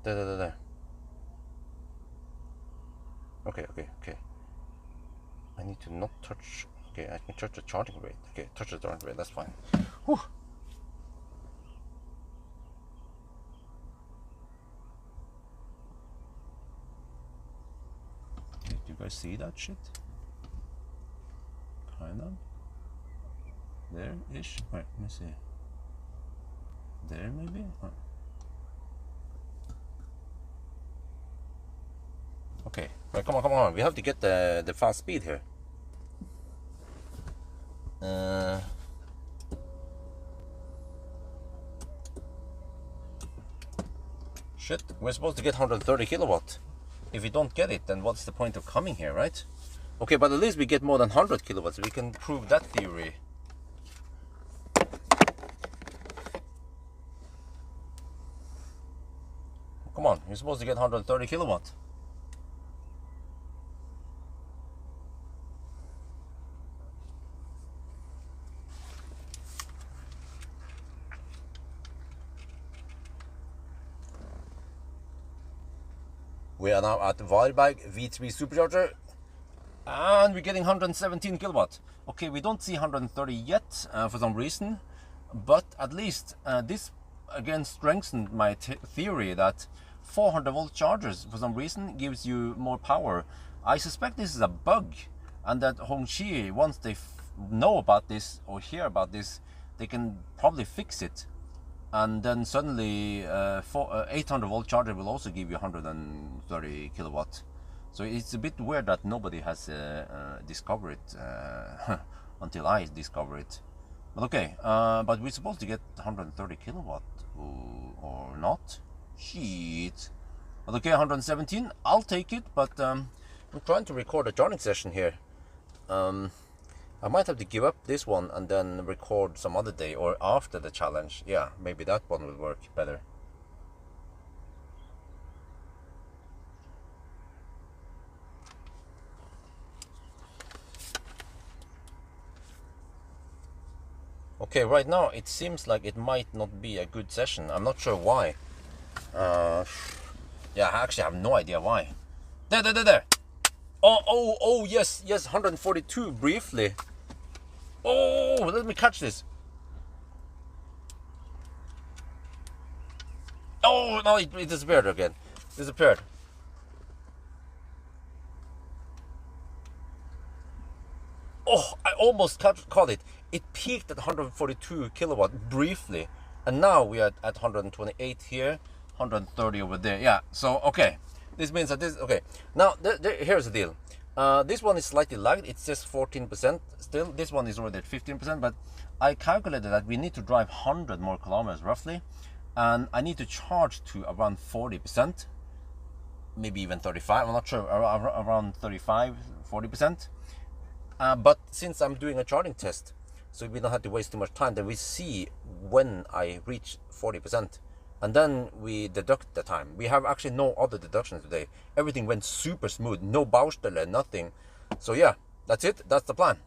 S1: There. Okay. I need to not touch. Okay, I can touch the charging rate. Okay, touch the charging rate, that's fine. Whew. Okay, do you guys see that shit? Kind of. There-ish. Wait, let me see. There maybe? Oh. Okay, right, come on. We have to get the fast speed here. Shit, we're supposed to get 130 kilowatt. If we don't get it, then what's the point of coming here, right? Okay, but at least we get more than 100 kilowatts. We can prove that theory. Come on, you're supposed to get 130 kilowatt. We are now at Varberg V3 supercharger, and we're getting 117 kilowatt. Okay, we don't see 130 yet for some reason, but at least this again strengthened my theory that 400 volt chargers for some reason gives you more power. I suspect this is a bug, and that Hongqi, once they know about this or hear about this, they can probably fix it, and then suddenly 800 volt charger will also give you 130 kilowatt. So it's a bit weird that nobody has discovered it until I discover it. But okay, but we're supposed to get 130 kilowatt or not? Shit. But okay, 117, I'll take it, but I'm trying to record a charging session here. I might have to give up this one and then record some other day or after the challenge. Yeah, maybe that one will work better. Okay, right now it seems like it might not be a good session. I'm not sure why. Yeah, I actually have no idea why. There. Oh, yes, 142 briefly. Oh, let me catch this. Oh, no, it disappeared again. Disappeared. Oh, I almost caught it. It peaked at 142 kilowatt briefly, and now we are at 128 here, 130 over there. Yeah, so okay, this means that this, okay, now here's the deal. This one is slightly lagged. It's just 14% still. This one is already at 15%, but I calculated that we need to drive 100 more kilometers roughly, and I need to charge to around 40%, maybe even 35. I'm not sure, around 35, 40%. But since I'm doing a charging test, so we don't have to waste too much time, then we see when I reach 40%, and then we deduct the time. We have actually no other deductions today. Everything went super smooth, no Baustelle, nothing. So yeah, that's it, that's the plan.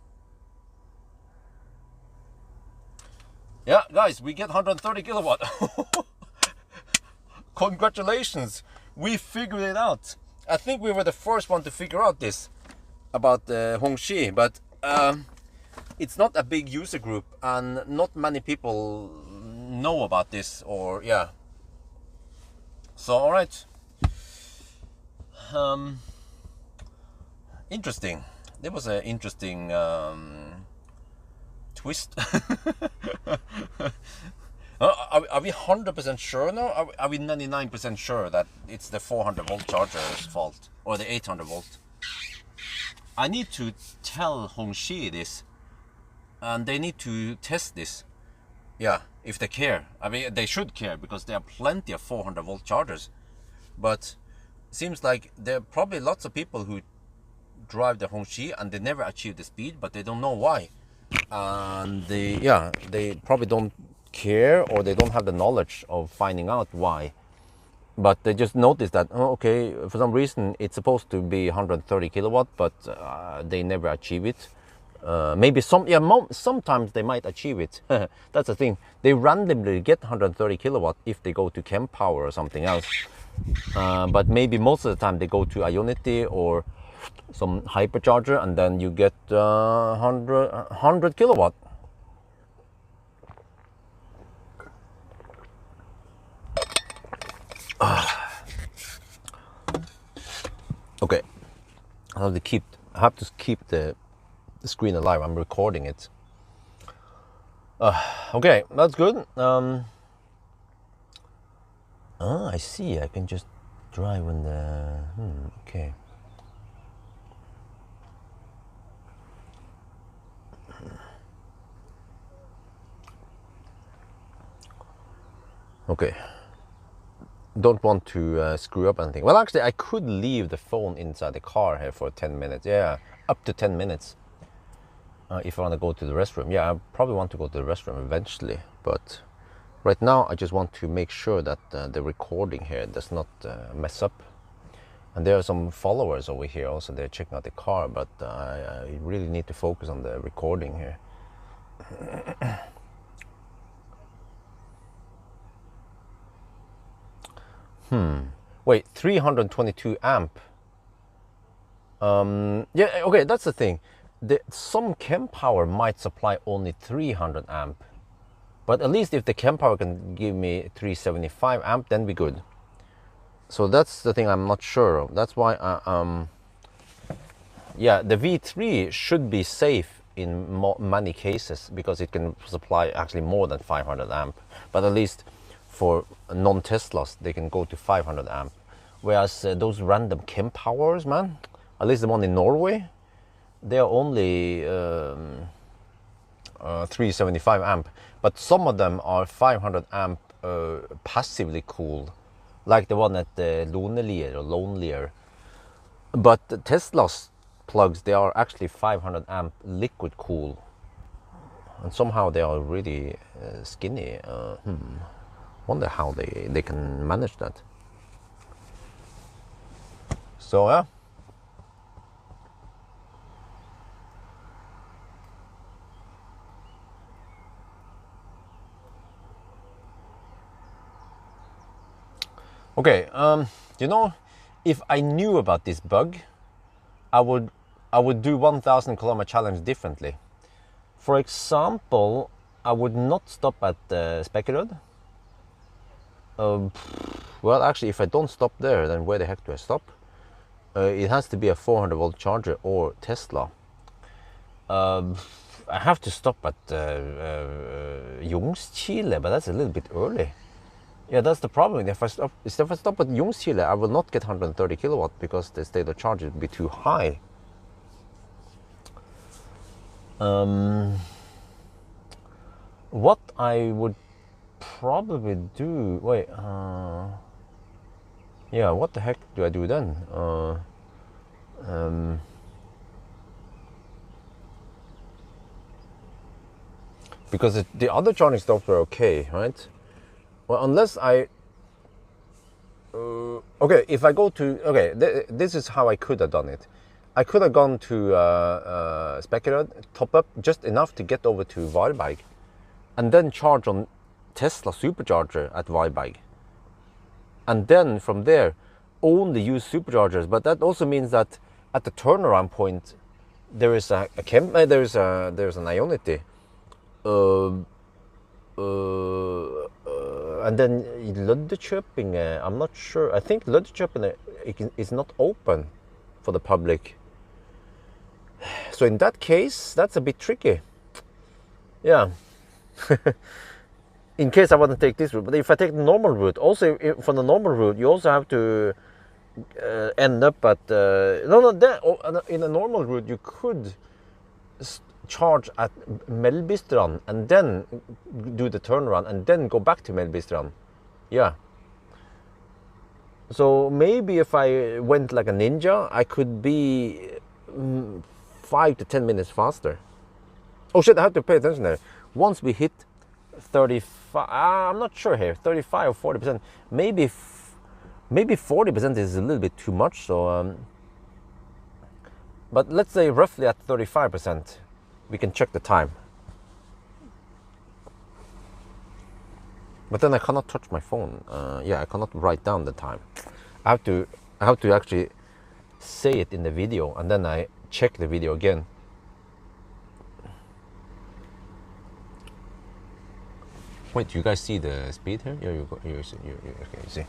S1: Yeah, guys, we get 130 kilowatt. Congratulations, we figured it out. I think we were the first one to figure out this about Hongqi, but it's not a big user group and not many people know about this, or yeah. So all right, interesting. There was an interesting twist. Are we 100% sure now? Are we 99% sure that it's the 400 volt charger's fault or the 800 volt? I need to tell Hongqi this, and they need to test this. Yeah, if they care. I mean, they should care, because there are plenty of 400 volt chargers. But it seems like there are probably lots of people who drive the Hongqi and they never achieve the speed, but they don't know why. And they probably don't care, or they don't have the knowledge of finding out why. But they just noticed that, oh, okay, for some reason it's supposed to be 130 kilowatt, but they never achieve it. Maybe sometimes they might achieve it. That's the thing. They randomly get 130 kilowatt if they go to Chem Power or something else. But maybe most of the time they go to Ionity or some hypercharger, and then you get 100 kilowatt. Okay, I have to keep the screen alive. I'm recording it. Okay, that's good. I see. I can just drive when the. Okay. Okay. Don't want to screw up anything. Well, actually, I could leave the phone inside the car here for 10 minutes. Yeah, up to 10 minutes. If I want to go to the restroom. Yeah, I probably want to go to the restroom eventually. But right now, I just want to make sure that the recording here does not mess up. And there are some followers over here also. They're checking out the car, but I really need to focus on the recording here. Wait, 322 amp. Yeah, okay, that's the thing. Some chem power might supply only 300 amp, but at least if the chem power can give me 375 amp, then we good. So that's the thing I'm not sure of. That's why yeah, the V3 should be safe in many cases because it can supply actually more than 500 amp. But at least for non-Teslas, they can go to 500 amp. Whereas those random chem powers, man, at least the one in Norway, they are only 375 amp. But some of them are 500 amp passively cooled, like the one at the Lonelier. But the Tesla's plugs, they are actually 500 amp liquid cool, and somehow they are really skinny. Wonder how they can manage that. So yeah. Okay, you know, if I knew about this bug, I would do 1,000 kilometer challenge differently. For example, I would not stop at Spekkerud. Well, actually, if I don't stop there, then where the heck do I stop? It has to be a 400 volt charger or Tesla. I have to stop at Ljungskile, but that's a little bit early. Yeah, that's the problem. If I stop at Ljungskile, I will not get 130 kilowatt because the state of charge would be too high. What I would probably do, wait, yeah, what the heck do I do then? Because the other charging stops were okay, right? Well, unless I, okay, if I go to, okay, this is how I could have done it. I could have gone to Spekkerud, top up just enough to get over to Varberg, and then charge on Tesla supercharger at Varberg. And then from there, only use superchargers. But that also means that at the turnaround point, there is there's an Ionity. And then Løddekjøping, I'm not sure. I think Løddekjøping is not open for the public. So in that case, that's a bit tricky. Yeah. In case I want to take this route. But if I take the normal route, also for the normal route, you also have to end up at... in a normal route, you could charge at Mellbystrand and then do the turnaround and then go back to Mellbystrand. Yeah. So maybe if I went like a ninja, I could be 5 to 10 minutes faster. Oh shit, I have to pay attention there. Once we hit 35, I'm not sure here, 35 or 40%. Maybe 40% is a little bit too much. So, but let's say roughly at 35%. We can check the time. But then I cannot touch my phone. Yeah, I cannot write down the time. I have to actually say it in the video, and then I check the video again. Wait, do you guys see the speed here? Yeah, okay, you see.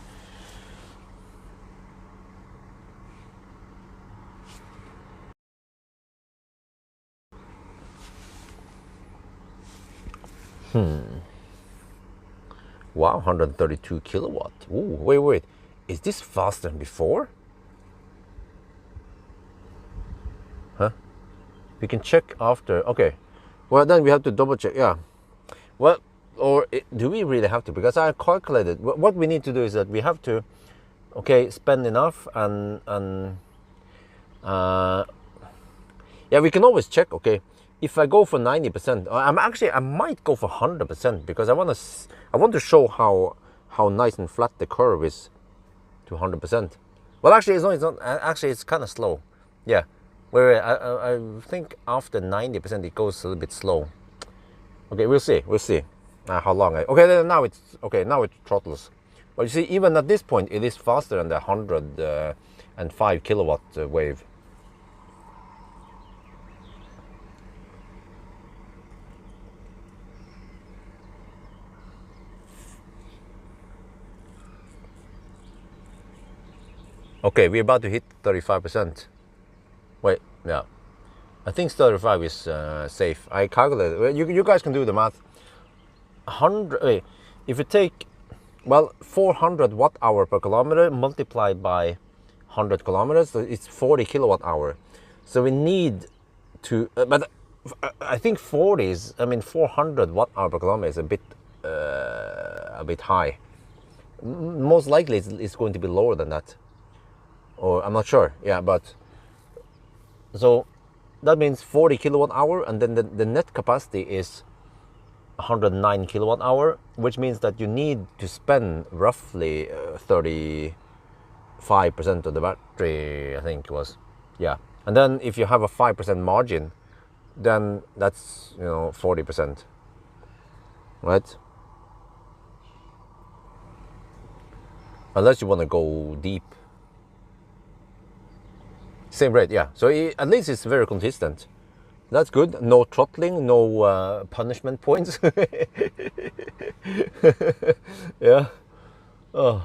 S1: Wow, 132 kilowatt. Ooh, wait. Is this faster than before? Huh? We can check after. Okay. Well, then we have to double check. Yeah. Well, do we really have to? Because I calculated. What we need to do is that we have to, okay, spend enough and yeah, we can always check. Okay. If I go for 90%, I might go for 100% because I want to show how nice and flat the curve is to 100%. Well, actually, it's not. Actually, it's kind of slow. Yeah, where I think after 90% it goes a little bit slow. Okay, we'll see. How long? Okay, then now it throttles. But you see, even at this point, it is faster than the 105 kilowatt wave. Okay, we're about to hit 35%. Wait, yeah. I think 35 is safe. I calculated. You guys can do the math. 100. Wait, if you take, well, 400 watt hour per kilometer multiplied by 100 kilometers, so it's 40 kilowatt hour. So we need to, but I think 40 is, I mean, 400 watt hour per kilometer is a bit high. Most likely it's going to be lower than that. Or I'm not sure, yeah, but so that means 40 kilowatt hour, and then the net capacity is 109 kilowatt hour, which means that you need to spend roughly 35% of the battery, I think it was, yeah. And then if you have a 5% margin, then that's 40%, right? Unless you want to go deep. Same rate, yeah. So at least it's very consistent. That's good. No throttling, no punishment points. Yeah. Oh,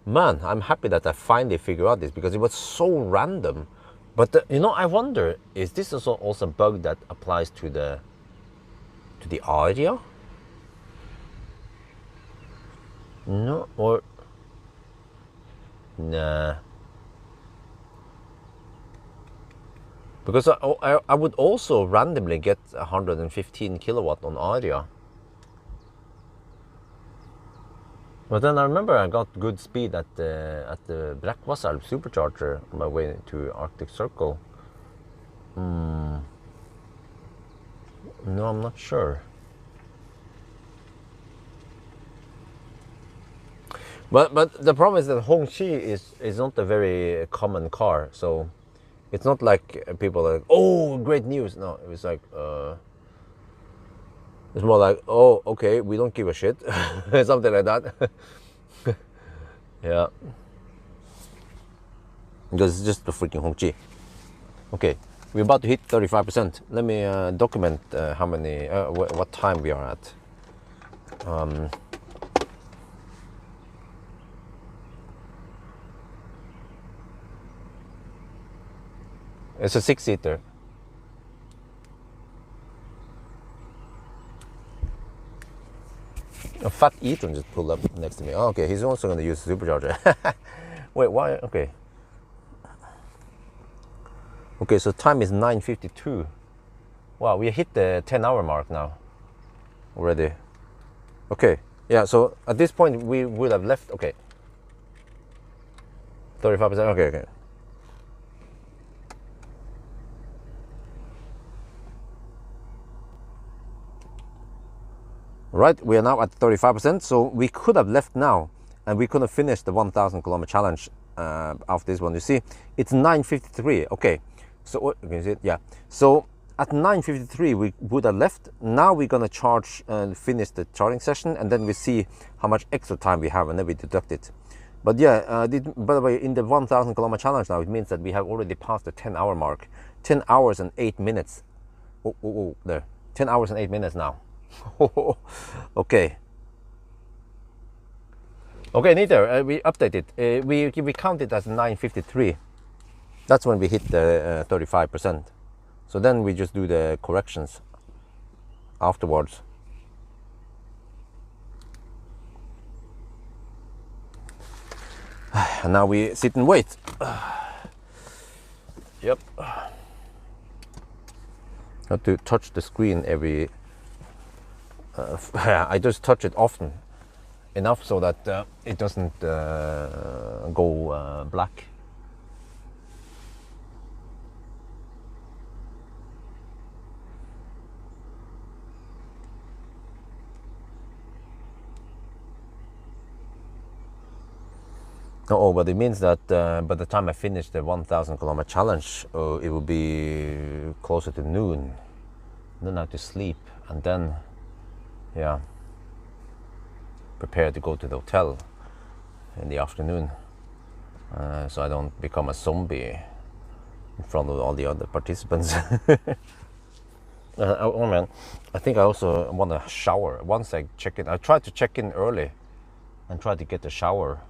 S1: man, I'm happy that I finally figured out this, because it was so random. But I wonder, is this also a bug that applies to the area? No, or nah. Because I would also randomly get 115 kilowatt on area. But then I remember I got good speed at the Bräckvassar supercharger on my way to Arctic Circle. No, I'm not sure. But the problem is that Hongqi is not a very common car, so it's not like people are like, oh, great news. No, it was like, it's more like, oh, okay, we don't give a shit. Something like that. Yeah. Because it's just the freaking Hongqi. Okay, we're about to hit 35%. Let me document how many, what time we are at. It's a 6-seater. A fat Ethan just pulled up next to me. Oh, okay, he's also going to use the supercharger. Wait, why? Okay. Okay, so time is 9:52. Wow, we hit the 10-hour mark now already. Okay, yeah, so at this point we would have left, okay. 35%, okay. Right, we are now at 35%, so we could have left now, and we could have finished the 1,000 kilometer challenge after this one. You see, it's 9:53. Okay, so you can see it, yeah. So at 9:53 we would have left. Now we're gonna charge and finish the charging session, and then we see how much extra time we have, and then we deduct it. But yeah, by the way, in the 1,000 kilometer challenge now, it means that we have already passed the 10-hour mark. 10 hours and 8 minutes. Oh, there. 10 hours and 8 minutes now. Okay, neither. We update it. We count it as 9:53. That's when we hit the 35%. So then we just do the corrections afterwards. And now we sit and wait. Yep. Have to touch the screen every. I just touch it often enough so that it doesn't go black. Oh, but it means that by the time I finish the 1,000 kilometer challenge, it will be closer to noon. Then I have to sleep, and then, yeah, prepare to go to the hotel. in the afternoon, so I don't become a zombie in front of all the other participants. Oh man, I think I also want to shower. Once I check in, I tried to check in early and try to get a shower,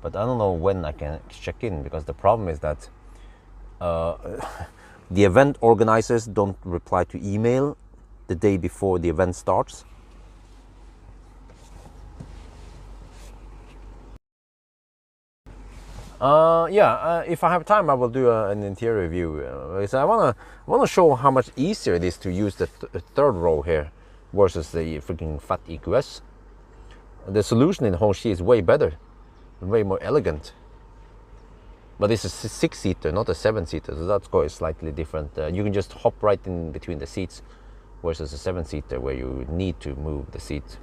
S1: but I don't know when I can check in, because the problem is that the event organizers don't reply to email the day before the event starts. If I have time, I will do an interior view. So I wanna show how much easier it is to use the third row here versus the freaking fat EQS. The solution in Hongqi is way better, way more elegant. But this is a 6-seater, not a 7-seater, so that's going slightly different. You can just hop right in between the seats, versus a 7-seater where you need to move the seat.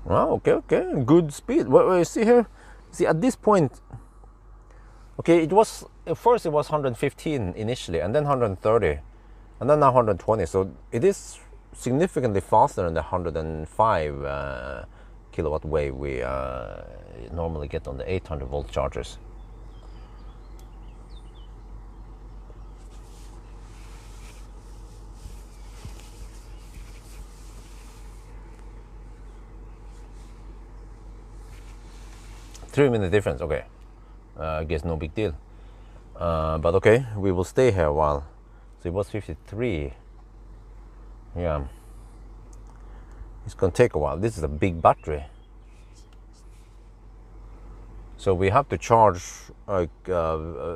S1: Oh, okay, good speed. What you see here? See, at this point, okay, it was at first it was 115 initially, and then 130, and then now 120. So it is significantly faster than the 105 kilowatt wave we normally get on the 800 volt chargers. Three-minute difference, okay. I guess no big deal. But okay, we will stay here a while. So it was 53. Yeah. It's gonna take a while. This is a big battery. So we have to charge like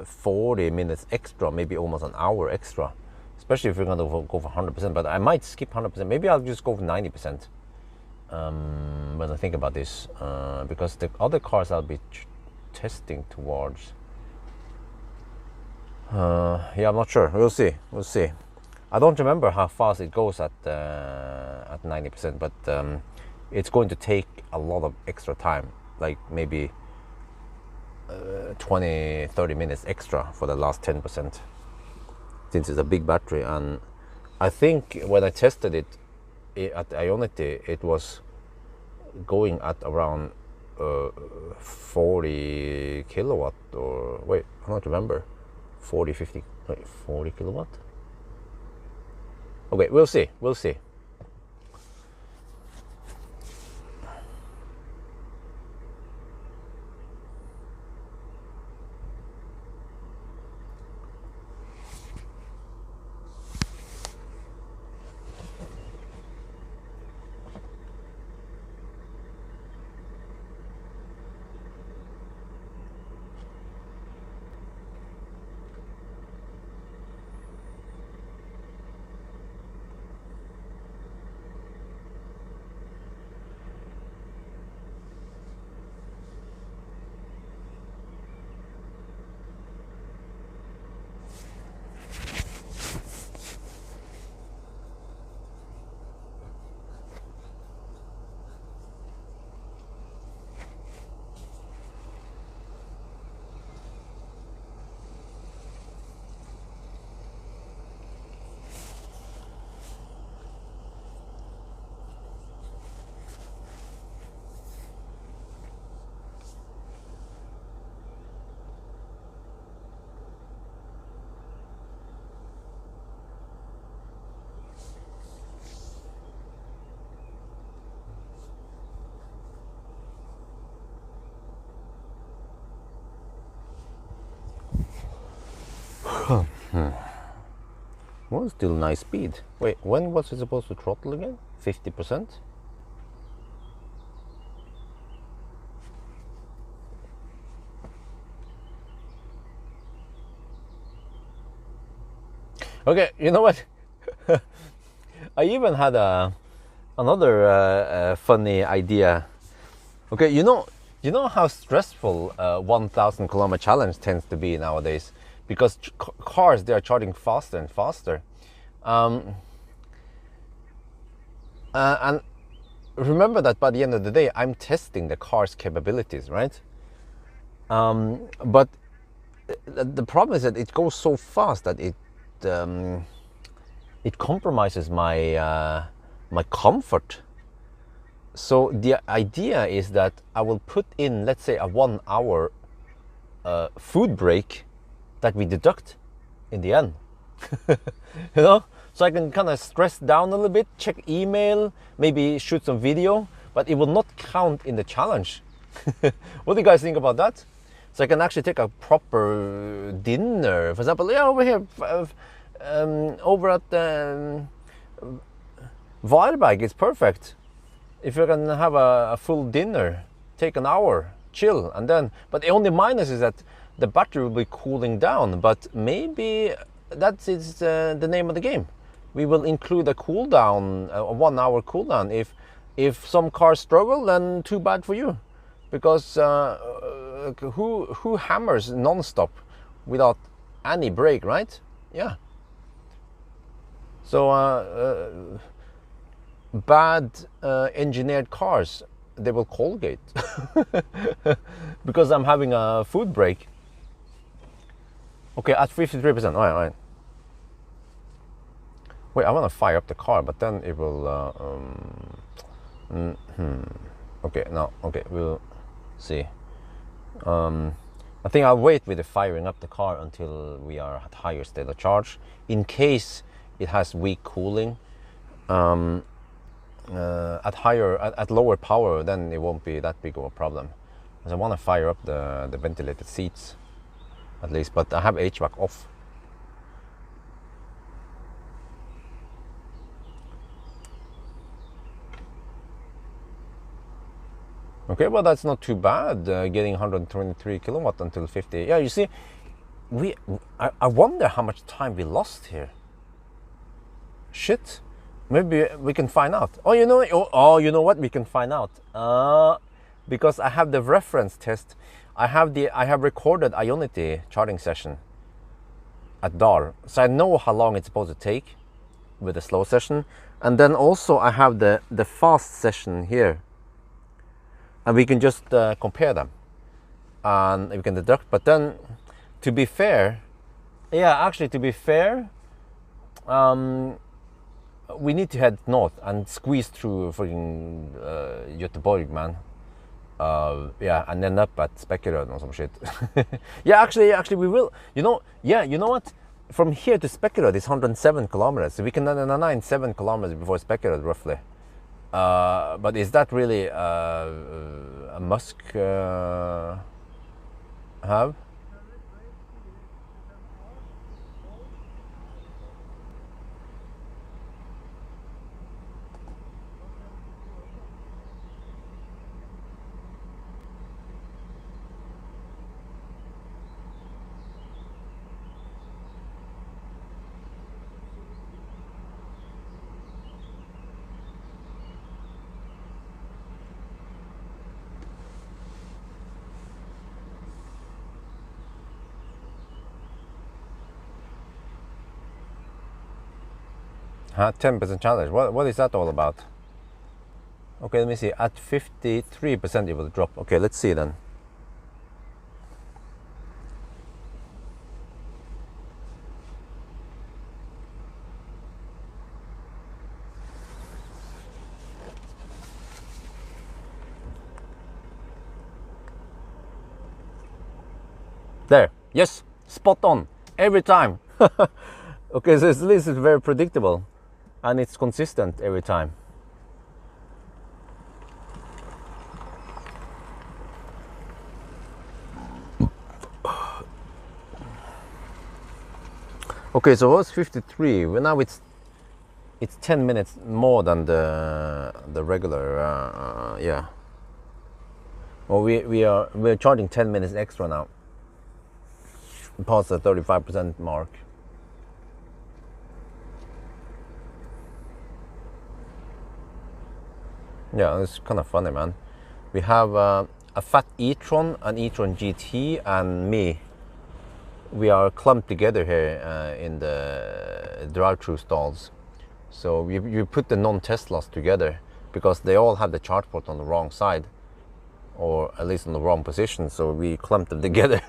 S1: 40 minutes extra, maybe almost an hour extra. Especially if we're gonna go for 100%, but I might skip 100%. Maybe I'll just go for 90%. When I think about this, because the other cars I'll be testing towards, yeah, I'm not sure. We'll see. I don't remember how fast it goes at 90%, but it's going to take a lot of extra time, like maybe 20-30 minutes extra for the last 10%, since it's a big battery. And I think when I tested it at Ionity, it was going at around 40 kilowatt, or wait, I don't remember, 40 kilowatt. Okay, we'll see. Well, still nice speed. Wait, when was it supposed to throttle again? 50%? Okay, you know what? I even had another funny idea. Okay, you know how stressful 1,000 kilometer challenge tends to be nowadays, because cars, they are charging faster and faster. And remember that by the end of the day, I'm testing the car's capabilities, right? But the problem is that it goes so fast that it compromises my my comfort. So the idea is that I will put in, let's say, a 1 hour food break that we deduct in the end. You know, so I can kind of stress down a little bit, check email, maybe shoot some video, but it will not count in the challenge. What do you guys think about that? So I can actually take a proper dinner, for example, yeah, over here, over at Varberg, it's perfect. If you can have a full dinner, take an hour, chill, and then, but the only minus is that the battery will be cooling down, but maybe that is the name of the game. We will include a cool down, a 1 hour cool down. If some cars struggle, then too bad for you, because who hammers non-stop without any break, right? Yeah. So bad engineered cars, they will Colgate because I'm having a food break. Okay, at 53%. All right. Wait, I want to fire up the car, but then it will. Okay, no. Okay, we'll see. I think I'll wait with the firing up the car until we are at higher state of charge, in case it has weak cooling. At lower power, then it won't be that big of a problem. Because I want to fire up the ventilated seats, at least. But I have HVAC off. Okay, well, that's not too bad, getting 123 kilowatt until 50. Yeah, you see, I wonder how much time we lost here. Shit, maybe we can find out. Oh, you know what? We can find out. Because I have the reference test. I have recorded Ionity charging session at DAR, so I know how long it's supposed to take with the slow session, and then also I have the fast session here. And we can just compare them, and we can deduct. But then, to be fair, we need to head north and squeeze through freaking Göteborg, man. Yeah, and end up at Spekeröd or some shit. Yeah, actually, we will. You know what? From here to Spekeröd is 107 kilometers. So we can 7 kilometers before Spekeröd, roughly. But is that really a Musk have? Huh? 10% challenge. What is that all about? Okay, let me see. At 53% it will drop. Okay, let's see then. There. Yes, spot on every time. Okay, so at least it's very predictable. And it's consistent every time. Okay, so it was 53. Well, now it's 10 minutes more than the regular. Yeah. Well, we're charging 10 minutes extra now. Past the 35% mark. Yeah, it's kind of funny, man. We have a fat e-tron, an e-tron GT, and me. We are clumped together here in the drive-through stalls. So you put the non-Teslas together because they all have the charge port on the wrong side, or at least in the wrong position. So we clump them together.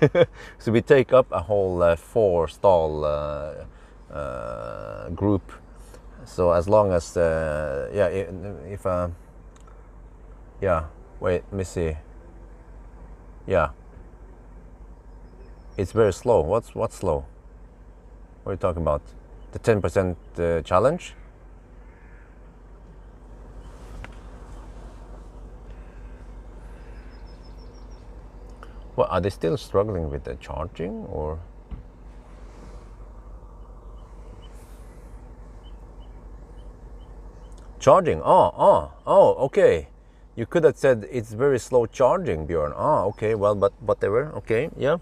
S1: So we take up a whole 4-stall group. So as long as if Yeah, wait, let me see. Yeah, it's very slow. What's slow? What are you talking about? The 10% challenge? Well, are they still struggling with the charging, or? Charging? Oh, okay. You could have said it's very slow charging, Bjorn. Okay, well, but whatever. Okay, yeah.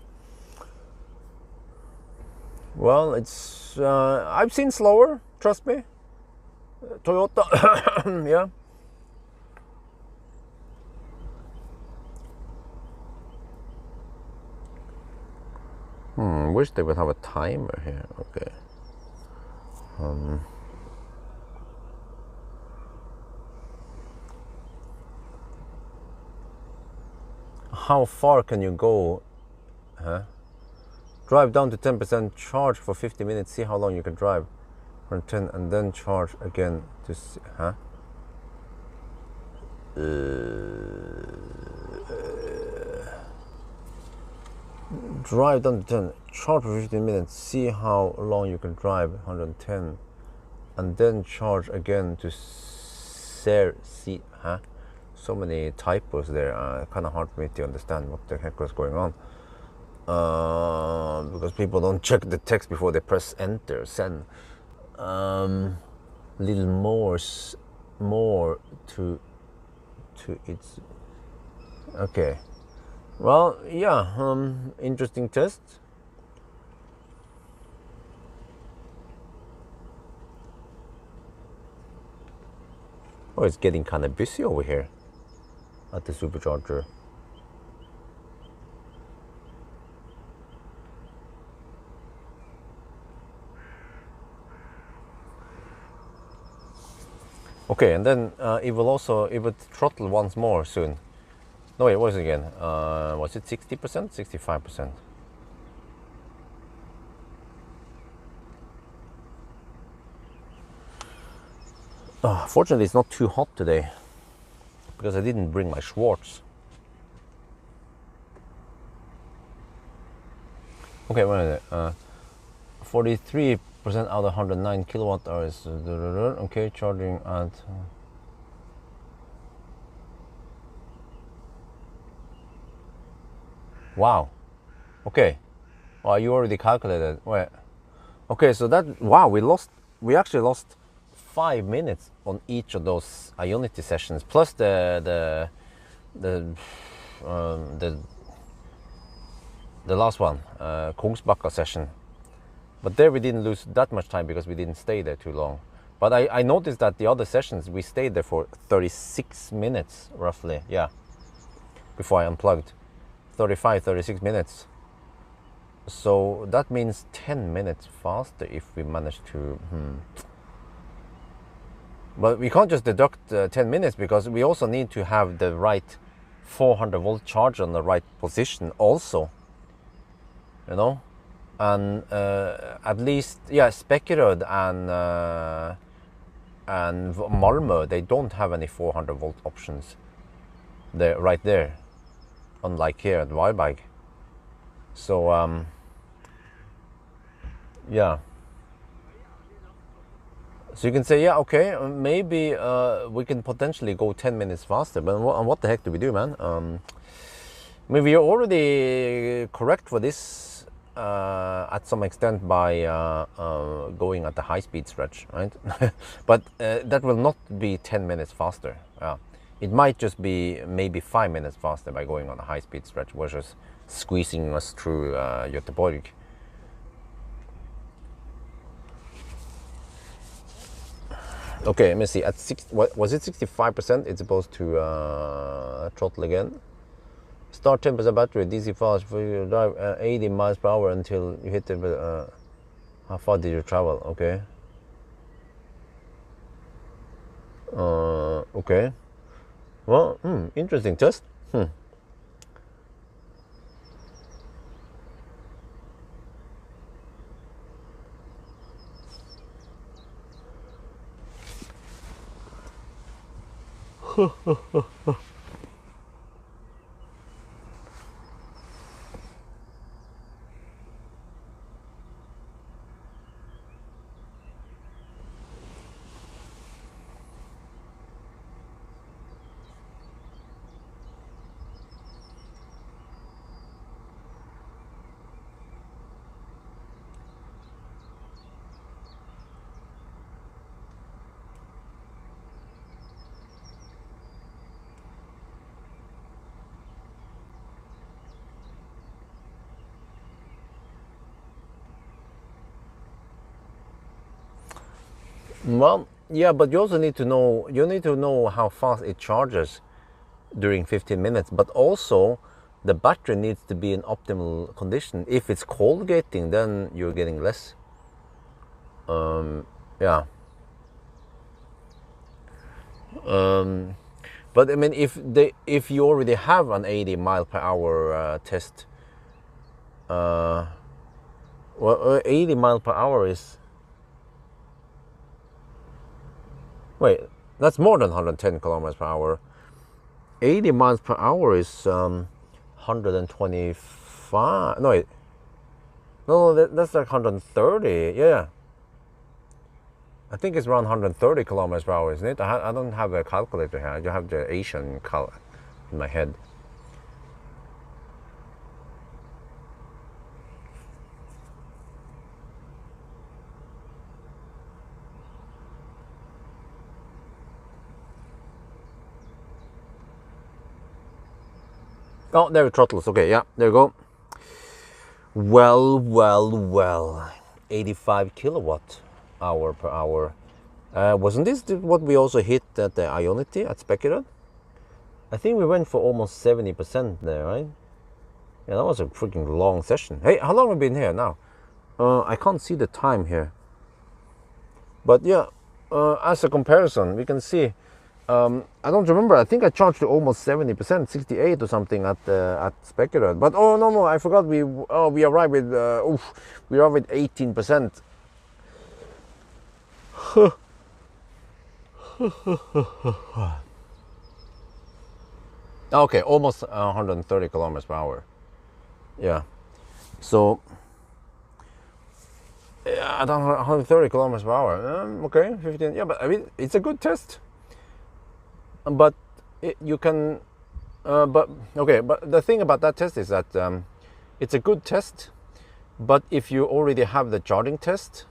S1: Well, it's I've seen slower. Trust me. Toyota. Yeah. Wish they would have a timer here. Okay. How far can you go? Huh? Drive down to 10%, charge for 50 minutes, see how long you can drive. From 10 and then charge again to see, huh? Drive down to 10, charge for 15 minutes, see how long you can drive. 110 and then charge again to see, huh? So many typos there, kind of hard for me to understand what the heck was going on. Because people don't check the text before they press enter, send. Little more to its. Okay. Well, yeah. Interesting test. Oh, it's getting kind of busy over here at the supercharger. Okay, and then it will throttle once more soon. No, it was again. Was it 60%? 65%? Fortunately, it's not too hot today because I didn't bring my Schwartz. Okay, wait a minute. 43% out of 109 kilowatt hours. Okay, charging at. Wow. Okay. Well, you already calculated. Wait. Okay, so that, wow, we actually lost 5 minutes on each of those Ionity sessions, plus the last one, Kongsbakka session. But there we didn't lose that much time because we didn't stay there too long. But I noticed that the other sessions we stayed there for 36 minutes roughly, yeah, before I unplugged. 35, 36 minutes. So that means 10 minutes faster if we manage to. But we can't just deduct 10 minutes because we also need to have the right 400 volt charger on the right position also. You know? And at least, yeah, Spekeröd and Malmö, they don't have any 400 volt options there, right there, unlike here at Varberg. So yeah, so you can say, yeah, okay, maybe we can potentially go 10 minutes faster, but what the heck do we do, man? I mean, we are already correct for this at some extent by going at the high-speed stretch, right? But that will not be 10 minutes faster. It might just be maybe 5 minutes faster by going on a high-speed stretch versus squeezing us through Göteborg. Okay, let me see. At was it 65%? It's supposed to throttle again. Start 10% battery, DC fast, for you drive 80 miles per hour until you hit the. How far did you travel? Okay. Okay. Well, interesting test. Well, yeah, but you also need to know, how fast it charges during 15 minutes, but also the battery needs to be in optimal condition. If it's cold gating, then you're getting less. Yeah. But I mean, if you already have an 80 mile per hour test, well, 80 mile per hour is, wait, that's more than 110 kilometers per hour. 80 miles per hour is 125. No, that's like 130. Yeah, I think it's around 130 kilometers per hour, isn't it? I don't have a calculator here. I just have the Asian in my head. Oh, there it throttles. Okay, yeah, there you go. Well. 85 kilowatt hour per hour. Wasn't this what we also hit at the Ionity at Speculated? I think we went for almost 70% there, right? Yeah, that was a freaking long session. Hey, how long have we been here now? I can't see the time here. But yeah, as a comparison, we can see. I don't remember. I think I charged to almost 70%, 68 or something at Speculated. But oh no, I forgot. We arrived with 18%. Okay, almost 130 kilometers per hour. Yeah, so yeah, 130 kilometers per hour. Okay, 15. Yeah, but I mean, it's a good test. But you can, but the thing about that test is that it's a good test. But if you already have the charging test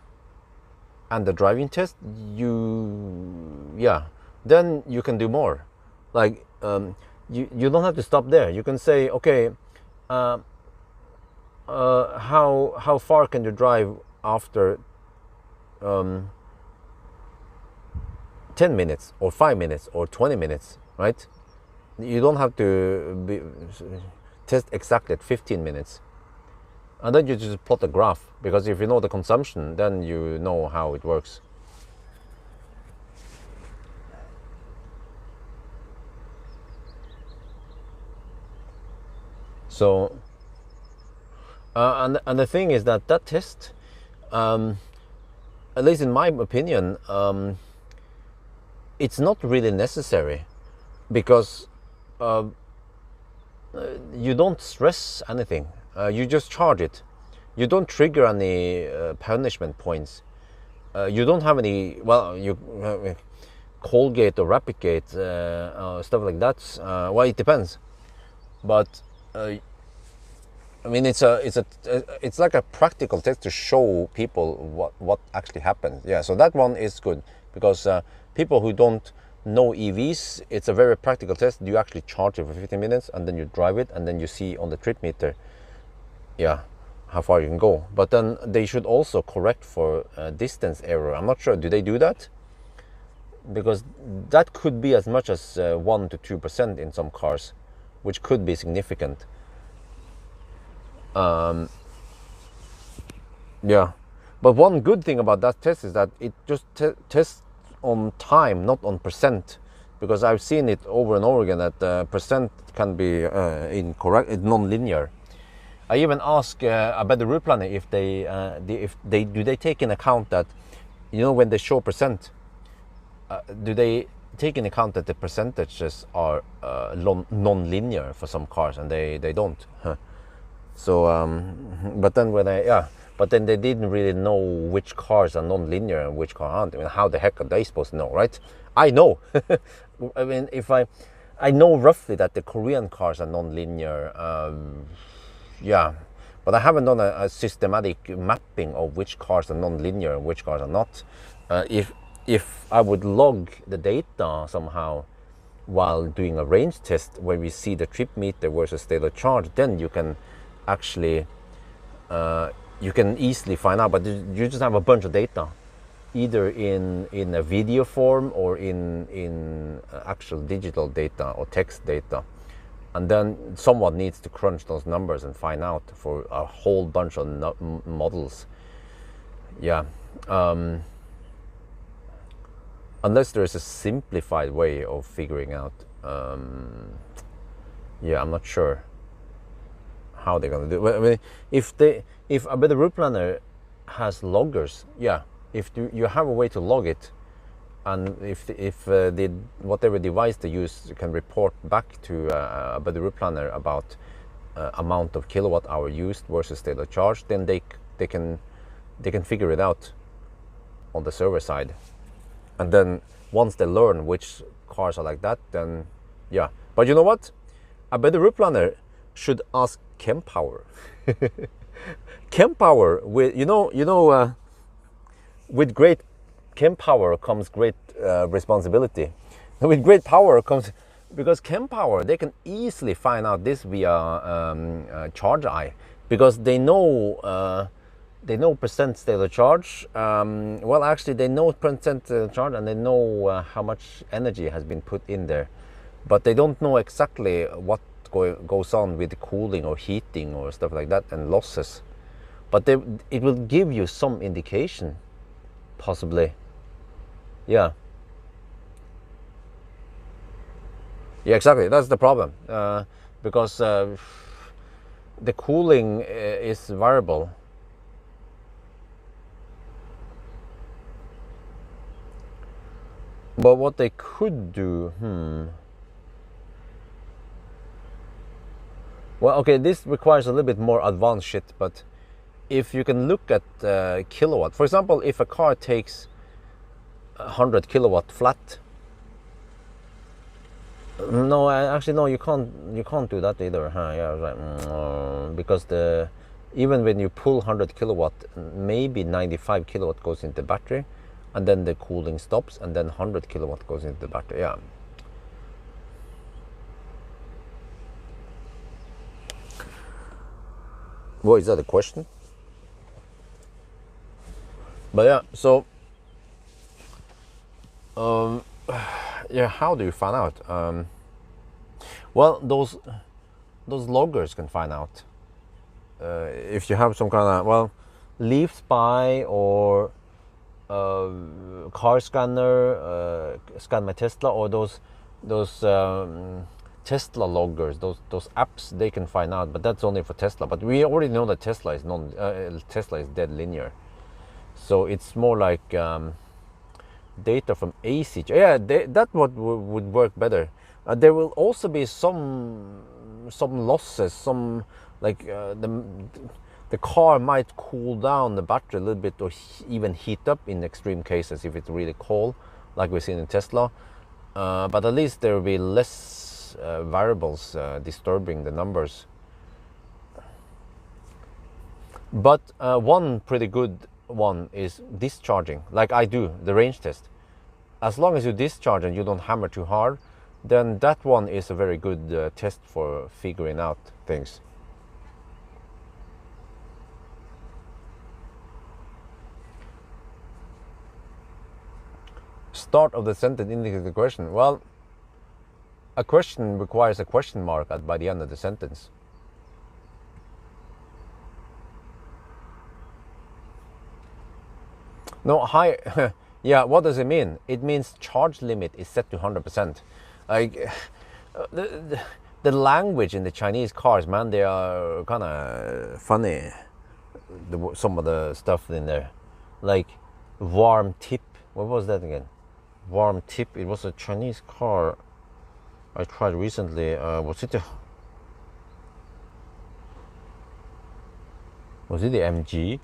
S1: and the driving test, then you can do more. Like you don't have to stop there. You can say, okay, how far can you drive after 10 minutes or 5 minutes or 20 minutes, right? You don't have to test exactly at 15 minutes. And then you just plot a graph, because if you know the consumption, then you know how it works. So, and the thing is that test, at least in my opinion, it's not really necessary, because you don't stress anything. You just charge it. You don't trigger any punishment points. You don't have any, cold gate or rapid gate, stuff like that. Well, it depends. But I mean, it's like a practical test to show people what actually happens. Yeah, so that one is good, because people who don't know EVs, it's a very practical test. You actually charge it for 15 minutes and then you drive it, and then you see on the trip meter, yeah, how far you can go. But then they should also correct for distance error. I'm not sure, do they do that? Because that could be as much as 1 to 2% in some cars, which could be significant. Yeah, but one good thing about that test is that it just tests on time, not on percent, because I've seen it over and over again that percent can be incorrect, it's non-linear. I even asked a better route planner if they take in account that, you know, when they show percent, do they take in account that the percentages are non-linear for some cars, and they don't. So but then but then they didn't really know which cars are non-linear and which cars aren't. I mean, how the heck are they supposed to know, right? I know. I mean, if I know roughly that the Korean cars are non-linear. Yeah, but I haven't done a systematic mapping of which cars are non-linear and which cars are not. If I would log the data somehow while doing a range test where we see the trip meter versus state of charge, then you can actually you can easily find out. But you just have a bunch of data. either in a video form or in actual digital data or text data, and then someone needs to crunch those numbers and find out for a whole bunch of models. Yeah, unless there is a simplified way of figuring out. Yeah, I'm not sure how they're gonna do it. I mean, if a better route planner has loggers, yeah, if you have a way to log it, and if the whatever device they use can report back to a better route planner about amount of kilowatt hour used versus state of charge, then they can figure it out on the server side. And then once they learn which cars are like that, then yeah. But you know what? A better route planner should ask Kempower. Kempower, with with great Kempower comes great responsibility. With great power comes, because Kempower, they can easily find out this via Charge Eye, because they know percent state of charge. Well, actually, they know percent charge, and they know how much energy has been put in there, but they don't know exactly what goes on with the cooling or heating or stuff like that, and losses. But it will give you some indication, possibly. Yeah. Yeah, exactly. That's the problem, because the cooling is variable. But what they could do, well, okay, this requires a little bit more advanced shit, but if you can look at kilowatt, for example, if a car takes 100 kilowatt flat, no, actually no, you can't do that either, huh? Yeah, right. Because even when you pull 100 kilowatt, maybe 95 kilowatt goes into the battery, and then the cooling stops, and then 100 kilowatt goes into the battery. Yeah. Well, is that a question? But yeah, so yeah, how do you find out? Well, those loggers can find out if you have some kind of, well, Leaf Spy or car scanner, Scan My Tesla, or those Tesla loggers, those apps, they can find out, but that's only for Tesla. But we already know that Tesla is dead linear, so it's more like data from AC. Yeah, that would work better. There will also be some losses, some like the car might cool down the battery a little bit, or even heat up in extreme cases if it's really cold, like we've seen in Tesla. But at least there will be less variables disturbing the numbers. But one pretty good one is discharging, like I do the range test. As long as you discharge and you don't hammer too hard, then that one is a very good test for figuring out things. Start of the sentence indicates the question. Well, a question requires a question mark by the end of the sentence. No, high. Yeah, what does it mean? It means charge limit is set to 100%. Like the language in the Chinese cars, man, they are kind of funny. Some of the stuff in there, like warm tip. What was that again? Warm tip. It was a Chinese car I tried recently. Was it the MG?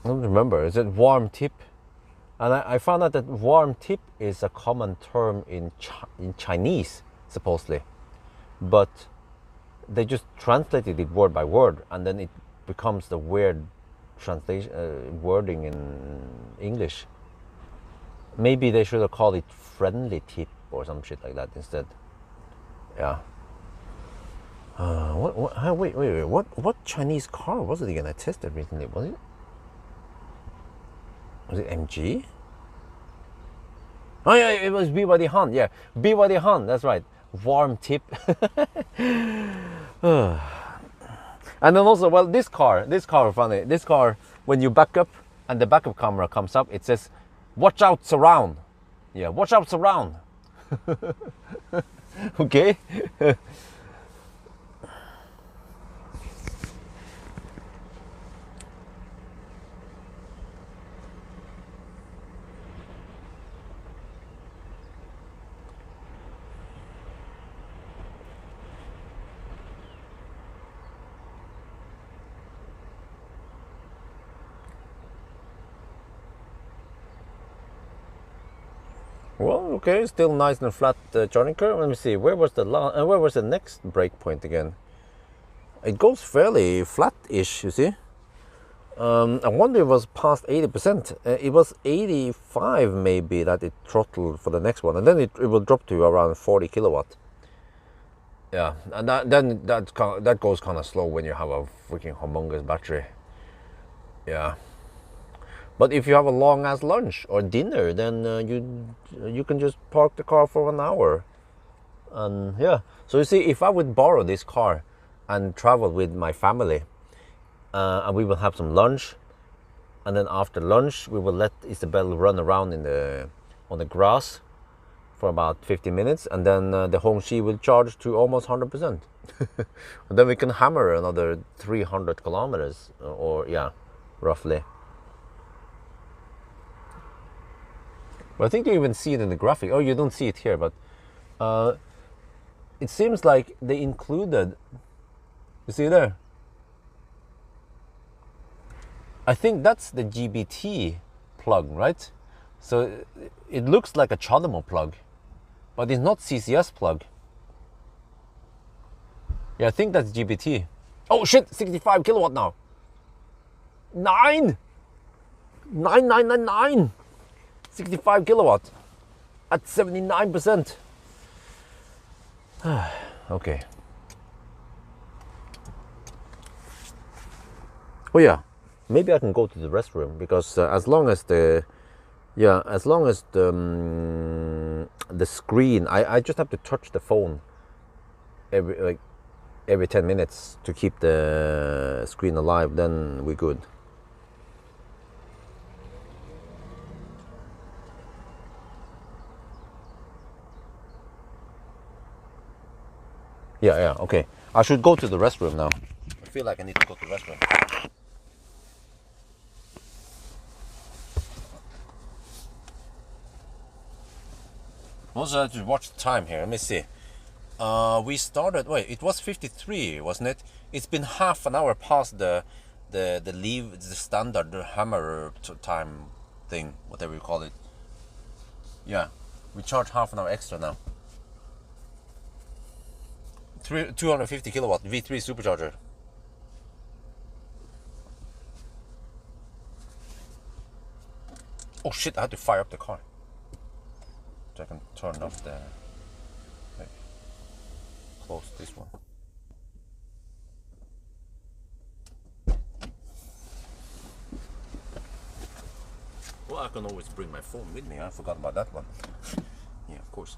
S1: I don't remember. Is it warm tip? And I found out that warm tip is a common term in Chinese, supposedly, but they just translated it word by word, and then it becomes the weird translation wording in English. Maybe they should have called it friendly tip or some shit like that instead. Yeah. Wait. What Chinese car was it again? I tested recently. Was it? Was it MG? Oh yeah, it was BYD Han. Yeah, BYD Han. That's right. Warm tip. And then also, well, this car funny. This car, when you back up and the backup camera comes up, it says, "Watch out, surround." Yeah, watch out, surround. Okay. Well, okay, still nice and flat charging curve. Let me see. Where was the next break point again? It goes fairly flat-ish, you see. I wonder if it was past 80%. It was 85 maybe that it throttled for the next one, and then it will drop to around 40 kilowatt. Yeah, and that goes kind of slow when you have a freaking humongous battery. Yeah. But if you have a long ass lunch or dinner, then you can just park the car for an hour. And yeah, so you see, if I would borrow this car and travel with my family, and we will have some lunch, and then after lunch we will let Isabel run around on the grass for about 50 minutes, and then the Hongqi will charge to almost 100%. And then we can hammer another 300 kilometers, or yeah, roughly. But I think you even see it in the graphic. Oh, you don't see it here, but it seems like they included, you see there? I think that's the GBT plug, right? So it looks like a CHAdeMO plug, but it's not CCS plug. Yeah, I think that's GBT. Oh shit, 65 kilowatt now. 9. 65 kilowatt at 79%. Okay. Oh yeah, maybe I can go to the restroom, because as long as the screen, I just have to touch the phone every 10 minutes to keep the screen alive, then we're good. Yeah, okay. I should go to the restroom now. I feel like I need to go to the restroom. Also, I have to watch the time here. Let me see. We started. Wait, it was 53, wasn't it? It's been half an hour past the standard hammer time thing, whatever you call it. Yeah, we charge half an hour extra now. 250 kilowatt V3 supercharger. Oh shit! I had to fire up the car. So I can turn off the. Wait, close this one. Well, I can always bring my phone with me. I forgot about that one. Yeah, of course.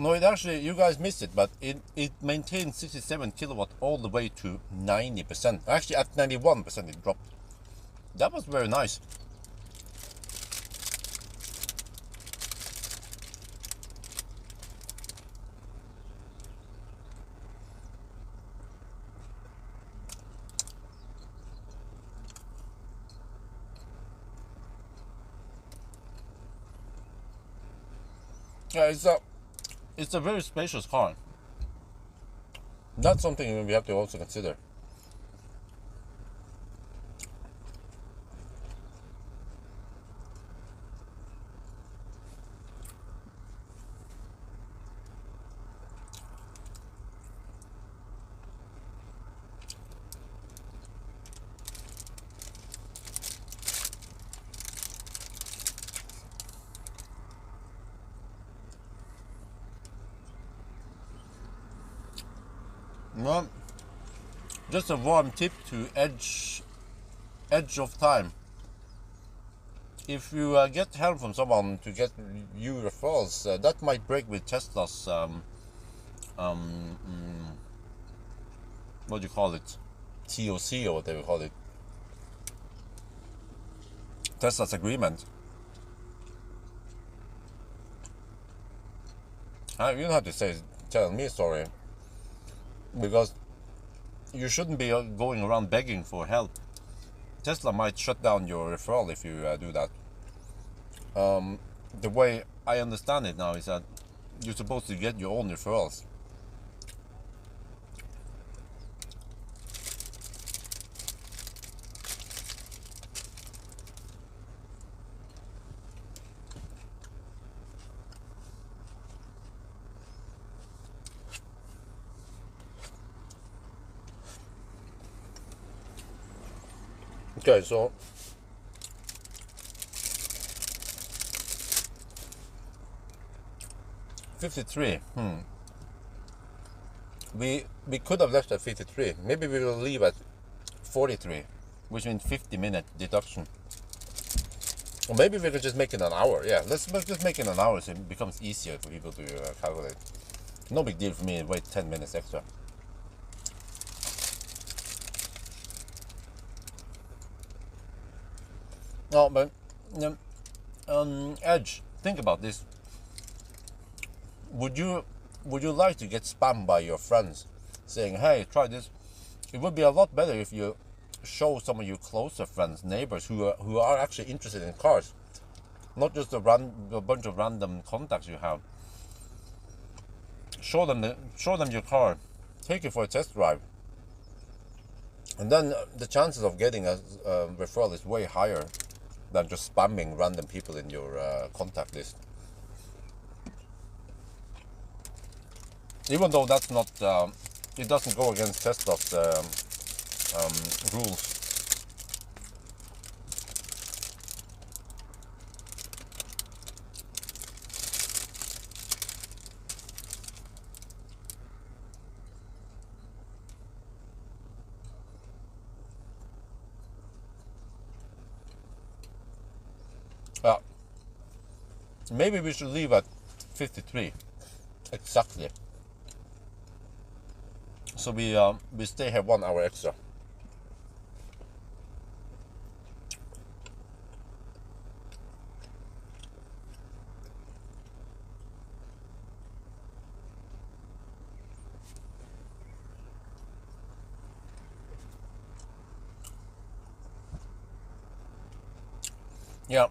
S1: No, it actually, you guys missed it, but it maintained 67 kilowatt all the way to 90%. Actually, at 91% it dropped. That was very nice. Yeah, it's a very spacious car. That's something we have to also consider. No, just a warm tip to edge of time. If you get help from someone to get you referrals, that might break with Tesla's what do you call it, TOC or whatever you call it, Tesla's agreement. You don't have to tell me sorry, because you shouldn't be going around begging for help. Tesla might shut down your referral if you do that. The way I understand it now is that you're supposed to get your own referrals. Okay, so $53. We could have left at 53. Maybe we will leave at 43, which means 50-minute deduction. Or maybe we could just make it an hour. Yeah, let's just make it an hour so it becomes easier for people to calculate. No big deal for me to wait 10 minutes extra. No, but Edge, think about this. Would you like to get spammed by your friends saying, "Hey, try this"? It would be a lot better if you show some of your closer friends, neighbors who are actually interested in cars, not just a bunch of random contacts you have. Show them your car, take it for a test drive, and then the chances of getting a referral is way higher than just spamming random people in your contact list. Even though that's not, it doesn't go against Tesla's rules. Maybe we should leave at 53 exactly. So we stay here 1 hour extra. Yeah.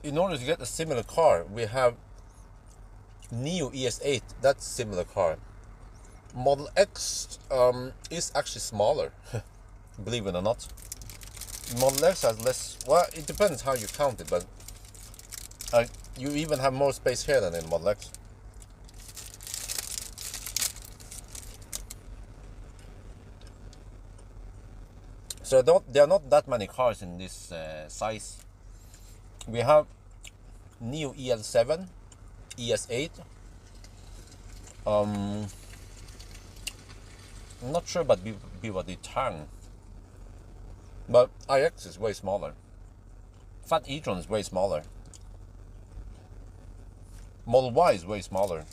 S1: In order to get a similar car, we have Neo ES8. That's a similar car. Model X is actually smaller, believe it or not. Model X has less. Well, it depends how you count it, but you even have more space here than in Model X. So there are not that many cars in this size. We have Neo EL7, ES8. I'm not sure about BYD Tang, but iX is way smaller. Fat e-tron is way smaller. Model Y is way smaller.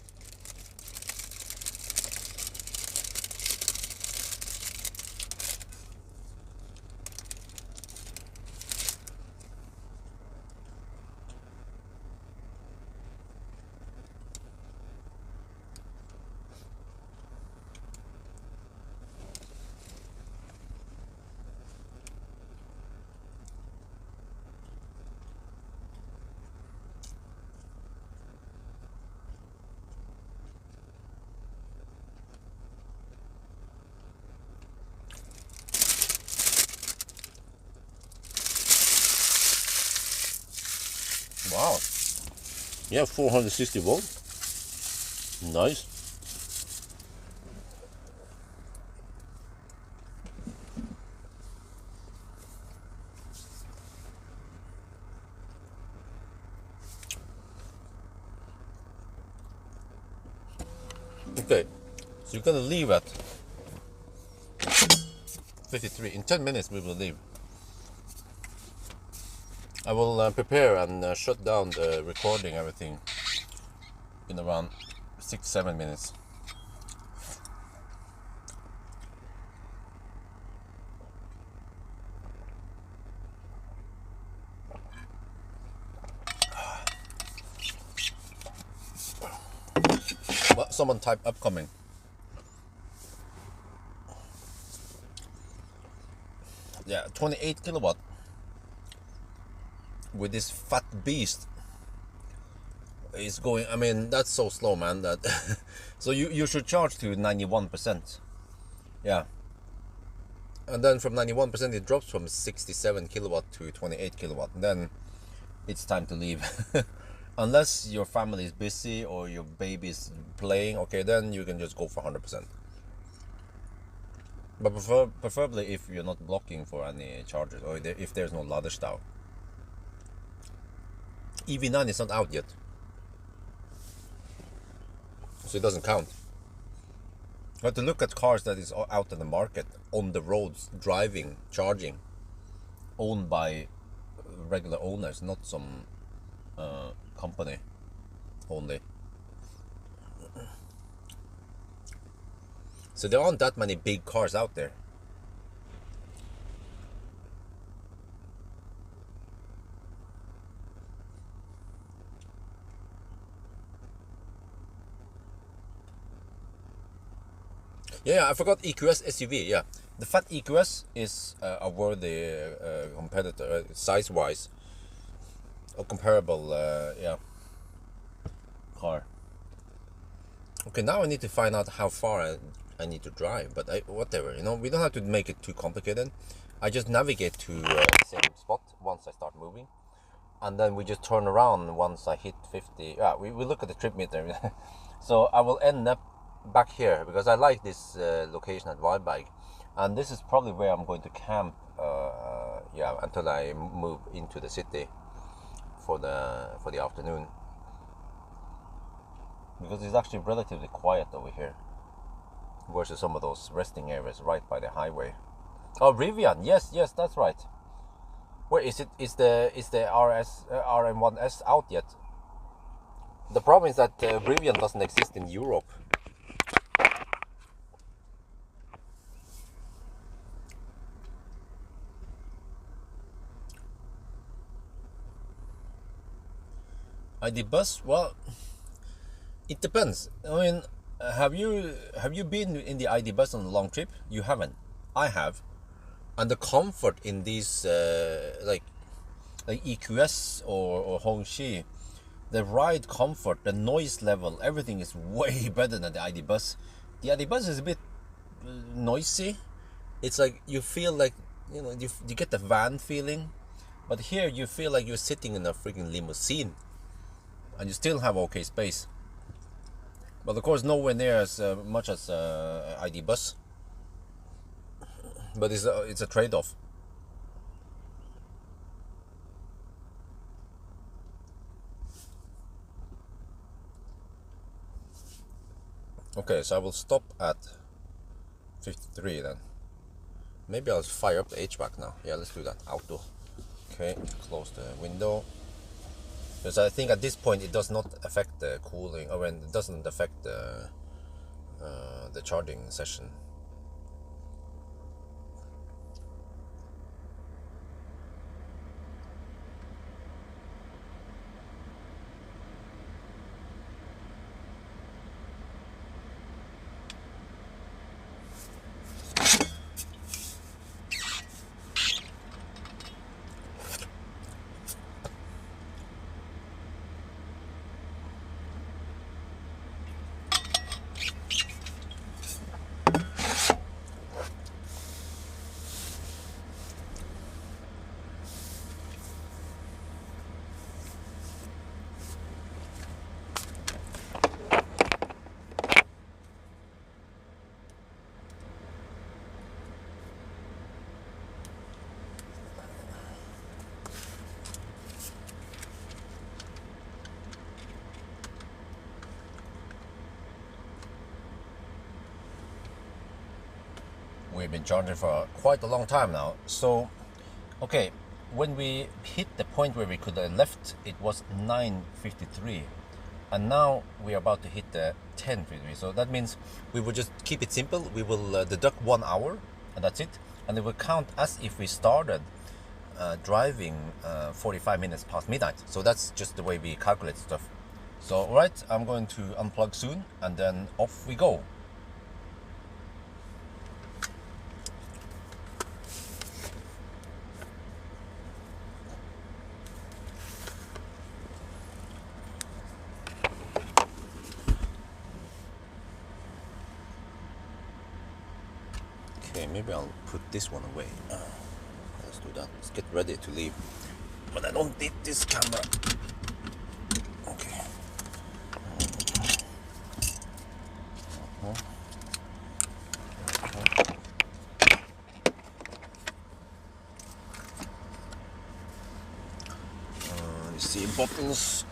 S1: Wow. Yeah, 460 volt. Nice. Okay, so you're gonna leave at 53. In 10 minutes we will leave. I will prepare and shut down the recording, everything, in around 6-7 minutes. Well, someone type upcoming. Yeah, 28 kilowatt with this fat beast is going. I mean, that's so slow, man. That so you should charge to 91%. Yeah, and then from 91% it drops from 67 kilowatt to 28 kilowatt. And then it's time to leave. Unless your family is busy or your baby's playing, okay, then you can just go for 100%. But preferably if you're not blocking for any chargers, or if there's no laderstau. EV9 is not out yet, so it doesn't count. You have to look at cars that is out in the market, on the roads, driving, charging, owned by regular owners, not some company only. So there aren't that many big cars out there. Yeah, I forgot EQS SUV. Yeah, the fat EQS is a worthy competitor, size-wise, a comparable, yeah, car. Okay, now I need to find out how far I need to drive, but whatever, you know, we don't have to make it too complicated. I just navigate to the same spot once I start moving, and then we just turn around once I hit 50. Yeah, we look at the trip meter. So I will end up back here because I like this location at Wildbike, and this is probably where I'm going to camp. Yeah, until I move into the city for the afternoon, because it's actually relatively quiet over here versus some of those resting areas right by the highway. Oh, Rivian, yes, that's right. Where is it? Is the RM1S out yet? The problem is that Rivian doesn't exist in Europe. ID bus? Well, it depends. I mean, have you been in the ID bus on a long trip? You haven't. I have, and the comfort in these like EQS or Hongqi, the ride comfort, the noise level, everything is way better than the ID bus. The ID bus is a bit noisy. It's like you feel like, you know, you get the van feeling, but here you feel like you're sitting in a freaking limousine, and you still have okay space. But of course, nowhere near as much as ID bus. But it's a trade-off. Okay, so I will stop at 53 then. Maybe I'll fire up the HVAC now. Yeah, let's do that. Auto. Okay, close the window. Because I think at this point it does not affect the cooling, or it doesn't affect the charging session. We've been charging for quite a long time now. So, okay, when we hit the point where we could have left, it was 9:53, and now we are about to hit the 10:53. So that means we will just keep it simple. We will deduct 1 hour, and that's it, and it will count as if we started driving 45 minutes past midnight. So that's just the way we calculate stuff. So, all right, I'm going to unplug soon, and then off we go. Okay, maybe I'll put this one away. Let's do that. Let's get ready to leave. But I don't need this camera. Okay. You see bottles.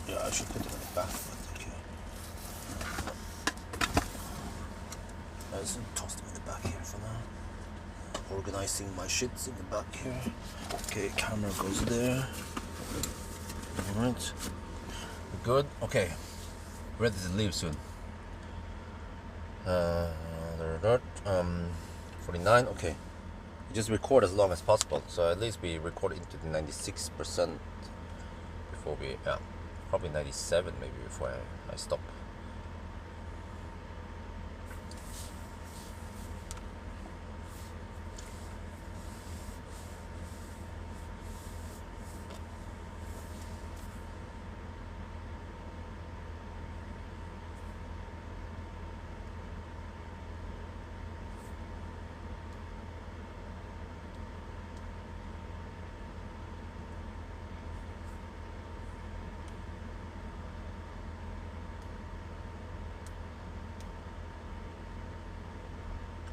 S1: Yeah, I should put it in the back. Okay. Let's toss them in the back here for now. Organizing my shits in the back here. Okay, camera goes there. Alright. Good. Okay. Ready to leave soon. 49. Okay. You just record as long as possible. So at least we record into the 96% before we, probably 97 maybe before I stop.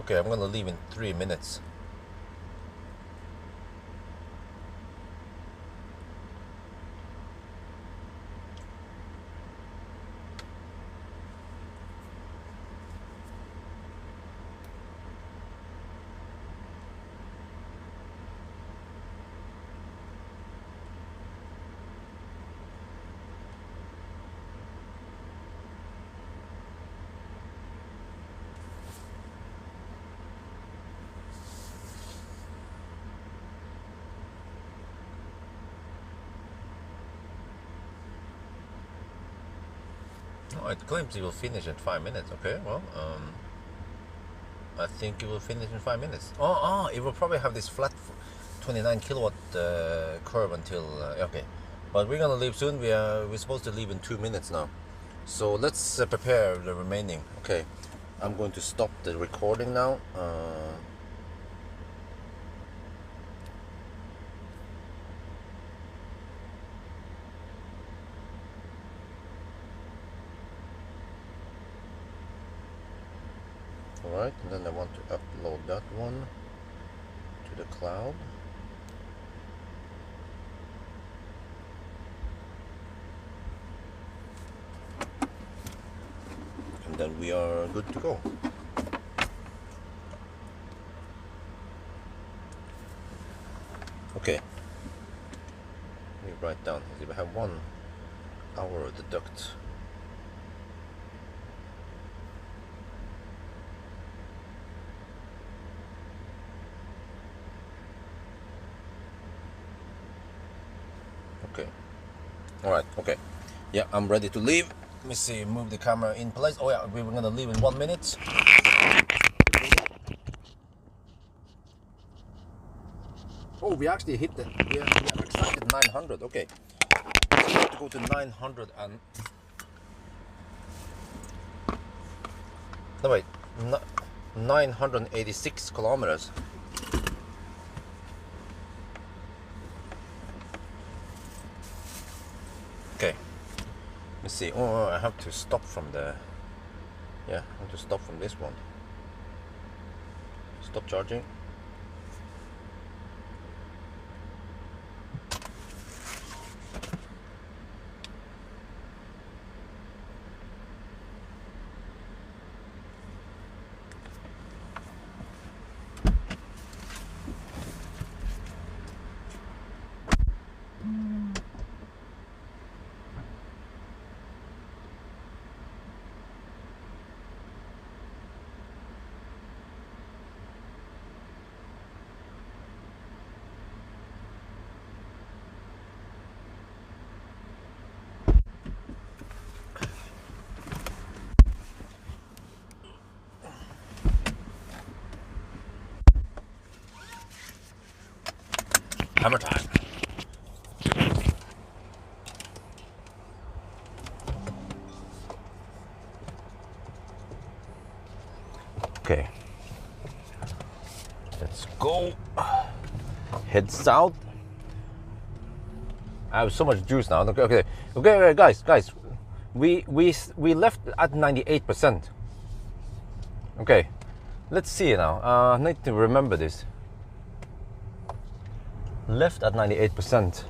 S1: Okay, I'm gonna leave in 3 minutes. Oh, it claims it will finish in 5 minutes. Okay, well, I think it will finish in 5 minutes. It will probably have this flat 29 kilowatt curve until okay. But we're gonna leave soon. We're supposed to leave in 2 minutes now. So let's prepare the remaining. Okay, I'm going to stop the recording now. Alright, and then I want to upload that one to the cloud. And then we are good to go. Okay. We're write down. We have 1 hour deduct. Okay. All right. Okay. Yeah, I'm ready to leave. Let me see. Move the camera in place. Oh yeah, we were gonna leave in 1 minute. Oh, we actually hit it. We have extracted 900. Okay. So we have to go to 900 and. No wait. 986 kilometers. Okay. Let's see. Oh, I have to stop from the. Yeah, I have to stop from this one. Stop charging. Hammer time. Okay. Let's go. Head south. I have so much juice now. Okay, guys. We left at 98%. Okay. Let's see now. I need to remember this. Left at 98%.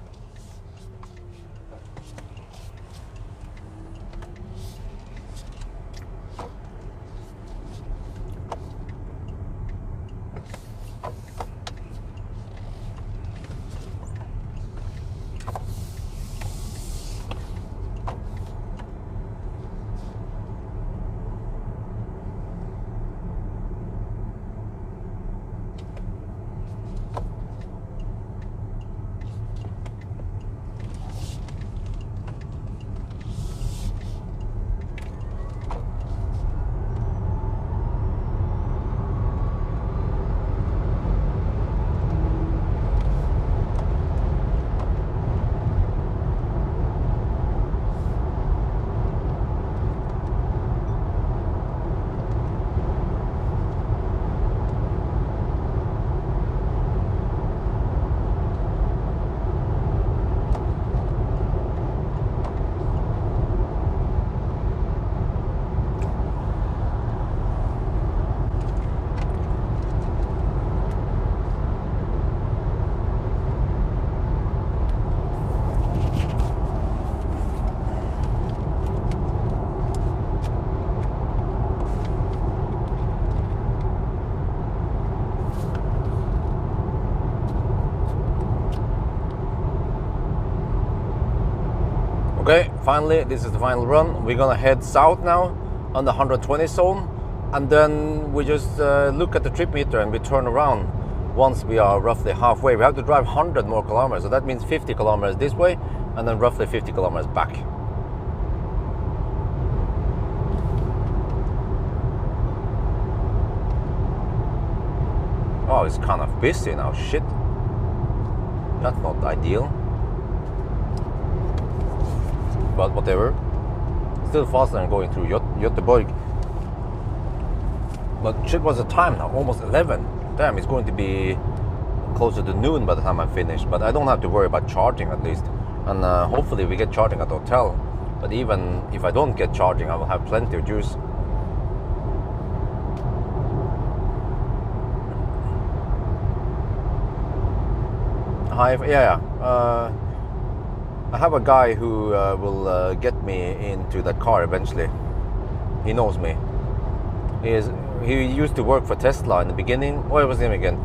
S1: Okay, finally, this is the final run. We're gonna head south now on the 120 zone, and then we just look at the trip meter and we turn around once we are roughly halfway. We have to drive 100 more kilometers, so that means 50 kilometers this way and then roughly 50 kilometers back. Oh, it's kind of busy now. Shit, that's not ideal. But whatever, still faster than going through Göteborg. But shit, what's the time now? Almost 11. Damn, it's going to be closer to noon by the time I'm finished. But I don't have to worry about charging at least. And hopefully we get charging at the hotel. But even if I don't get charging, I will have plenty of juice. I have a guy who will get me into that car eventually. He knows me. He used to work for Tesla in the beginning. What was his name again?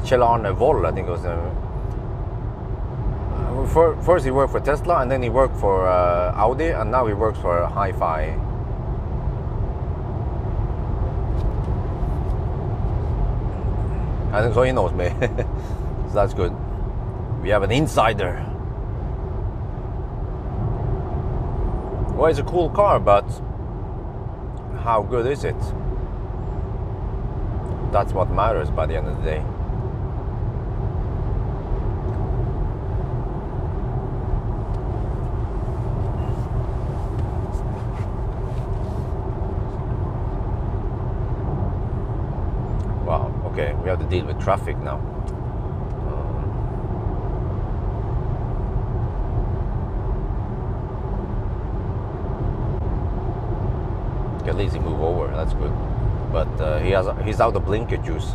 S1: Kjell Arne Voll, I think it was him. first he worked for Tesla, and then he worked for Audi, and now he works for Hi-Fi. And so he knows me. So that's good. We have an insider. Well, it's a cool car, but how good is it? That's what matters by the end of the day. Wow, okay, we have to deal with traffic now. At least he moved over, that's good. But he's out of blinker juice.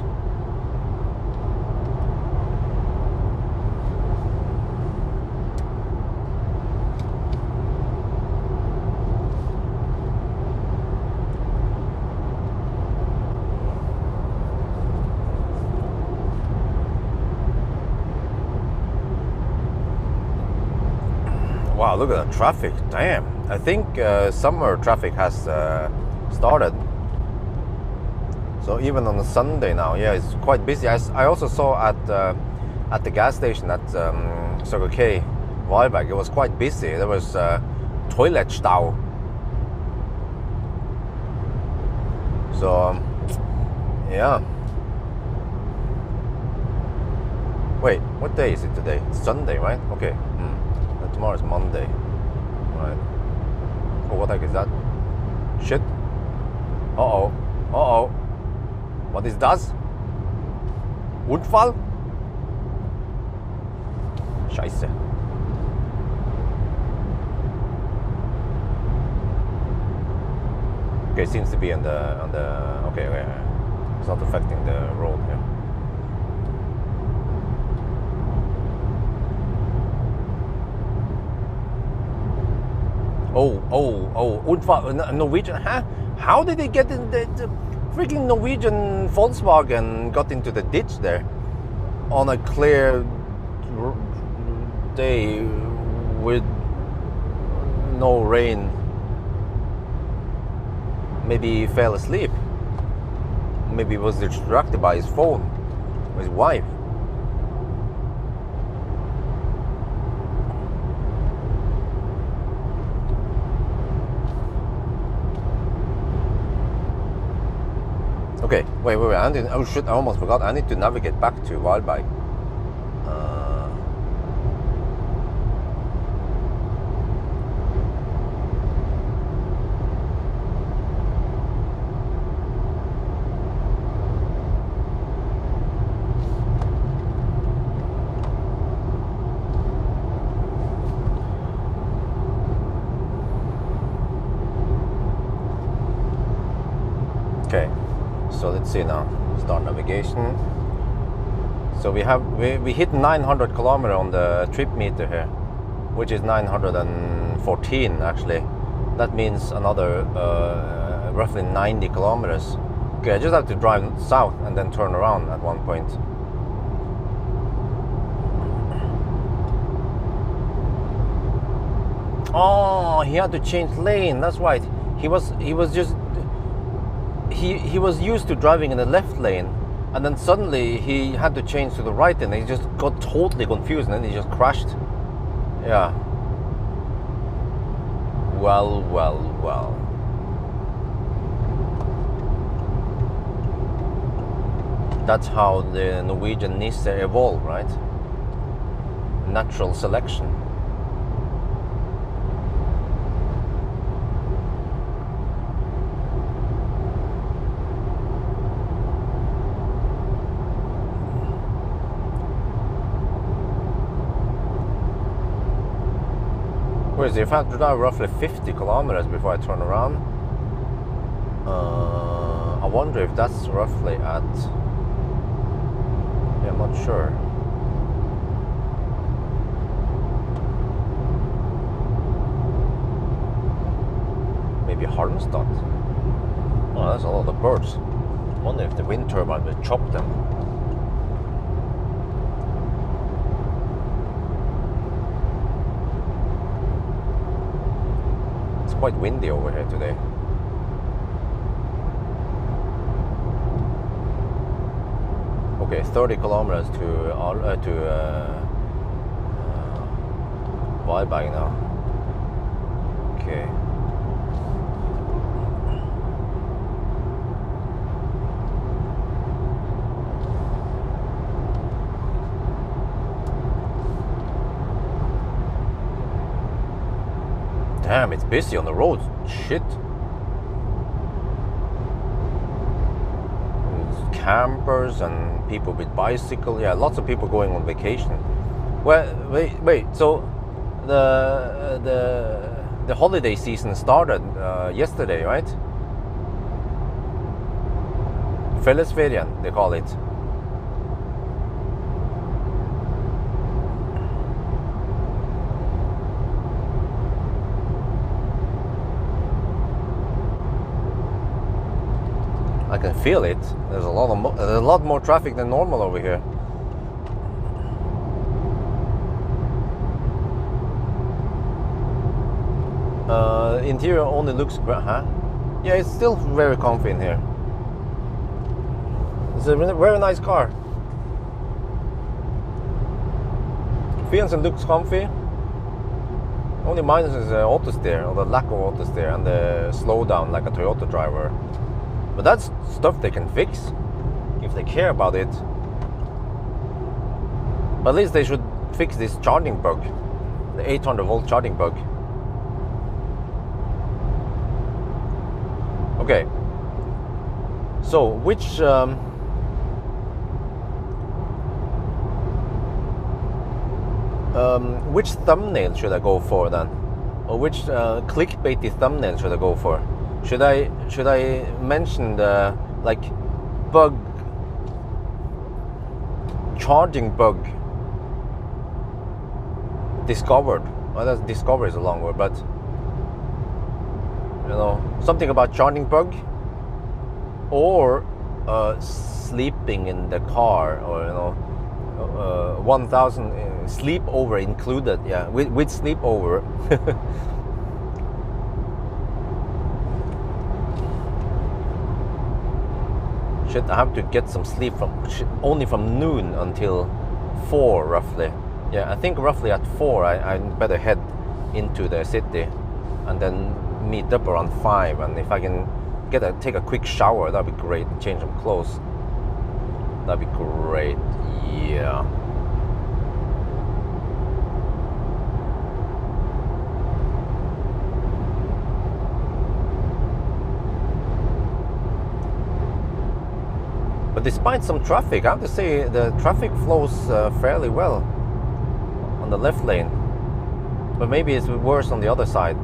S1: Wow, look at the traffic, damn. I think summer traffic has started. So even on a Sunday now, yeah, it's quite busy. I also saw at the gas station at Circle K Valberg, it was quite busy. There was toilet stau. So yeah. Wait, what day is it today? It's Sunday, right? Okay. And tomorrow's Monday. Right. Oh, what the heck is that? Shit. Uh-oh. Uh-oh. What is das? Unfall? Scheiße. Okay, it seems to be on the okay. It's not affecting the road here. Oh, Unfall, Norwegian, huh? How did they get in the freaking Norwegian Volkswagen got into the ditch there on a clear day with no rain? Maybe he fell asleep. Maybe he was distracted by his phone, with his wife. Okay, wait, oh shit, I almost forgot. I need to navigate back to Valberg. Okay. So let's see now, start navigation. So we hit 900 kilometers on the trip meter here, which is 914 actually. That means another roughly 90 kilometers. Okay, I just have to drive south and then turn around at one point. Oh, he had to change lane, that's right. He was used to driving in the left lane, and then suddenly he had to change to the right, and he just got totally confused, and then he just crashed. Yeah. Well. That's how the Norwegian Nisse evolved, right? Natural selection. Whereas if I have to drive roughly 50 kilometers before I turn around, I wonder if that's roughly at, yeah, I'm not sure. Maybe Halmstad. Oh, that's a lot of birds. I wonder if the wind turbine will chop them. quite windy over here today. Okay, 30 kilometers to Walbag now. Okay. Damn, it's busy on the roads. Shit. There's campers and people with bicycle. Yeah, lots of people going on vacation. Well, wait. So the holiday season started yesterday, right? Fellesferien, they call it. I can feel it. There's a lot more traffic than normal over here. Interior only looks, huh? Yeah, it's still very comfy in here. It's a very nice car. Feels and looks comfy. Only minus is the auto steer, or the lack of auto steer, and the slowdown like a Toyota driver. But that's stuff they can fix if they care about it. But at least they should fix this charging bug, the 800 volt charging bug. Okay. So which thumbnail should I go for then, or which clickbaity thumbnail should I go for? Should I mention the like bug, charging bug discovered? Well, that's discovered is a long word, but you know, something about charging bug, or sleeping in the car, or you know, 1,000 sleepover included. Yeah, with sleepover. Shit, I have to get some sleep only from noon until 4 roughly. Yeah, I think roughly at 4 I better head into the city and then meet up around 5. And if I can take a quick shower, that'd be great. Change some clothes, that'd be great. Yeah. But despite some traffic, I have to say the traffic flows fairly well on the left lane. But maybe it's worse on the other side.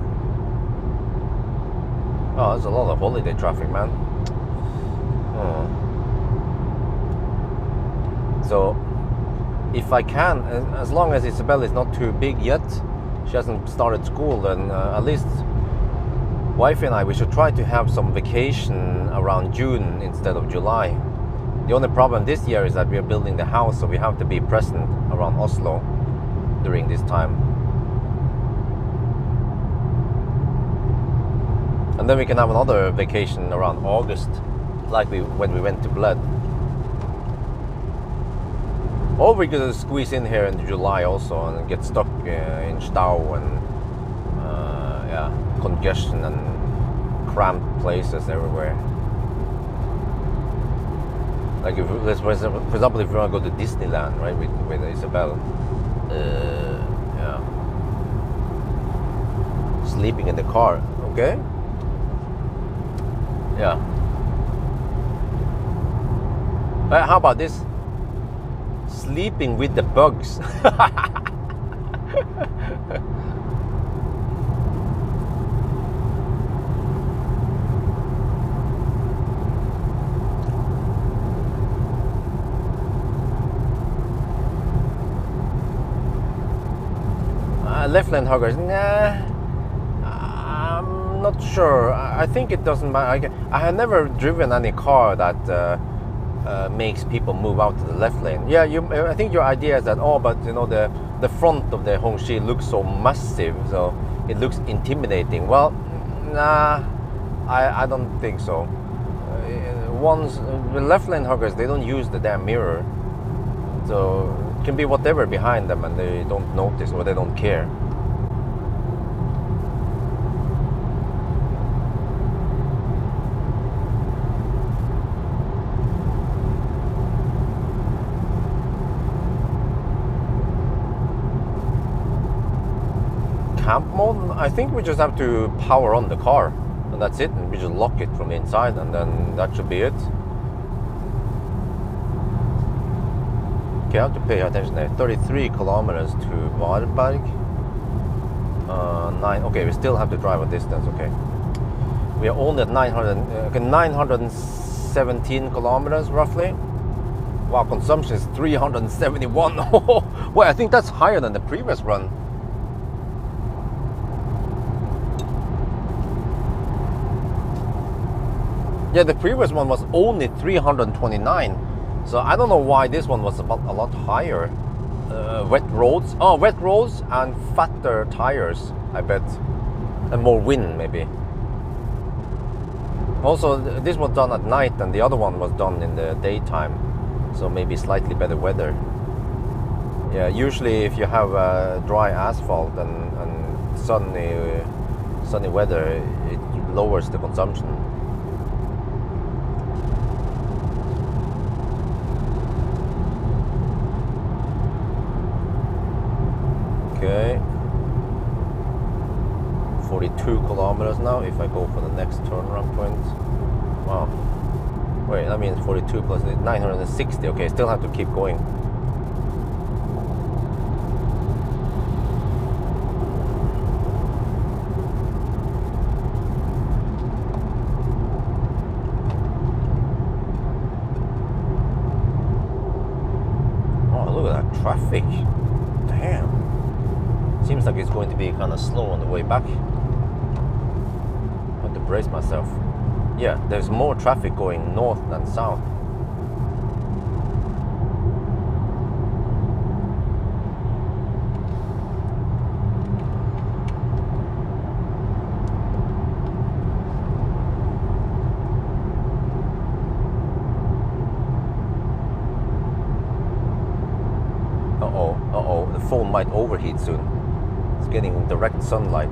S1: Oh, there's a lot of holiday traffic, man. Oh. So, if I can, as long as Isabel is not too big yet, she hasn't started school, then at least wifey and I, we should try to have some vacation around June instead of July. The only problem this year is that we are building the house, so we have to be present around Oslo during this time. And then we can have another vacation around August, like when we went to Bled. Or we could squeeze in here in July also and get stuck in Stau and yeah, congestion and cramped places everywhere. Like if, for example, if you want to go to Disneyland, right, with Isabel, yeah, sleeping in the car, okay, yeah. How about this? Sleeping with the bugs. Left lane huggers, nah, I'm not sure. I think it doesn't matter. I have never driven any car that makes people move out to the left lane. Yeah, I think your idea is that, oh, but you know, the front of the Hongqi looks so massive, so it looks intimidating. Well, Nah, I don't think so. Ones the left lane huggers, they don't use the damn mirror, so it can be whatever behind them and they don't notice or they don't care. Camp mode, I think we just have to power on the car and that's it, and we just lock it from the inside and then that should be it. Okay, I have to pay attention there. 33 kilometers to Varberg. 9, okay, we still have to drive a distance, okay. We are only at 917 kilometers roughly. Wow, consumption is 371. Well, I think that's higher than the previous run. Yeah, the previous one was only 329, so I don't know why this one was about a lot higher. Wet roads, wet roads and fatter tires, I bet, and more wind maybe. Also, this was done at night and the other one was done in the daytime, so maybe slightly better weather. Yeah, usually if you have dry asphalt and sunny weather, it lowers the consumption. Okay, 42 kilometers now if I go for the next turnaround point. Wow, wait, that means 42 plus 960. Okay, still have to keep going. Oh, look at that traffic. Damn. Seems like it's going to be kind of slow on the way back. I have to brace myself. Yeah, there's more traffic going north than south. Uh-oh, the phone might overheat soon. It's getting direct sunlight.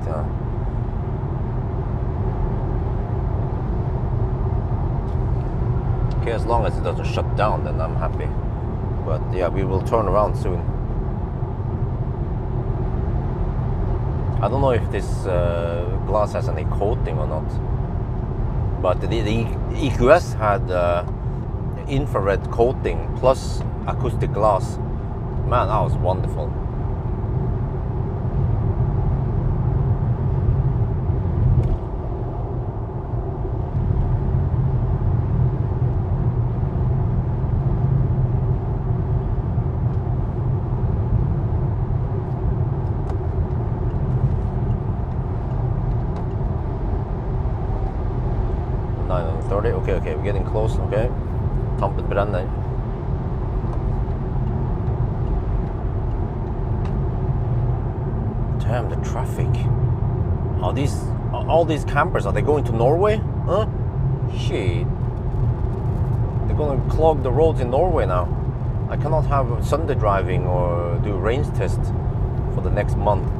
S1: Okay, as long as it doesn't shut down, then I'm happy. But yeah, we will turn around soon. I don't know if this glass has any coating or not. But the EQS had infrared coating plus acoustic glass. Man, that was wonderful. Okay, we're getting close, okay. Tampet brenner. Damn, the traffic. All these campers, are they going to Norway? Huh? Shit. They're gonna clog the roads in Norway now. I cannot have Sunday driving or do range test for the next month.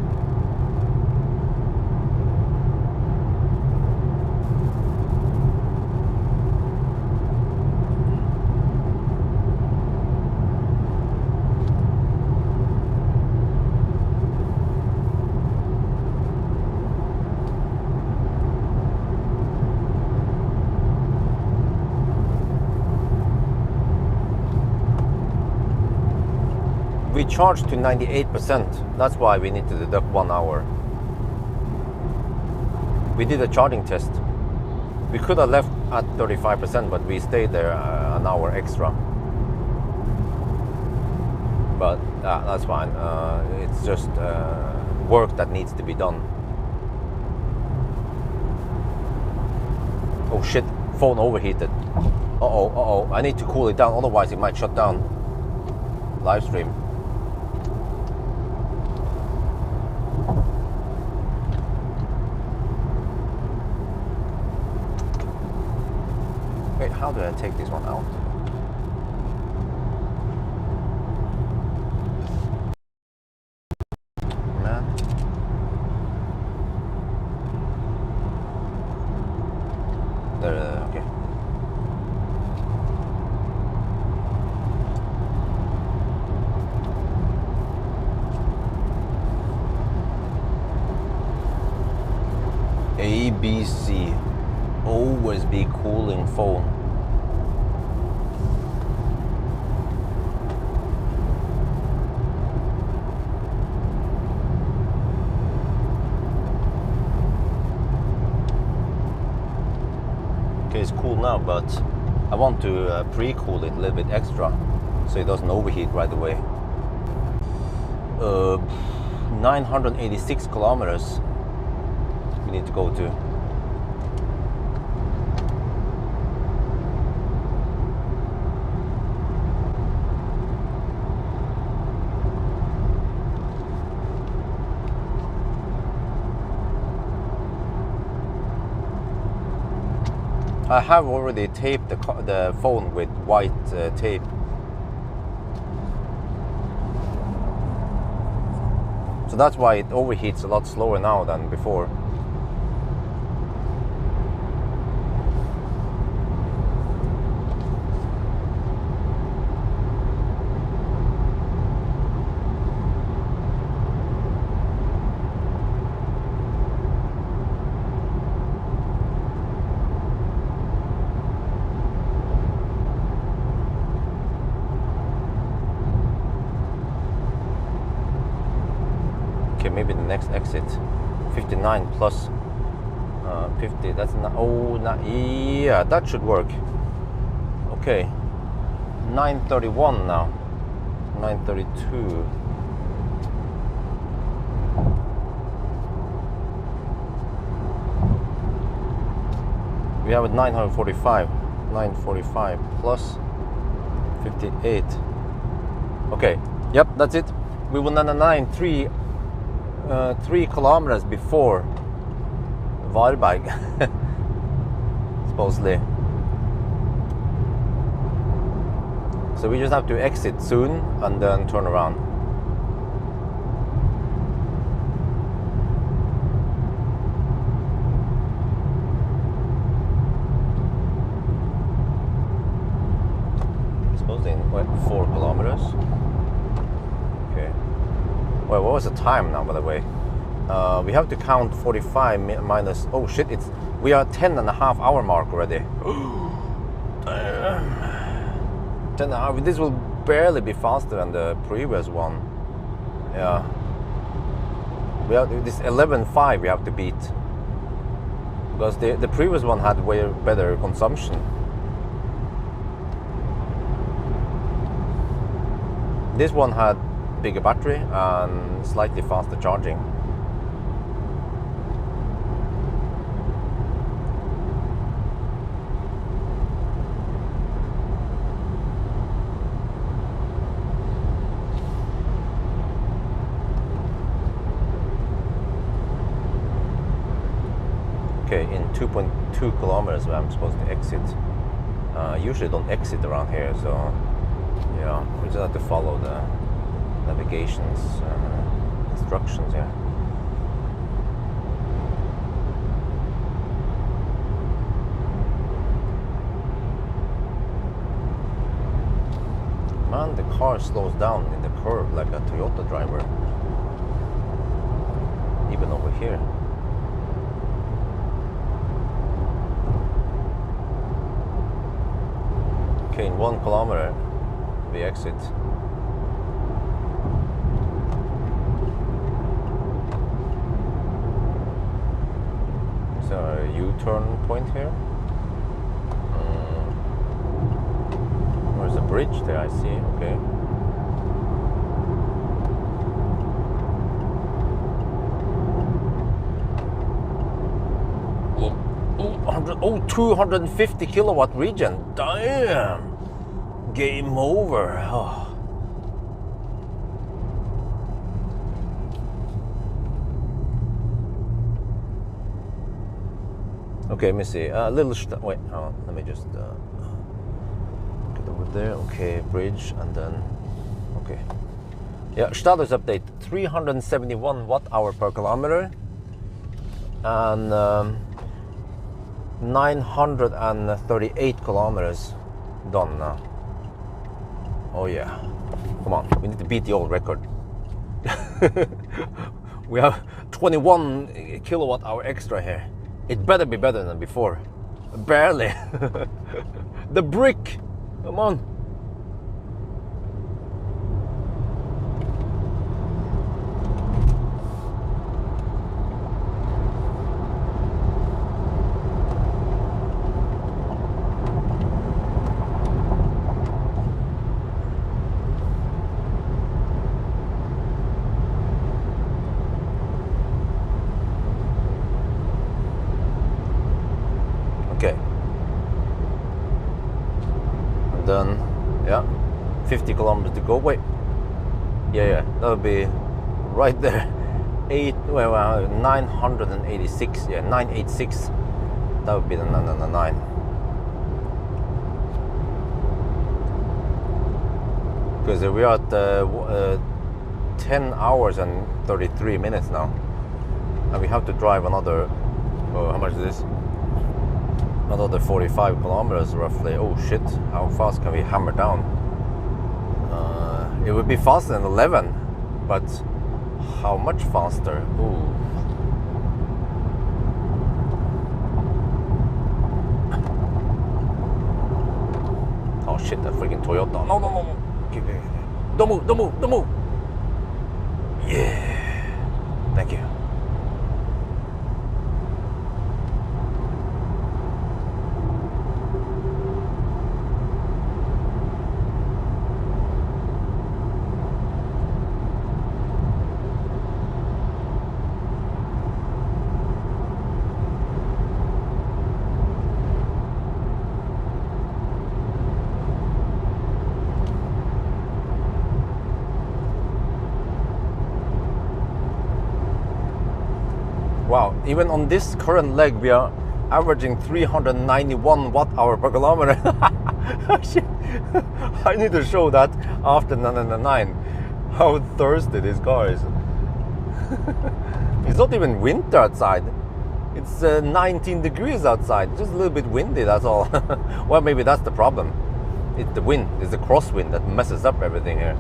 S1: We charged to 98%. That's why we need to deduct 1 hour. We did a charging test. We could have left at 35%, but we stayed there an hour extra. But that's fine. It's just work that needs to be done. Oh shit, phone overheated. Uh-oh. I need to cool it down, otherwise it might shut down. Live stream. how do I take this one out? Man. There, okay. ABC, always be cooling phone. Okay, it's cool now, but I want to pre-cool it a little bit extra so it doesn't overheat right away. 986 kilometers we need to go to. I have already taped the phone with white tape. So that's why it overheats a lot slower now than before. Okay, maybe the next exit, 59 plus 50. That's not. Oh, not, yeah, that should work. Okay, 931 now. 932. We have it 945. 945 plus 58. Okay. Yep, that's it. We will 993. 3 kilometers before Varberg, supposedly. So we just have to exit soon and then turn around. Supposedly in 4 kilometers. Well, what was the time now, by the way? We have to count 45 minus. Oh shit! We are 10.5 hour mark already. Damn. 10.5. This will barely be faster than the previous one. Yeah. We have this 11.5 we have to beat because the previous one had way better consumption. This one had bigger battery and slightly faster charging. Okay, in 2.2 kilometers where I'm supposed to exit. Usually don't exit around here, so yeah, we just have to follow the navigation's instructions here. Man, the car slows down in the curve like a Toyota driver. Even over here. Okay, in 1 kilometer we exit. A U-turn point here. There's a bridge there, I see. Okay. Oh, 250 kilowatt regen. Damn. Game over. Oh. Okay, let me see. Little wait, let me just get over there. Okay, bridge, and then okay. Yeah, status update: 371 watt-hour per kilometer, and 938 kilometers done now. Oh yeah, come on, we need to beat the old record. We have 21 kilowatt-hour extra here. It better be better than before. Barely. The brick, come on. Okay. And then, yeah, 50 kilometers to go. Wait. Yeah, that would be right there. 986. Yeah, 986. That would be the 9. Because we are at 10 hours and 33 minutes now. And we have to drive another, how much is this? Another 45 kilometers roughly. Oh shit, how fast can we hammer down? It would be faster than 11, but how much faster? Ooh. Oh shit, that freaking Toyota. No. Don't move. Yeah. Thank you. Wow, even on this current leg, we are averaging 391 watt-hour per kilometer. Shit. I need to show that after 9. How thirsty this car is. It's not even winter outside. It's 19 degrees outside. Just a little bit windy, that's all. Well, maybe that's the problem. It's the wind. It's the crosswind that messes up everything here.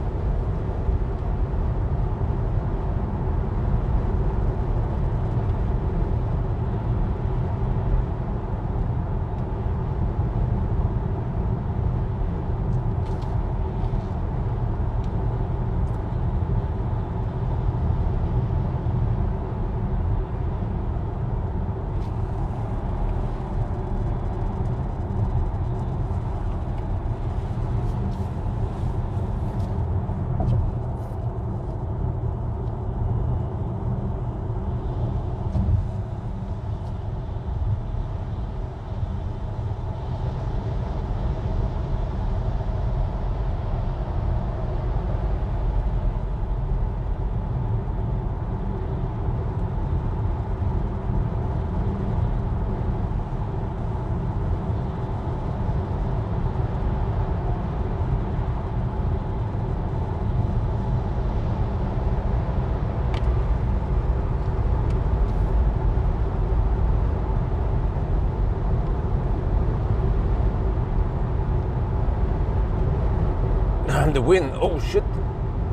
S1: The wind, oh shit,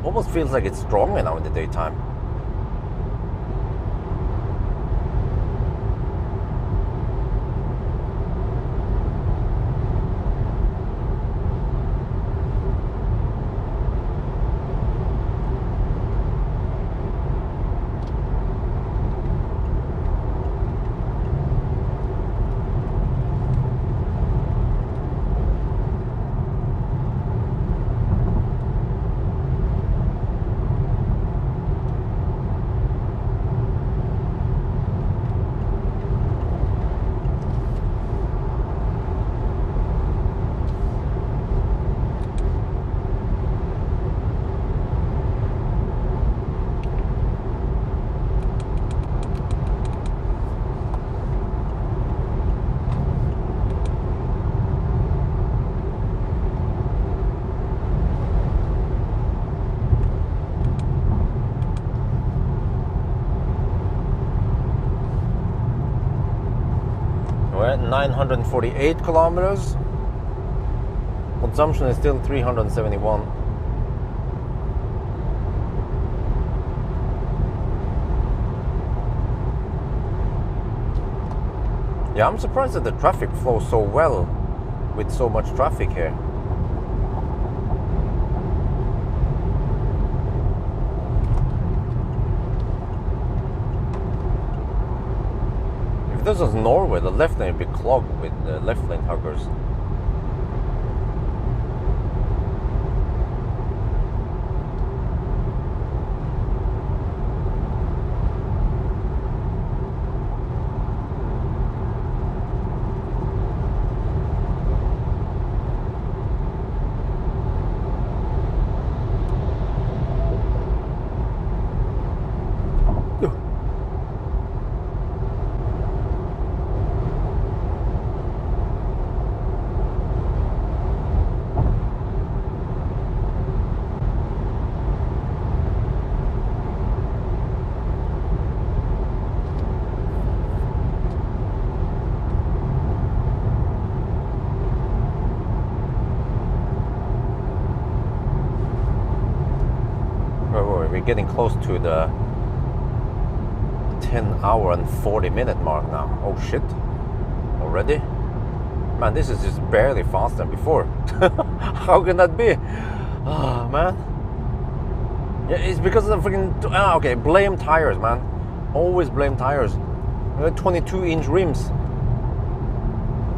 S1: almost feels like it's stronger now in the daytime. We're at 948 kilometers. Consumption is still 371. Yeah, I'm surprised that the traffic flows so well with so much traffic here. If this was Norway, the left lane would be clogged with left lane huggers. We're getting close to the 10-hour and 40-minute mark now. Oh shit, already? Man, this is just barely faster than before. How can that be? Oh man. Yeah, it's because of the freaking... okay, blame tires, man. Always blame tires. 22-inch rims.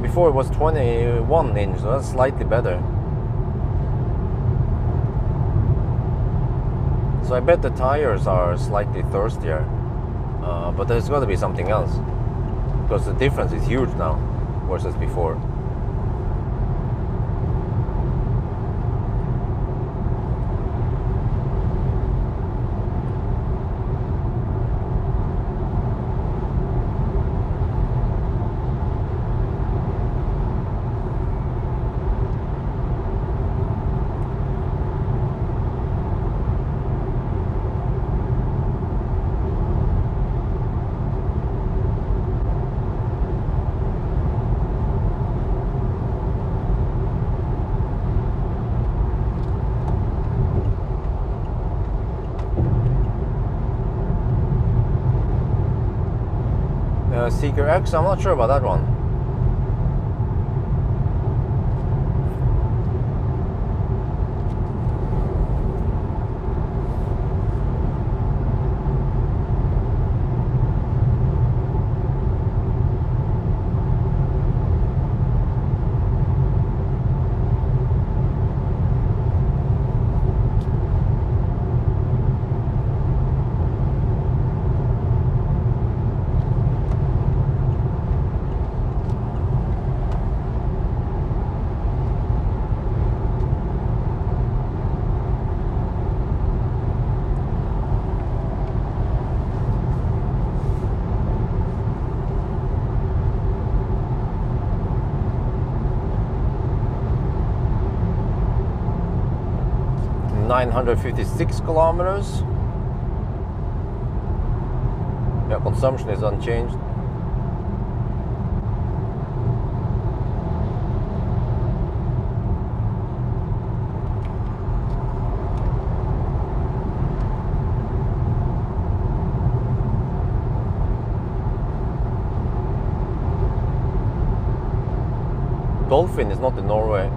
S1: Before it was 21 inch, so that's slightly better. So I bet the tires are slightly thirstier, but there's got to be something else, because the difference is huge now versus before. Seeker X, I'm not sure about that one. $956 kilometers. Yeah, consumption is unchanged. Dolphin is not in Norway.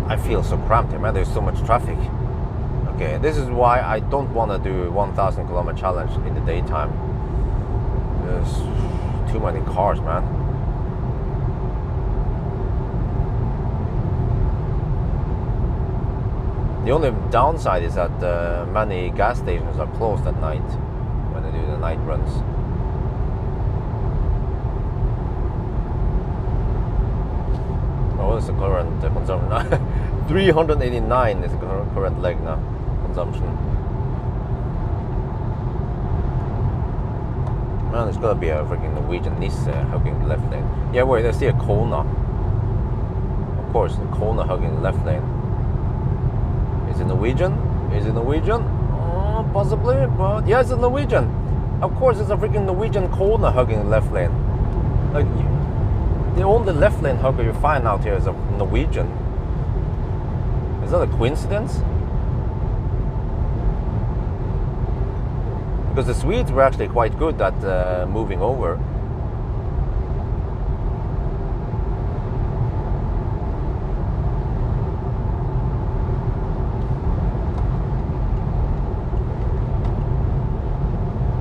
S1: I feel so cramped here, man. There's so much traffic. Okay, this is why I don't want to do 1,000 kilometer challenge in the daytime. There's too many cars, man. The only downside is that many gas stations are closed at night when they do the night runs. What is the current consumption? 389 is the current leg now, consumption. Man, it's gotta be a freaking Norwegian Nissan hugging the left lane. Yeah, wait, I see a Kona. Of course, the Kona hugging the left lane. Is it Norwegian? Is it Norwegian? Possibly, but yeah, it's a Norwegian. Of course, it's a freaking Norwegian Kona hugging the left lane. Like, the only left lane hugger you find out here is a Norwegian. Is that a coincidence? Because the Swedes were actually quite good at moving over.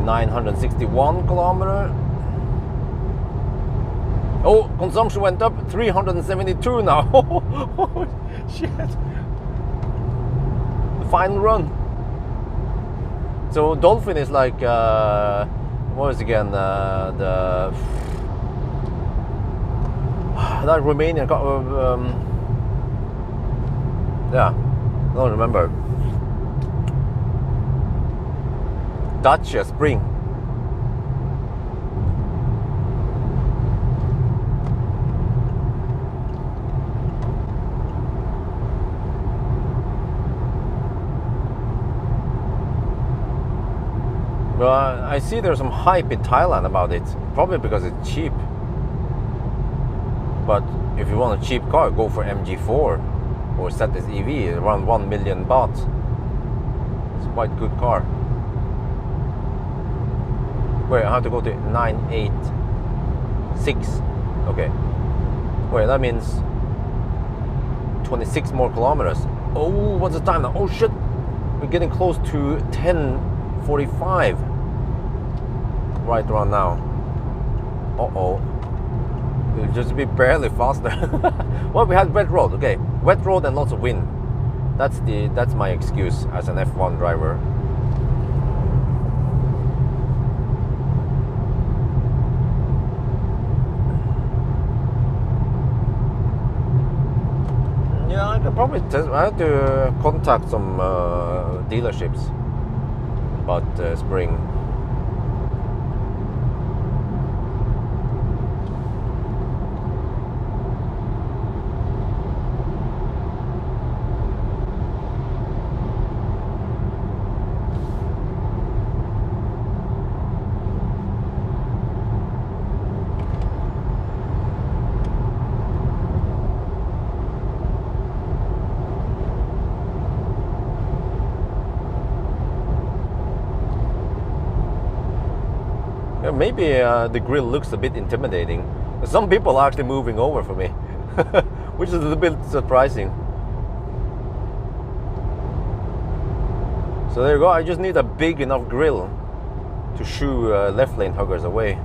S1: $961 kilometer. Oh, consumption went up 372 now. Oh, shit. The final run. So Dolphin is like, what was it again? That Romanian car. Yeah, I don't remember. Dacia Spring. I see there's some hype in Thailand about it, probably because it's cheap. But if you want a cheap car, go for MG4 or ZS EV, around 1 million baht. It's quite a good car. Wait, I have to go to 986. Okay. Wait, that means 26 more kilometers. Oh, what's the time now? Oh shit, we're getting close to 10:45. Right around now. Uh-oh. It'll just be barely faster. Well, we had wet road. Okay, wet road and lots of wind. That's my excuse as an F1 driver. Yeah, I could probably test. I have to contact some dealerships about Spring. Maybe the grill looks a bit intimidating. Some people are actually moving over for me, which is a little bit surprising. So there you go. I just need a big enough grill to shoo left lane huggers away.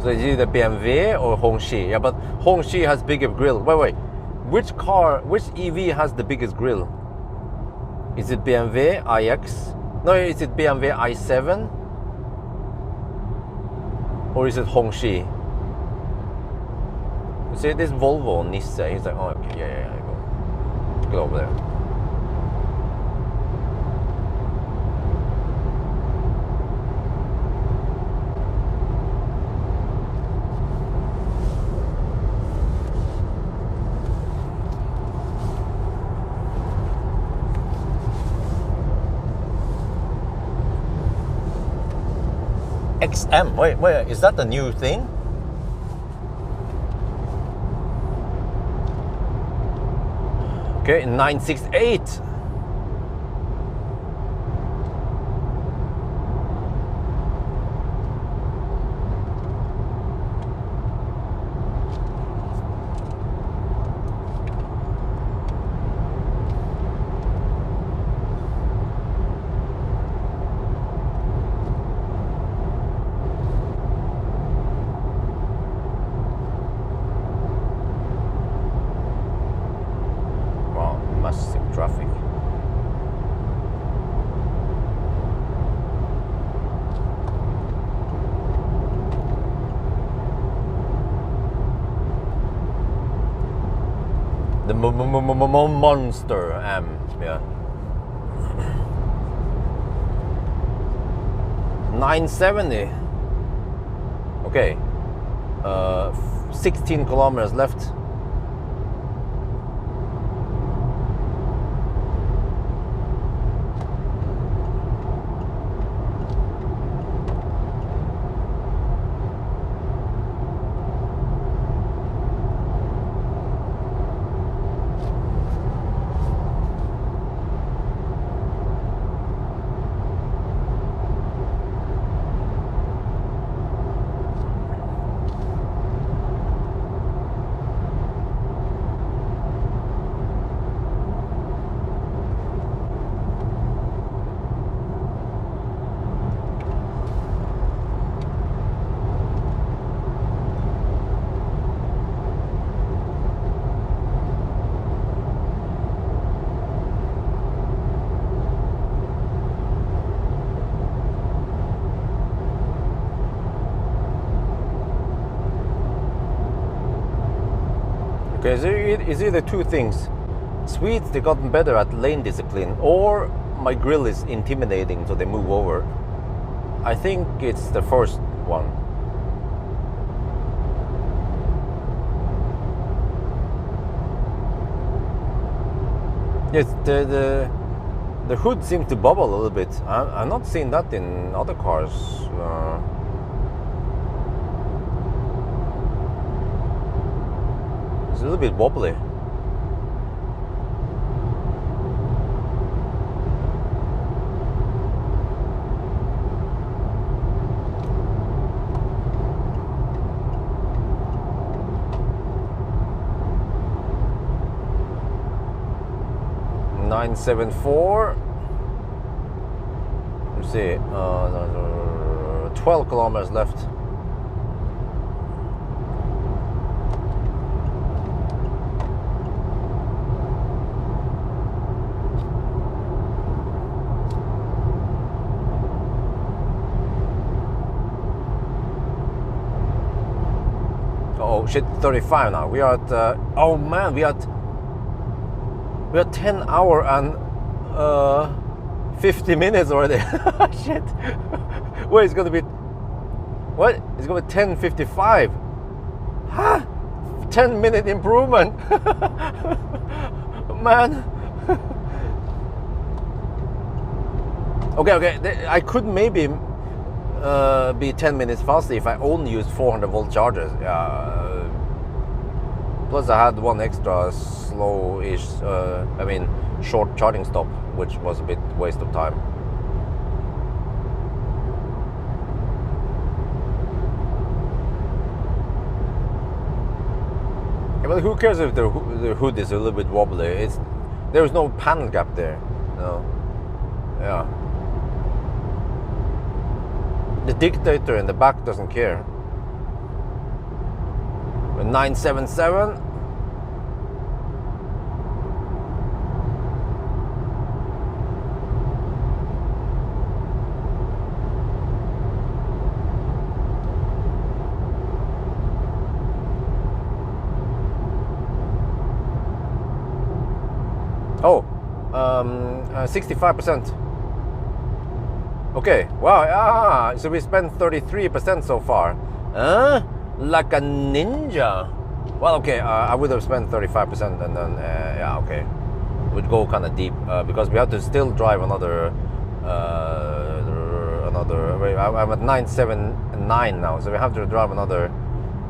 S1: So it's either BMW or Hongqi. Yeah, but Hongqi has bigger grill. Wait. Which EV has the biggest grill? Is it BMW iX? No, is it BMW i7? Or is it Hongqi? You see this Volvo Nissan, he's like, oh okay, yeah, go over there. XM, wait, is that the new thing? Okay, 968. Traffic. The monster M, yeah. 970. Okay, 16 kilometers left. Okay, so it's either two things. Swedes, they gotten better at lane discipline, or my grill is intimidating, so they move over. I think it's the first one. Yes, the hood seems to bubble a little bit. I'm not seeing that in other cars. It's a little bit wobbly. .974. Let's see. 12 kilometers left. Oh shit, 35 now. We are at oh man, we are 10 hours and 50 minutes already. Shit. Wait, it's gonna be what? It's gonna be 10:55. Huh? 10-minute improvement. Man. Okay. I could maybe be 10 minutes faster if I only use 400 volt chargers. Plus I had one extra slow-ish, short charging stop, which was a bit waste of time. Yeah, but who cares if the hood is a little bit wobbly? There is no panel gap there. No. Yeah. The dictator in the back doesn't care. 977. Oh, 65%. Okay, wow, so we spent 33% so far. Like a ninja. Well, okay, I would have spent 35% and then, yeah, okay. We'd go kind of deep because we have to still drive another, I'm at 979 now, so we have to drive another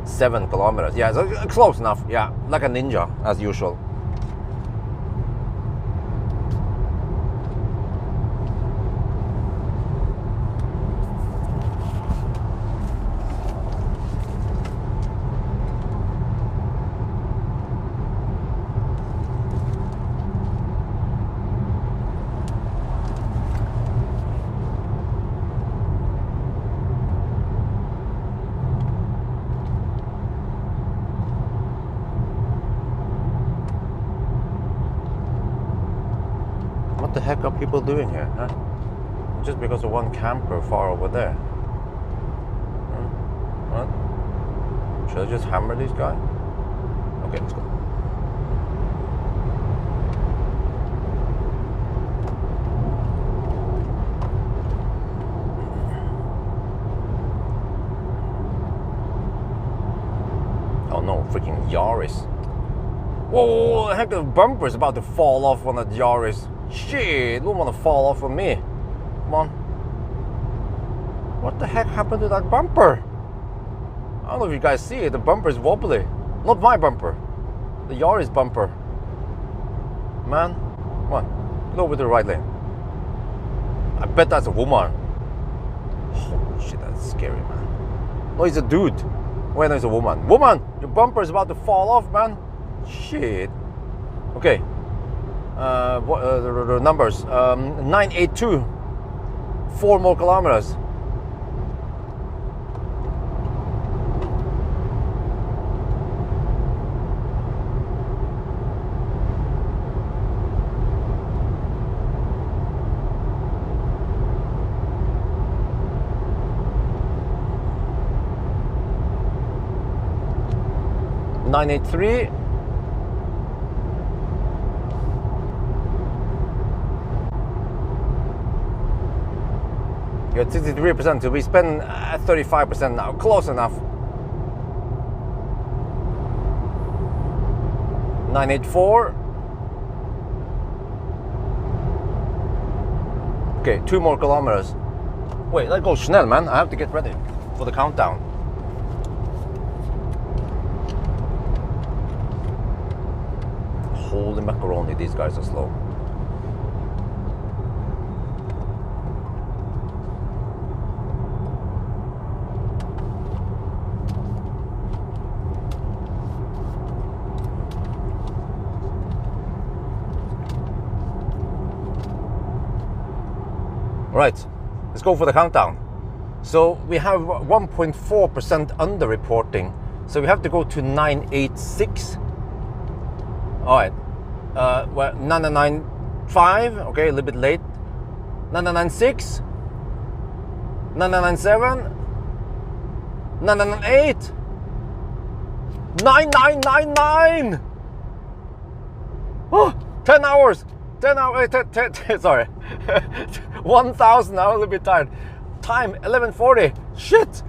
S1: 7 kilometers. Yeah, so close enough, yeah, like a ninja, as usual. What the heck are people doing here, huh? Just because of one camper far over there. What? Should I just hammer this guy? Okay, let's go. freaking Yaris. Whoa, heck, the bumper is about to fall off on that Yaris. Shit, don't want to fall off on me. Come on. What the heck happened to that bumper? I don't know if you guys see it, the bumper is wobbly. Not my bumper, the Yaris bumper. Man, come on, get over to the right lane. I bet that's a woman. Holy shit, that's scary, man. No, it's a dude. Wait, no, it's a woman. Woman, your bumper is about to fall off, man. Shit. Okay. The numbers. 982. 4 more kilometers. Nine 883. You're at 63%, so we spend 35% now. Close enough. 984. Okay, 2 more kilometers. Wait, that goes Chanel, man. I have to get ready for the countdown. Holy macaroni, these guys are slow. Right, let's go for the countdown. So we have 1.4% under-reporting. So we have to go to 986. All right, well, 995, okay, a little bit late. 996, 997, 998, 9999. Oh, 10 hours. 10 hours, 10, sorry. 1,000, I'm a little bit tired. Time, 11:40. Shit!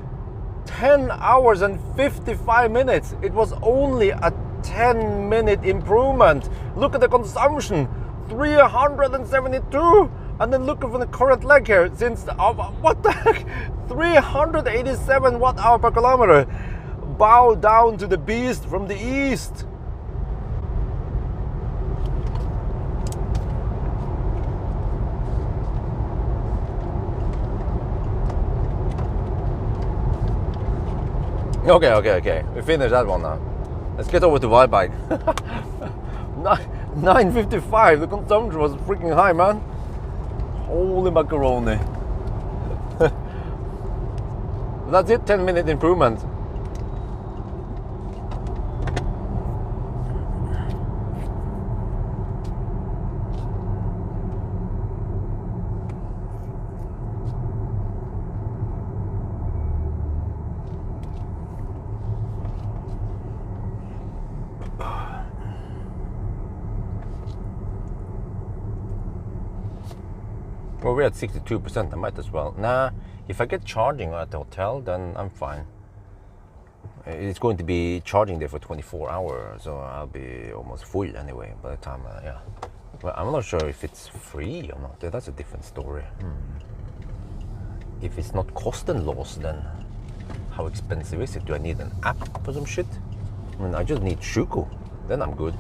S1: 10 hours and 55 minutes. It was only a 10-minute improvement. Look at the consumption, 372. And then look at the current leg here, since, what the heck? 387 watt-hour per kilometer. Bow down to the beast from the east. Okay. We finished that one now. Let's get over to Y-Bike. 955. The consumption was freaking high, man. Holy macaroni. That's it, 10-minute improvement. Well, we're at 62%, I might as well. Nah, if I get charging at the hotel, then I'm fine. It's going to be charging there for 24 hours, so I'll be almost full anyway by the time, yeah. Well, I'm not sure if it's free or not. That's a different story. If it's not cost and loss, then how expensive is it? Do I need an app for some shit? I mean, I just need Shuko, then I'm good.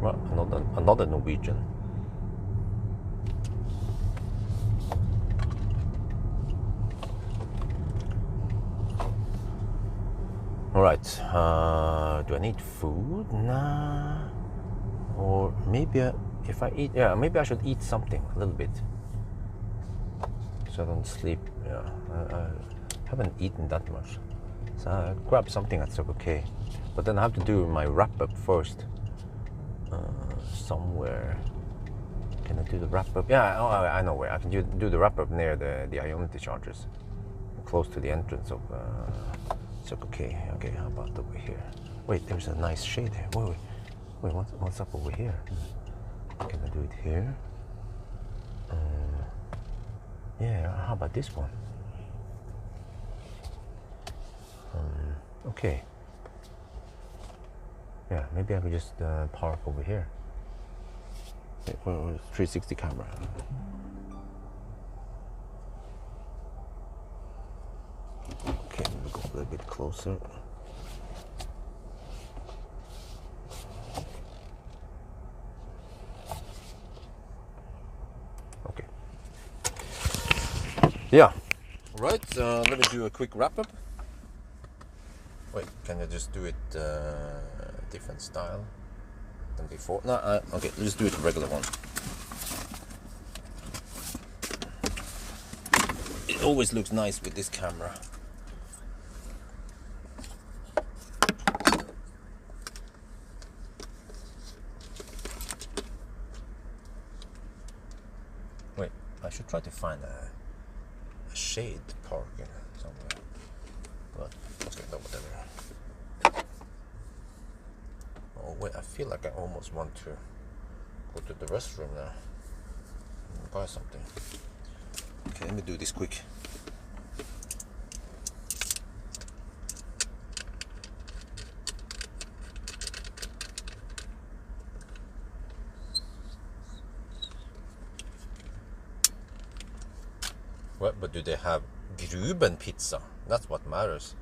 S1: Well, another Norwegian. All right. Do I need food? Nah. Or maybe if I eat, yeah, maybe I should eat something a little bit, so I don't sleep. Yeah, I haven't eaten that much, so I'll grab something at Circle K. But then I have to do my wrap up first. Somewhere. Can I do the wrap up? Yeah, I know where. I can do the wrap up near the Ionity chargers, close to the entrance of Circle K. Okay, how about over here? Wait, there's a nice shade here. Wait, what's up over here? Can I do it here? Yeah, how about this one? Okay. Yeah, maybe I could just park over here. 360 camera. Okay, let me go a little bit closer. Okay. Yeah. Right, let me do a quick wrap up. Wait, can I just do it different style than before? No, okay, let's do it regular one. It always looks nice with this camera. Wait, I should try to find a shade parking somewhere. But okay, no, whatever. Oh wait, I feel like I almost want to go to the restroom now and buy something. Okay, let me do this quick. What, but do they have Gruben pizza? That's what matters.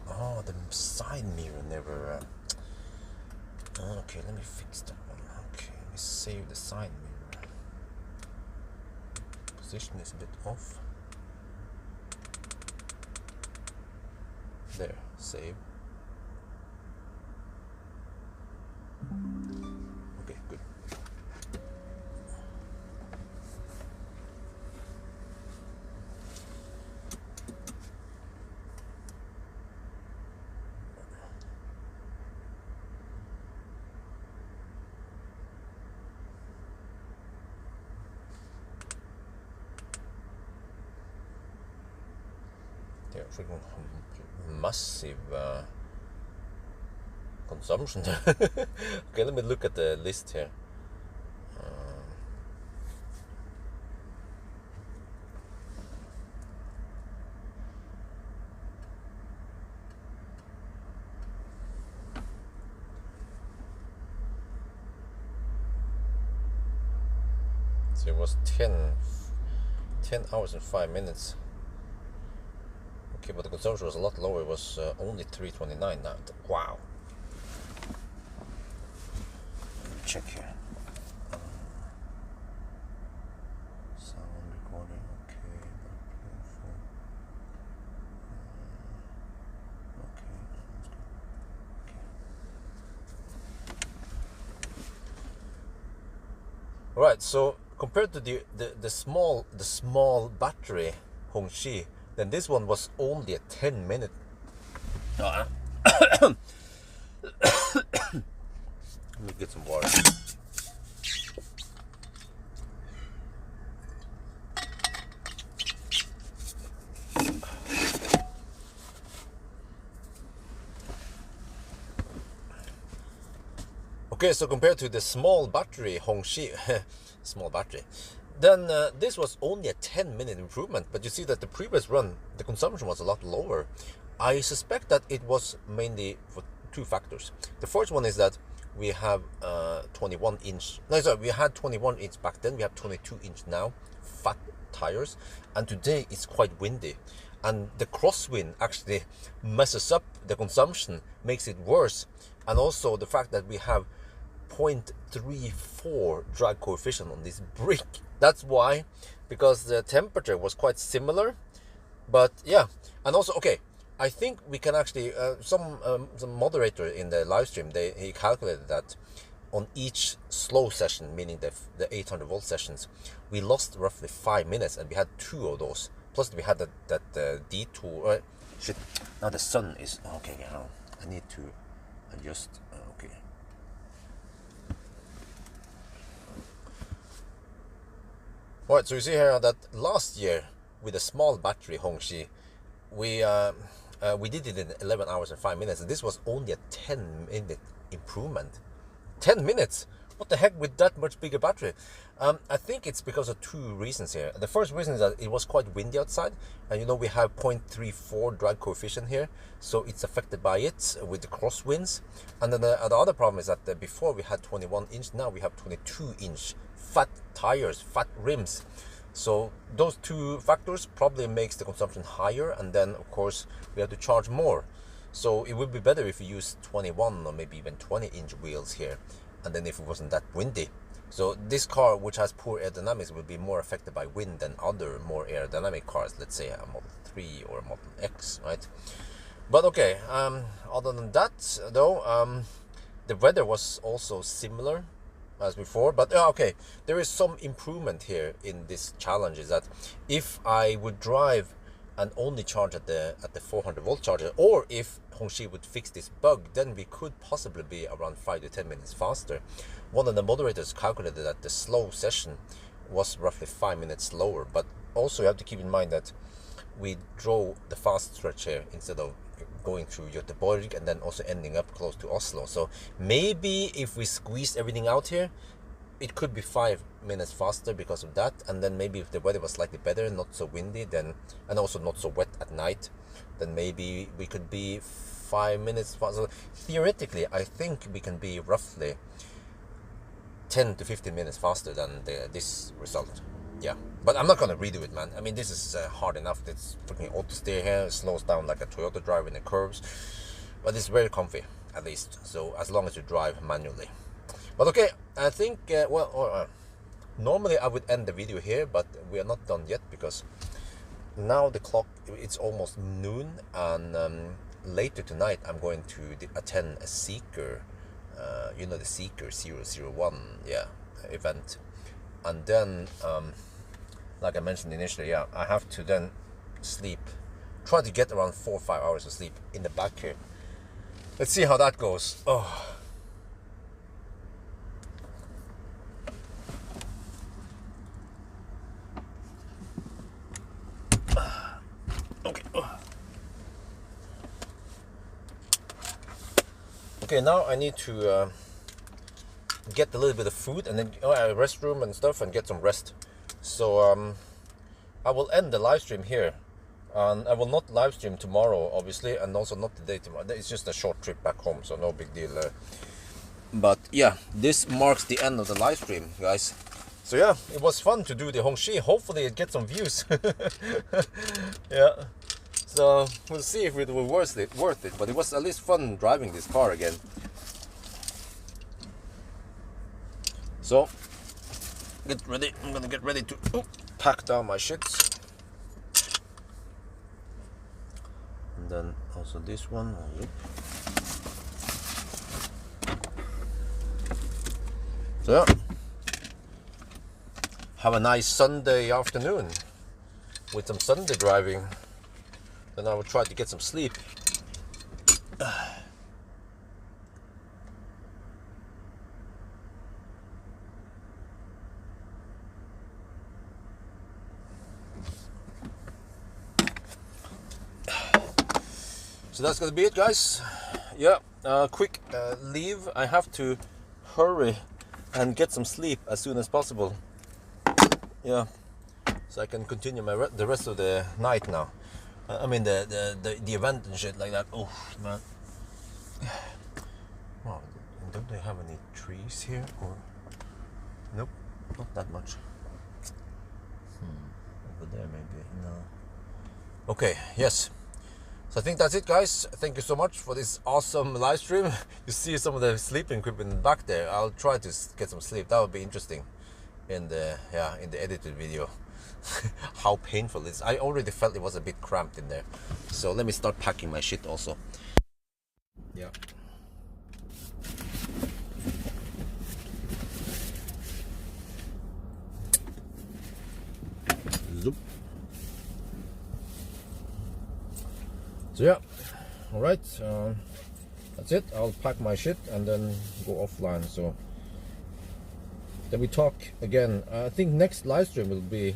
S1: Oh, the side mirror never... okay, let me fix that one. Okay, let me save the side mirror. Position is a bit off. There, save. Okay, good. They're freaking massive consumption. Okay, let me look at the list here. So it was 10 hours and 5 minutes. Okay, but the consumption was a lot lower. It was only 329 now. Wow. Check here. Sound recording, okay. Right, so compared to the small battery Hongqi, then this one was only a 10-minute. Let me get some water. Okay, so compared to the small battery Hongqi, small battery, then this was only a 10-minute improvement. But you see that the previous run, the consumption was a lot lower. I suspect that it was mainly for two factors. The first one is that we have 21-inch. No, sorry, we had 21-inch back then. We have 22-inch now, fat tires, and today it's quite windy, and the crosswind actually messes up the consumption, makes it worse, and also the fact that we have 0.34 drag coefficient on this brick. That's why, because the temperature was quite similar. But yeah, and also okay, I think we can actually some moderator in the live stream, he calculated that on each slow session, meaning the 800 volt sessions, we lost roughly 5 minutes, and we had 2 of those. Plus we had that detour. Shit, now the sun is okay. I need to adjust. Okay. Alright, so you see here that last year with a small battery Hongqi, we did it in 11 hours and 5 minutes, and this was only a 10-minute improvement. 10 minutes? What the heck with that much bigger battery? I think it's because of two reasons here. The first reason is that it was quite windy outside, and you know we have 0.34 drag coefficient here, so it's affected by it with the crosswinds. And then the other problem is that before we had 21-inch, now we have 22-inch fat tires, fat rims. So those two factors probably makes the consumption higher, and then of course we have to charge more. So it would be better if we use 21 or maybe even 20-inch wheels here, and then if it wasn't that windy. So this car, which has poor aerodynamics, will be more affected by wind than other more aerodynamic cars, let's say a Model 3 or a Model X, right? But okay, other than that though, the weather was also similar as before, but okay, there is some improvement here in this challenge. Is that if I would drive and only charge at the 400-volt charger, or if Hongqi would fix this bug, then we could possibly be around 5 to 10 minutes faster. One of the moderators calculated that the slow session was roughly 5 minutes slower, but also you have to keep in mind that we drove the fast stretch here instead of going through Göteborg and then also ending up close to Oslo. So maybe if we squeeze everything out here, it could be 5 minutes faster because of that. And then maybe if the weather was slightly better, not so windy, then, and also not so wet at night, then maybe we could be 5 minutes faster. Theoretically, I think we can be roughly 10 to 15 minutes faster than this result. Yeah, but I'm not gonna redo it, man. I mean, this is hard enough. It's freaking auto steer here. It slows down like a Toyota driver in the curves, but it's very comfy, at least. So as long as you drive manually. But okay, I think normally I would end the video here, but we are not done yet because now the clock, it's almost noon, and later tonight I'm going to attend a Seeker, you know, the Seeker 001, yeah, event. And then like I mentioned initially, yeah, I have to then sleep, try to get around 4 or 5 hours of sleep in the back here. Let's see how that goes. Oh. Okay. Okay, now I need to get a little bit of food and then a restroom and stuff and get some rest. So I will end the live stream here, and I will not live stream tomorrow, obviously, and also not the day tomorrow. It's just a short trip back home, so no big deal. But yeah, this marks the end of the live stream, guys. So yeah, it was fun to do the Hongqi. Hopefully it gets some views. Yeah, so we'll see if it will worth it, but it was at least fun driving this car again. So get ready. I'm gonna get ready to pack down my shit, and then also this one. So yeah, have a nice Sunday afternoon with some Sunday driving. Then I will try to get some sleep. So that's gonna be it, guys. Yeah, quick leave. I have to hurry and get some sleep as soon as possible. Yeah, so I can continue the rest of the night now. I mean the event and shit like that. Oh man. Wow, don't they have any trees here? Or nope, not that much. Over there maybe. No. Okay. Yes. So I think that's it, guys. Thank you so much for this awesome live stream. You see some of the sleeping equipment back there. I'll try to get some sleep. That would be interesting in the edited video. How painful it is. I already felt it was a bit cramped in there. So let me start packing my shit also. Yeah. Zoop. So yeah, all right, that's it. I'll pack my shit and then go offline. So Then we talk again. I think next live stream will be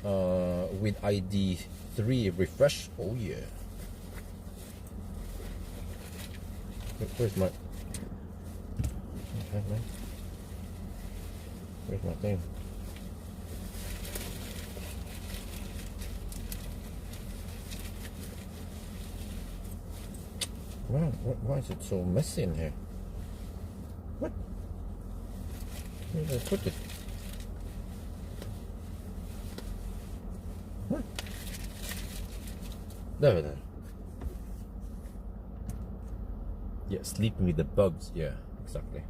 S1: with ID3 refresh. Oh yeah. Where's my? Okay, man. Where's my thing? Wow, why is it so messy in here? What? Where did I put it? What? There. Yeah, sleeping with the bugs. Yeah, exactly.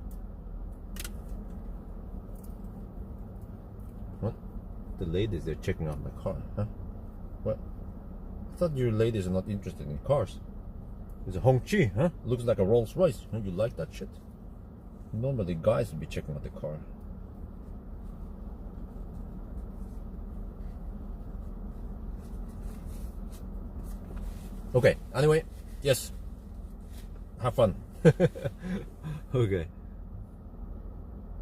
S1: What? The ladies, they're checking out my car, huh? What? I thought you ladies are not interested in cars. It's a Hongqi, huh? Looks like a Rolls Royce. Huh? You like that shit? Normally guys would be checking out the car. Okay, anyway, yes. Have fun. Okay.